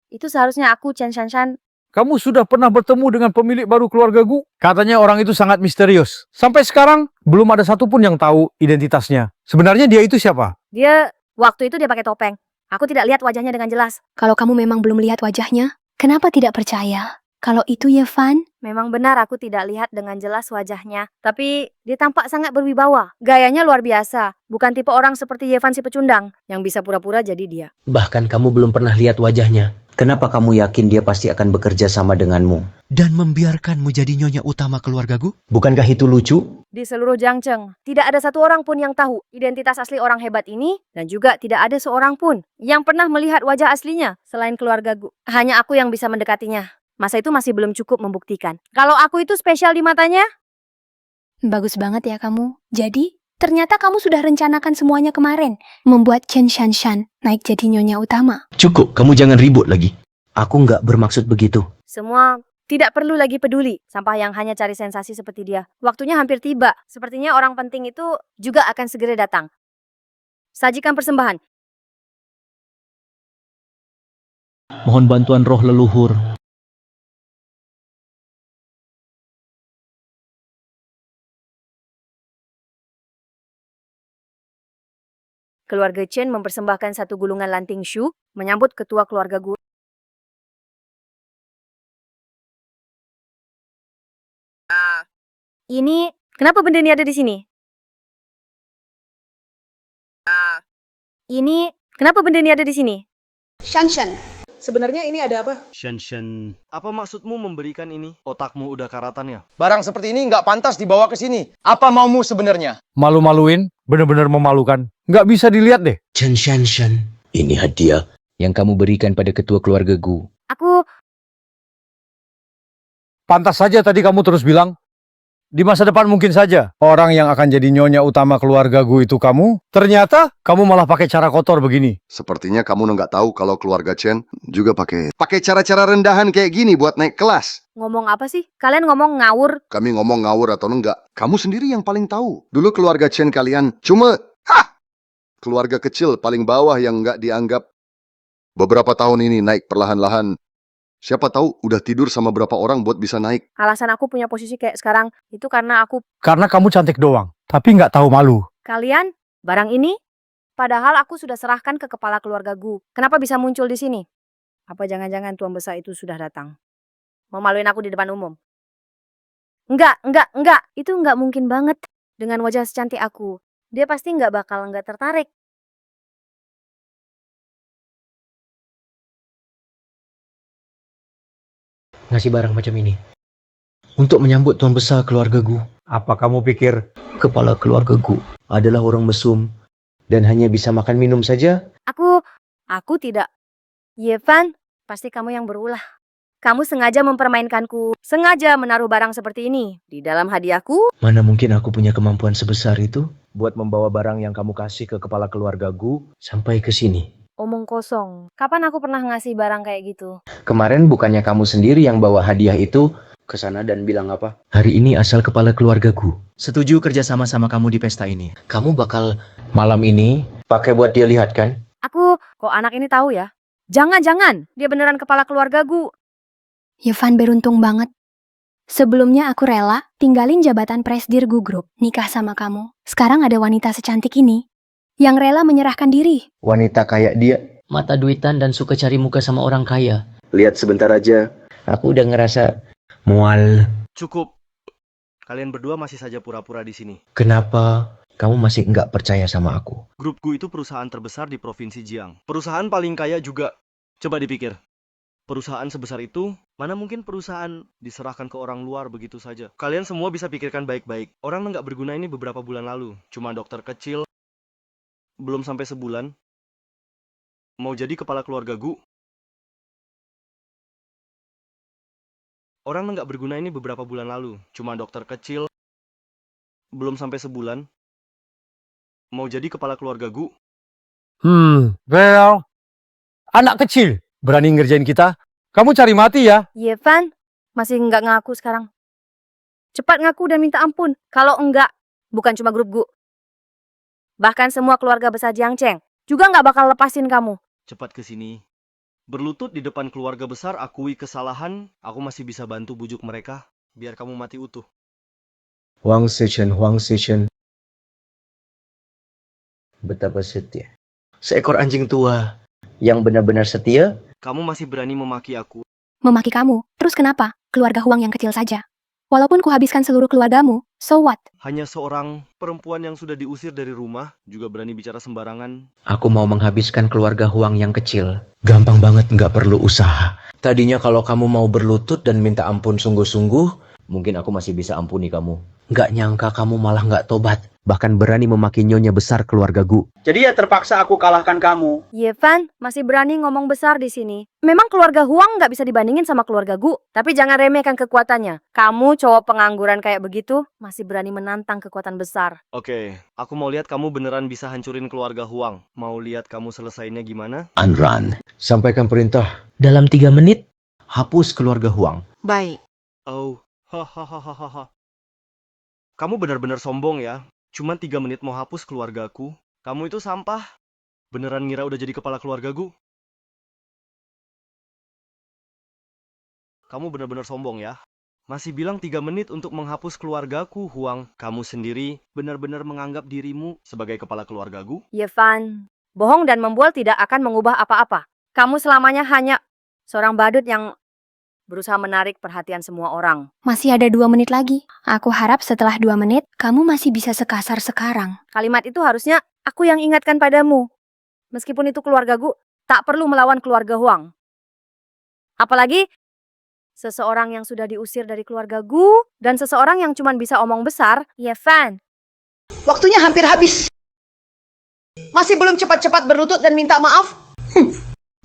itu seharusnya aku Chen Shanshan. Kamu sudah pernah bertemu dengan pemilik baru keluarga Gu? Katanya orang itu sangat misterius. Sampai sekarang belum ada satupun yang tahu identitasnya. Sebenarnya dia itu siapa? Waktu itu dia pakai topeng. Aku tidak lihat wajahnya dengan jelas. Kalau kamu memang belum lihat wajahnya, kenapa tidak percaya? Kalau itu Yevan, Memang benar aku tidak lihat dengan jelas wajahnya. Tapi dia tampak sangat berwibawa. Gayanya luar biasa. Bukan tipe orang seperti Yevan si pecundang yang bisa pura-pura jadi dia. Bahkan kamu belum pernah lihat wajahnya. Kenapa kamu yakin dia pasti akan bekerja sama denganmu? Dan membiarkanmu jadi nyonya utama keluarga Gu? Bukankah itu lucu? Di seluruh Jiangcheng, tidak ada satu orang pun yang tahu identitas asli orang hebat ini. Dan juga tidak ada seorang pun yang pernah melihat wajah aslinya selain keluarga Gu. Hanya aku yang bisa mendekatinya. Masa itu masih belum cukup membuktikan. Kalau aku itu spesial di matanya? bagus banget ya kamu. Jadi, ternyata kamu sudah rencanakan semuanya kemarin. Membuat Chen Shanshan naik jadi nyonya utama. Cukup, kamu jangan ribut lagi. Aku nggak bermaksud begitu. Semua tidak perlu lagi peduli. Sampah yang hanya cari sensasi seperti dia. Waktunya hampir tiba. Sepertinya orang penting itu juga akan segera datang. Sajikan persembahan. Mohon bantuan roh leluhur. Keluarga Chen mempersembahkan satu gulungan lanting shu menyambut ketua keluarga Gu. Ini, kenapa benda ini ada di sini? Ini, kenapa benda ini ada di sini? Shanshan, sebenarnya ini ada apa? Shanshan, apa maksudmu memberikan ini? Otakmu udah karatan ya? Barang seperti ini nggak pantas dibawa ke sini. Apa maumu sebenarnya? Malu-maluin, benar-benar memalukan. Nggak bisa dilihat deh. Chen Shanshan, ini hadiah yang kamu berikan pada ketua keluarga Gu. Aku, Pantas saja tadi kamu terus bilang, di masa depan mungkin saja orang yang akan jadi nyonya utama keluarga Gu itu kamu. Ternyata kamu malah pakai cara kotor begini. Sepertinya kamu nggak tahu kalau keluarga Chen juga pakai cara-cara rendahan kayak gini buat naik kelas. ngomong apa sih? Kalian ngomong ngawur. Kami ngomong ngawur atau enggak, kamu sendiri yang paling tahu. Dulu keluarga Chen kalian cuma keluarga kecil paling bawah yang nggak dianggap. Beberapa tahun ini naik perlahan-lahan. Siapa tahu udah tidur sama berapa orang buat bisa naik. Alasan aku punya posisi kayak sekarang itu karena aku, Karena kamu cantik doang, tapi nggak tahu malu. kalian, barang ini, padahal aku sudah serahkan ke kepala keluarga Gu. Kenapa bisa muncul di sini? Apa jangan-jangan tuan besar itu sudah datang? Mau maluin aku di depan umum? Enggak. Itu enggak mungkin banget. Dengan wajah secantik aku. Dia pasti enggak bakal enggak tertarik. ngasih barang macam ini? Untuk menyambut tuan besar keluarga Gu. Apa kamu pikir kepala keluarga Gu adalah orang mesum dan hanya bisa makan minum saja? Aku tidak. Yevan, pasti kamu yang berulah. Kamu sengaja mempermainkanku, sengaja menaruh barang seperti ini di dalam hadiahku. Mana mungkin aku punya kemampuan sebesar itu buat membawa barang yang kamu kasih ke kepala keluarga Gu sampai ke sini. Omong kosong. Kapan aku pernah ngasih barang kayak gitu? Kemarin bukannya kamu sendiri yang bawa hadiah itu ke sana dan bilang apa? Hari ini asal kepala keluarga Gu. Setuju kerja sama kamu di pesta ini. Kamu bakal malam ini pakai buat dia lihat kan? Kok anak ini tahu ya? Jangan, dia beneran kepala keluarga Gu. Yevan beruntung banget. Sebelumnya aku rela tinggalin jabatan Presdir Gu Group, nikah sama kamu. Sekarang ada wanita secantik ini yang rela menyerahkan diri. Wanita kayak dia, mata duitan dan suka cari muka sama orang kaya. Lihat sebentar aja, aku udah ngerasa mual. Cukup. Kalian berdua masih saja pura-pura di sini. Kenapa kamu masih nggak percaya sama aku? Grup Gu itu perusahaan terbesar di Provinsi Jiang. Perusahaan paling kaya juga. Coba dipikir. Perusahaan sebesar itu, mana mungkin perusahaan diserahkan ke orang luar begitu saja? Kalian semua bisa pikirkan baik-baik. Orang nggak berguna ini beberapa bulan lalu. Cuma dokter kecil, belum sampai sebulan, mau jadi kepala keluarga Gu. Orang nggak berguna ini beberapa bulan lalu. Cuma dokter kecil, belum sampai sebulan, mau jadi kepala keluarga Gu. Well, anak kecil berani ngerjain kita. Kamu cari mati ya? Yevan, masih nggak ngaku sekarang. Cepat ngaku dan minta ampun. Kalau enggak, bukan cuma grup Gu. Bahkan semua keluarga besar Jiangcheng juga nggak bakal lepasin kamu. Cepat ke sini. Berlutut di depan keluarga besar, akui kesalahan. Aku masih bisa bantu bujuk mereka, biar kamu mati utuh. Huang Sichen. Betapa setia. Seekor anjing tua yang benar-benar setia. Kamu masih berani memaki aku. Memaki kamu? Terus kenapa? Keluarga Huang yang kecil saja. Walaupun kuhabiskan seluruh keluargamu, so what? Hanya seorang perempuan yang sudah diusir dari rumah, juga berani bicara sembarangan. Aku mau menghabiskan keluarga Huang yang kecil. Gampang banget, nggak perlu usaha. Tadinya kalau kamu mau berlutut dan minta ampun sungguh-sungguh, mungkin aku masih bisa ampuni kamu. Nggak nyangka kamu malah nggak tobat. Bahkan berani memaki nyonya besar keluarga Gu. Jadi ya terpaksa aku kalahkan kamu. Yevan, masih berani ngomong besar di sini. Memang keluarga Huang nggak bisa dibandingin sama keluarga Gu. Tapi jangan remehkan kekuatannya. Kamu cowok pengangguran kayak begitu, masih berani menantang kekuatan besar. Oke, aku mau lihat kamu beneran bisa hancurin keluarga Huang. Mau lihat kamu selesainya gimana? Anran, sampaikan perintah. Dalam 3 menit, hapus keluarga Huang. Baik. Oh, hahaha. Kamu benar-benar sombong ya. Cuma 3 menit mau hapus keluargaku. Kamu itu sampah. Beneran ngira udah jadi kepala keluarga Gu? Kamu benar-benar sombong ya. Masih bilang 3 menit untuk menghapus keluargaku, Huang. Kamu sendiri benar-benar menganggap dirimu sebagai kepala keluarga Gu? Yevan, bohong dan membual tidak akan mengubah apa-apa. Kamu selamanya hanya seorang badut yang berusaha menarik perhatian semua orang. Masih ada 2 menit lagi. Aku harap setelah 2 menit, kamu masih bisa sekasar sekarang. Kalimat itu harusnya aku yang ingatkan padamu. Meskipun itu keluarga Gu, tak perlu melawan keluarga Huang. Apalagi seseorang yang sudah diusir dari keluarga Gu, dan seseorang yang cuma bisa omong besar, Yevan. Waktunya hampir habis. Masih belum cepat-cepat berlutut dan minta maaf?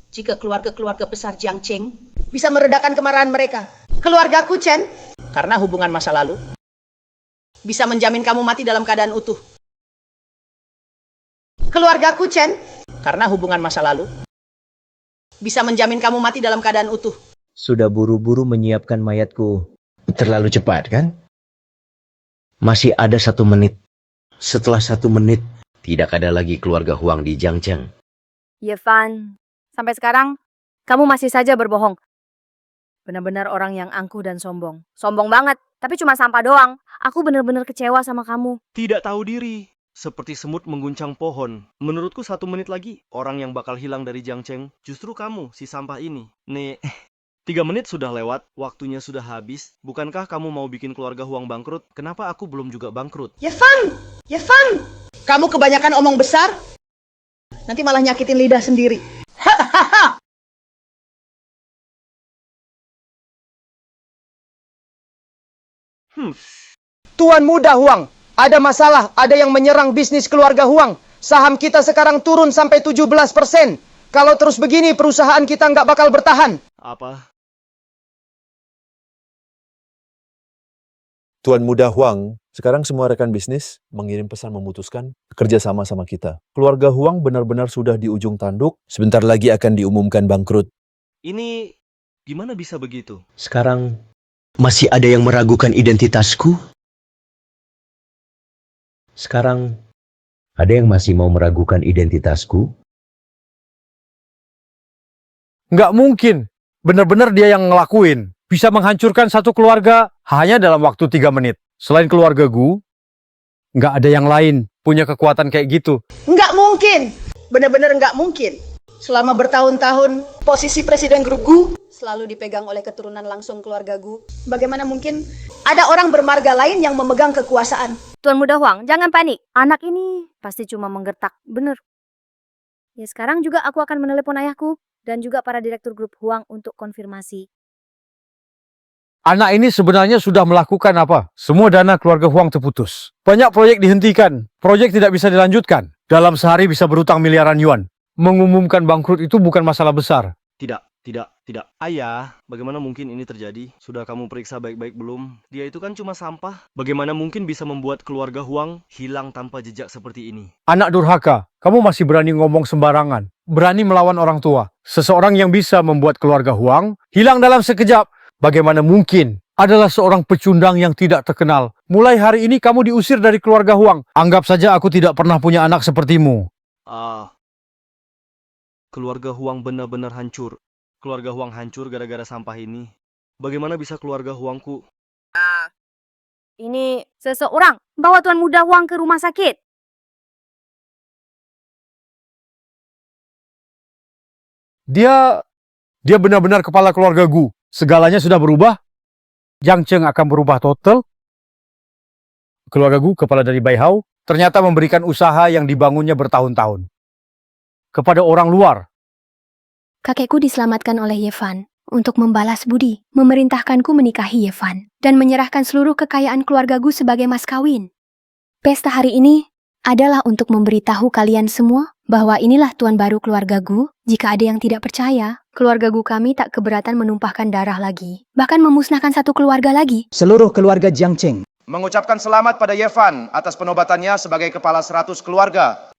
Jika keluarga-keluarga besar Jiangcheng bisa meredakan kemarahan mereka. Keluargaku, Chen, Karena hubungan masa lalu. bisa menjamin kamu mati dalam keadaan utuh. Keluargaku, Chen, Karena hubungan masa lalu. bisa menjamin kamu mati dalam keadaan utuh. Sudah buru-buru menyiapkan mayatku. Terlalu cepat kan? Masih ada 1 menit. Setelah 1 menit, tidak ada lagi keluarga Huang di Jiangcheng. Yevan, sampai sekarang kamu masih saja berbohong. Benar-benar orang yang angkuh dan sombong. Sombong banget, tapi cuma sampah doang. Aku benar-benar kecewa sama kamu. Tidak tahu diri. Seperti semut mengguncang pohon. Menurutku 1 menit lagi, orang yang bakal hilang dari Jiangcheng justru kamu, si sampah ini. Nih, 3 menit sudah lewat, waktunya sudah habis. Bukankah kamu mau bikin keluarga Huang bangkrut? Kenapa aku belum juga bangkrut? Yevan, kamu kebanyakan omong besar. Nanti malah nyakitin lidah sendiri. Tuan Muda Huang, ada masalah, ada yang menyerang bisnis keluarga Huang. Saham kita sekarang turun sampai 17%. Kalau terus begini, perusahaan kita nggak bakal bertahan. Apa? Tuan Muda Huang, sekarang semua rekan bisnis mengirim pesan memutuskan kerja sama sama kita. Keluarga Huang benar-benar sudah di ujung tanduk, sebentar lagi akan diumumkan bangkrut. Ini gimana bisa begitu? Sekarang masih ada yang meragukan identitasku? Sekarang ada yang masih mau meragukan identitasku? Nggak mungkin. Benar-benar dia yang ngelakuin. Bisa menghancurkan satu keluarga hanya dalam waktu 3 menit. Selain keluarga Gu, nggak ada yang lain punya kekuatan kayak gitu. Nggak mungkin. Benar-benar nggak mungkin. Selama bertahun-tahun, posisi Presiden Grup Gu selalu dipegang oleh keturunan langsung keluarga Gu. Bagaimana mungkin ada orang bermarga lain yang memegang kekuasaan? Tuan Muda Huang, jangan panik. Anak ini pasti cuma menggertak, bener. Ya sekarang juga aku akan menelepon ayahku dan juga para direktur grup Huang untuk konfirmasi. Anak ini sebenarnya sudah melakukan apa? Semua dana keluarga Huang terputus. Banyak proyek dihentikan. Proyek tidak bisa dilanjutkan. Dalam sehari bisa berutang miliaran yuan. Mengumumkan bangkrut itu bukan masalah besar. Tidak. Ayah, bagaimana mungkin ini terjadi? Sudah kamu periksa baik-baik belum? Dia itu kan cuma sampah. Bagaimana mungkin bisa membuat keluarga Huang hilang tanpa jejak seperti ini? Anak durhaka, kamu masih berani ngomong sembarangan. Berani melawan orang tua. Seseorang yang bisa membuat keluarga Huang hilang dalam sekejap. Bagaimana mungkin? Adalah seorang pecundang yang tidak terkenal. Mulai hari ini kamu diusir dari keluarga Huang. Anggap saja aku tidak pernah punya anak sepertimu. Keluarga Huang benar-benar hancur. Keluarga Huang hancur gara-gara sampah ini. Bagaimana bisa keluarga Huangku? Ini seseorang bawa Tuan Muda Huang ke rumah sakit. Dia benar-benar kepala keluarga Gu. Segalanya sudah berubah. Jiang Cheng akan berubah total. Keluarga Gu, kepala dari Bai Hao, ternyata memberikan usaha yang dibangunnya bertahun-tahun kepada orang luar. Kakekku diselamatkan oleh Yevan untuk membalas budi, memerintahkanku menikahi Yevan dan menyerahkan seluruh kekayaan keluarga Gu sebagai mas kawin. Pesta hari ini adalah untuk memberitahu kalian semua bahwa inilah tuan baru keluarga Gu. Jika ada yang tidak percaya, keluarga Gu kami tak keberatan menumpahkan darah lagi, bahkan memusnahkan satu keluarga lagi. Seluruh keluarga Jiang Cheng mengucapkan selamat pada Yevan atas penobatannya sebagai kepala 100 keluarga.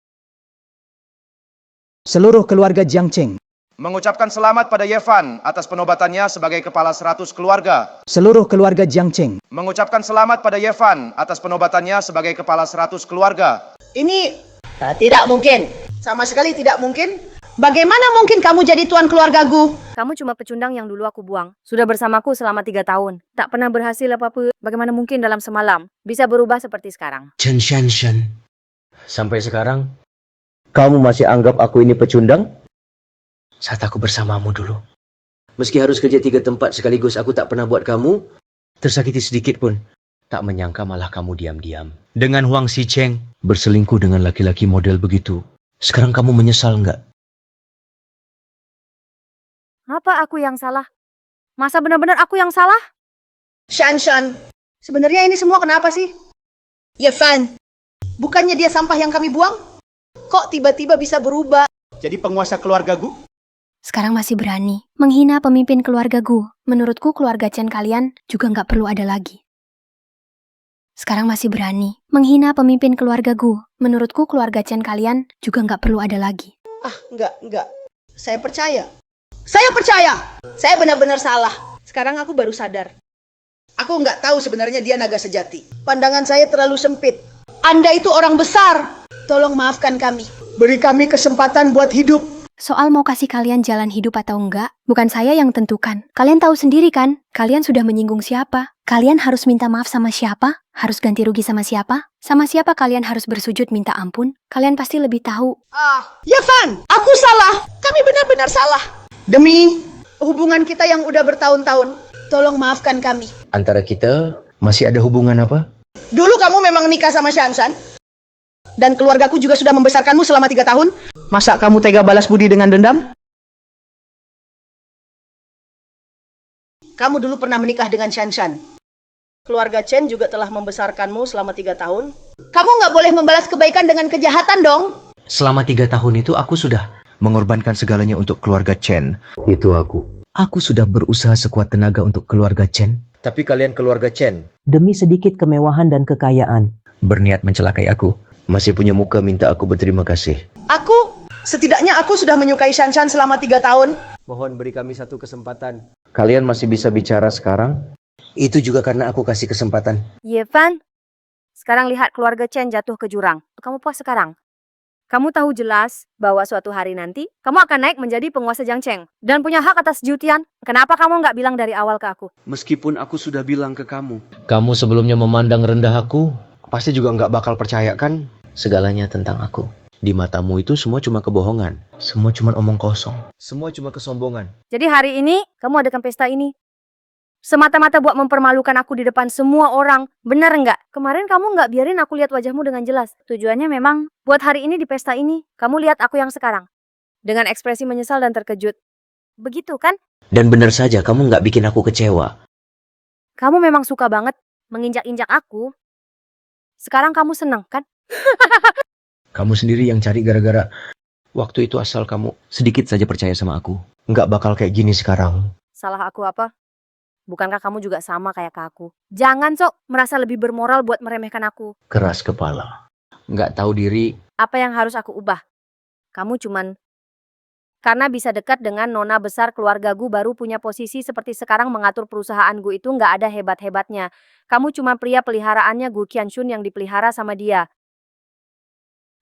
Seluruh keluarga Jiang Cheng mengucapkan selamat pada Yevan atas penobatannya sebagai kepala 100 keluarga. Seluruh keluarga Jiang Cheng mengucapkan selamat pada Yevan atas penobatannya sebagai kepala 100 keluarga. Ini tidak mungkin. Sama sekali tidak mungkin. Bagaimana mungkin kamu jadi tuan keluarga Gu? Kamu cuma pecundang yang dulu aku buang. Sudah bersamaku selama 3 tahun. Tak pernah berhasil apa-apa. Bagaimana mungkin dalam semalam bisa berubah seperti sekarang? Chen Shanshan. Sampai sekarang, kamu masih anggap aku ini pecundang? Saat aku bersamamu dulu. Meski harus kerja 3 tempat sekaligus, aku tak pernah buat kamu tersakiti sedikit pun. Tak menyangka malah kamu diam-diam. Dengan Huang Xicheng berselingkuh dengan laki-laki model begitu. Sekarang kamu menyesal nggak? Apa aku yang salah? Masa benar-benar aku yang salah? Shanshan, sebenarnya ini semua kenapa sih? Yevan, bukannya dia sampah yang kami buang? Kok tiba-tiba bisa berubah jadi penguasa keluarga Gu? Sekarang masih berani menghina pemimpin keluarga Gu. Menurutku keluarga Chen kalian juga nggak perlu ada lagi. Sekarang masih berani menghina pemimpin keluarga Gu. Menurutku keluarga Chen kalian juga nggak perlu ada lagi. Enggak. Saya percaya. Saya benar-benar salah. Sekarang aku baru sadar. Aku nggak tahu sebenarnya dia naga sejati. Pandangan saya terlalu sempit. Anda itu orang besar. Tolong maafkan kami. Beri kami kesempatan buat hidup. Soal mau kasih kalian jalan hidup atau enggak, bukan saya yang tentukan. Kalian tahu sendiri kan? Kalian sudah menyinggung siapa? Kalian harus minta maaf sama siapa? Harus ganti rugi sama siapa? Sama siapa kalian harus bersujud minta ampun? Kalian pasti lebih tahu. Yevan, aku salah. Kami benar-benar salah. Demi hubungan kita yang udah bertahun-tahun, tolong maafkan kami. Antara kita masih ada hubungan apa? Dulu kamu memang nikah sama Shanshan. Dan keluargaku juga sudah membesarkanmu selama 3 tahun. Masa kamu tega balas budi dengan dendam? Kamu dulu pernah menikah dengan Shanshan. Keluarga Chen juga telah membesarkanmu selama 3 tahun. Kamu nggak boleh membalas kebaikan dengan kejahatan dong. Selama 3 tahun itu aku sudah mengorbankan segalanya untuk keluarga Chen. Itu aku. Aku sudah berusaha sekuat tenaga untuk keluarga Chen. Tapi kalian keluarga Chen Demi sedikit kemewahan dan kekayaan, berniat mencelakai aku. Masih punya muka minta aku berterima kasih. Setidaknya aku sudah menyukai Shanshan selama 3 tahun. Mohon beri kami satu kesempatan. Kalian masih bisa bicara sekarang? Itu juga karena aku kasih kesempatan. Yevan, sekarang lihat keluarga Chen jatuh ke jurang. Kamu puas sekarang? Kamu tahu jelas bahwa suatu hari nanti, kamu akan naik menjadi penguasa Jiangcheng. Dan punya hak atas Jutian. Kenapa kamu nggak bilang dari awal ke aku? Meskipun aku sudah bilang ke kamu. Kamu sebelumnya memandang rendah aku, pasti juga nggak bakal percaya kan? Segalanya tentang aku. Di matamu itu semua cuma kebohongan. Semua cuma omong kosong. Semua cuma kesombongan. Jadi hari ini, kamu adakan pesta ini. Semata-mata buat mempermalukan aku di depan semua orang. Benar nggak? Kemarin kamu nggak biarin aku lihat wajahmu dengan jelas. Tujuannya memang buat hari ini di pesta ini, kamu lihat aku yang sekarang. Dengan ekspresi menyesal dan terkejut. Begitu kan? Dan benar saja kamu nggak bikin aku kecewa. Kamu memang suka banget menginjak-injak aku. Sekarang kamu senang kan? Kamu sendiri yang cari gara-gara waktu itu asal kamu sedikit saja percaya sama aku. Nggak bakal kayak gini sekarang. Salah aku apa? Bukankah kamu juga sama kayak ke aku? Jangan sok merasa lebih bermoral buat meremehkan aku. Keras kepala. Nggak tahu diri. Apa yang harus aku ubah? Kamu cuman karena bisa dekat dengan nona besar keluarga Gu baru punya posisi seperti sekarang mengatur perusahaan Gu itu nggak ada hebat-hebatnya. Kamu cuma pria peliharaannya Gu Qianshun yang dipelihara sama dia.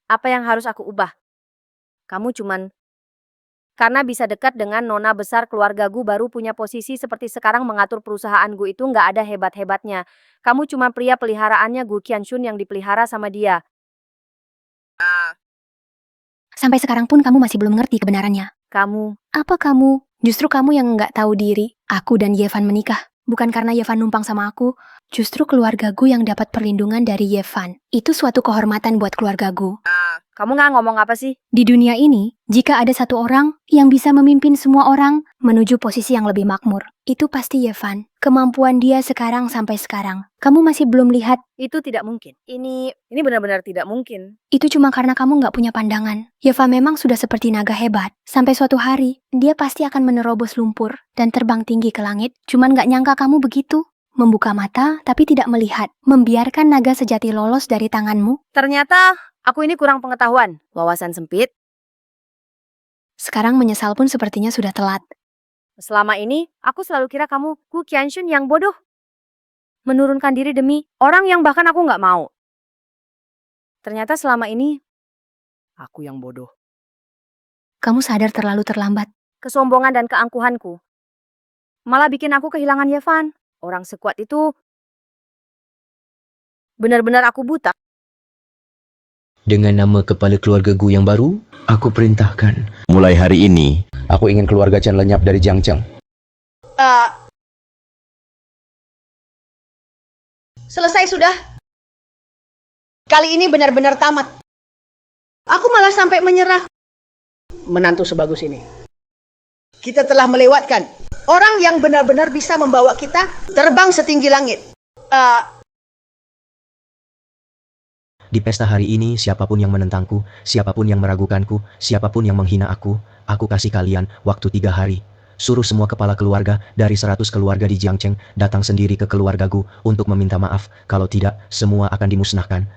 Apa yang harus aku ubah? Kamu cuman karena bisa dekat dengan nona besar keluarga Gu baru punya posisi seperti sekarang mengatur perusahaan Gu itu nggak ada hebat-hebatnya. Kamu cuma pria peliharaannya Gu Qianshun yang dipelihara sama dia. Sampai sekarang pun kamu masih belum ngerti kebenarannya. Kamu. Apa kamu? Justru kamu yang nggak tahu diri. Aku dan Yevan menikah. Bukan karena Yevan numpang sama aku. Justru keluarga Gu yang dapat perlindungan dari Yevan. Itu suatu kehormatan buat keluarga Gu. Kamu nggak ngomong apa sih? Di dunia ini, jika ada satu orang yang bisa memimpin semua orang menuju posisi yang lebih makmur, itu pasti Yevan. Kemampuan dia sekarang sampai sekarang. Kamu masih belum lihat. Itu tidak mungkin. Ini benar-benar tidak mungkin. Itu cuma karena kamu nggak punya pandangan. Yevan memang sudah seperti naga hebat. Sampai suatu hari, dia pasti akan menerobos lumpur dan terbang tinggi ke langit. Cuman nggak nyangka kamu begitu. Membuka mata, tapi tidak melihat. Membiarkan naga sejati lolos dari tanganmu. Ternyata aku ini kurang pengetahuan. Wawasan sempit. Sekarang menyesal pun sepertinya sudah telat. Selama ini, aku selalu kira kamu Gu Qianshun yang bodoh. Menurunkan diri demi orang yang bahkan aku nggak mau. Ternyata selama ini, aku yang bodoh. Kamu sadar terlalu terlambat. Kesombongan dan keangkuhanku malah bikin aku kehilangan Yevan. Orang sekuat itu benar-benar aku buta. Dengan nama kepala keluarga Gu yang baru, aku perintahkan. Mulai hari ini, aku ingin keluarga Chen lenyap dari Jiangcheng. Selesai sudah. Kali ini benar-benar tamat. Aku malah sampai menyerah. Menantu sebagus ini. Kita telah melewatkan orang yang benar-benar bisa membawa kita terbang setinggi langit. Di pesta hari ini, siapapun yang menentangku, siapapun yang meragukanku, siapapun yang menghina aku kasih kalian waktu 3 hari. Suruh semua kepala keluarga dari 100 keluarga di Jiangcheng datang sendiri ke keluargaku untuk meminta maaf. Kalau tidak, semua akan dimusnahkan.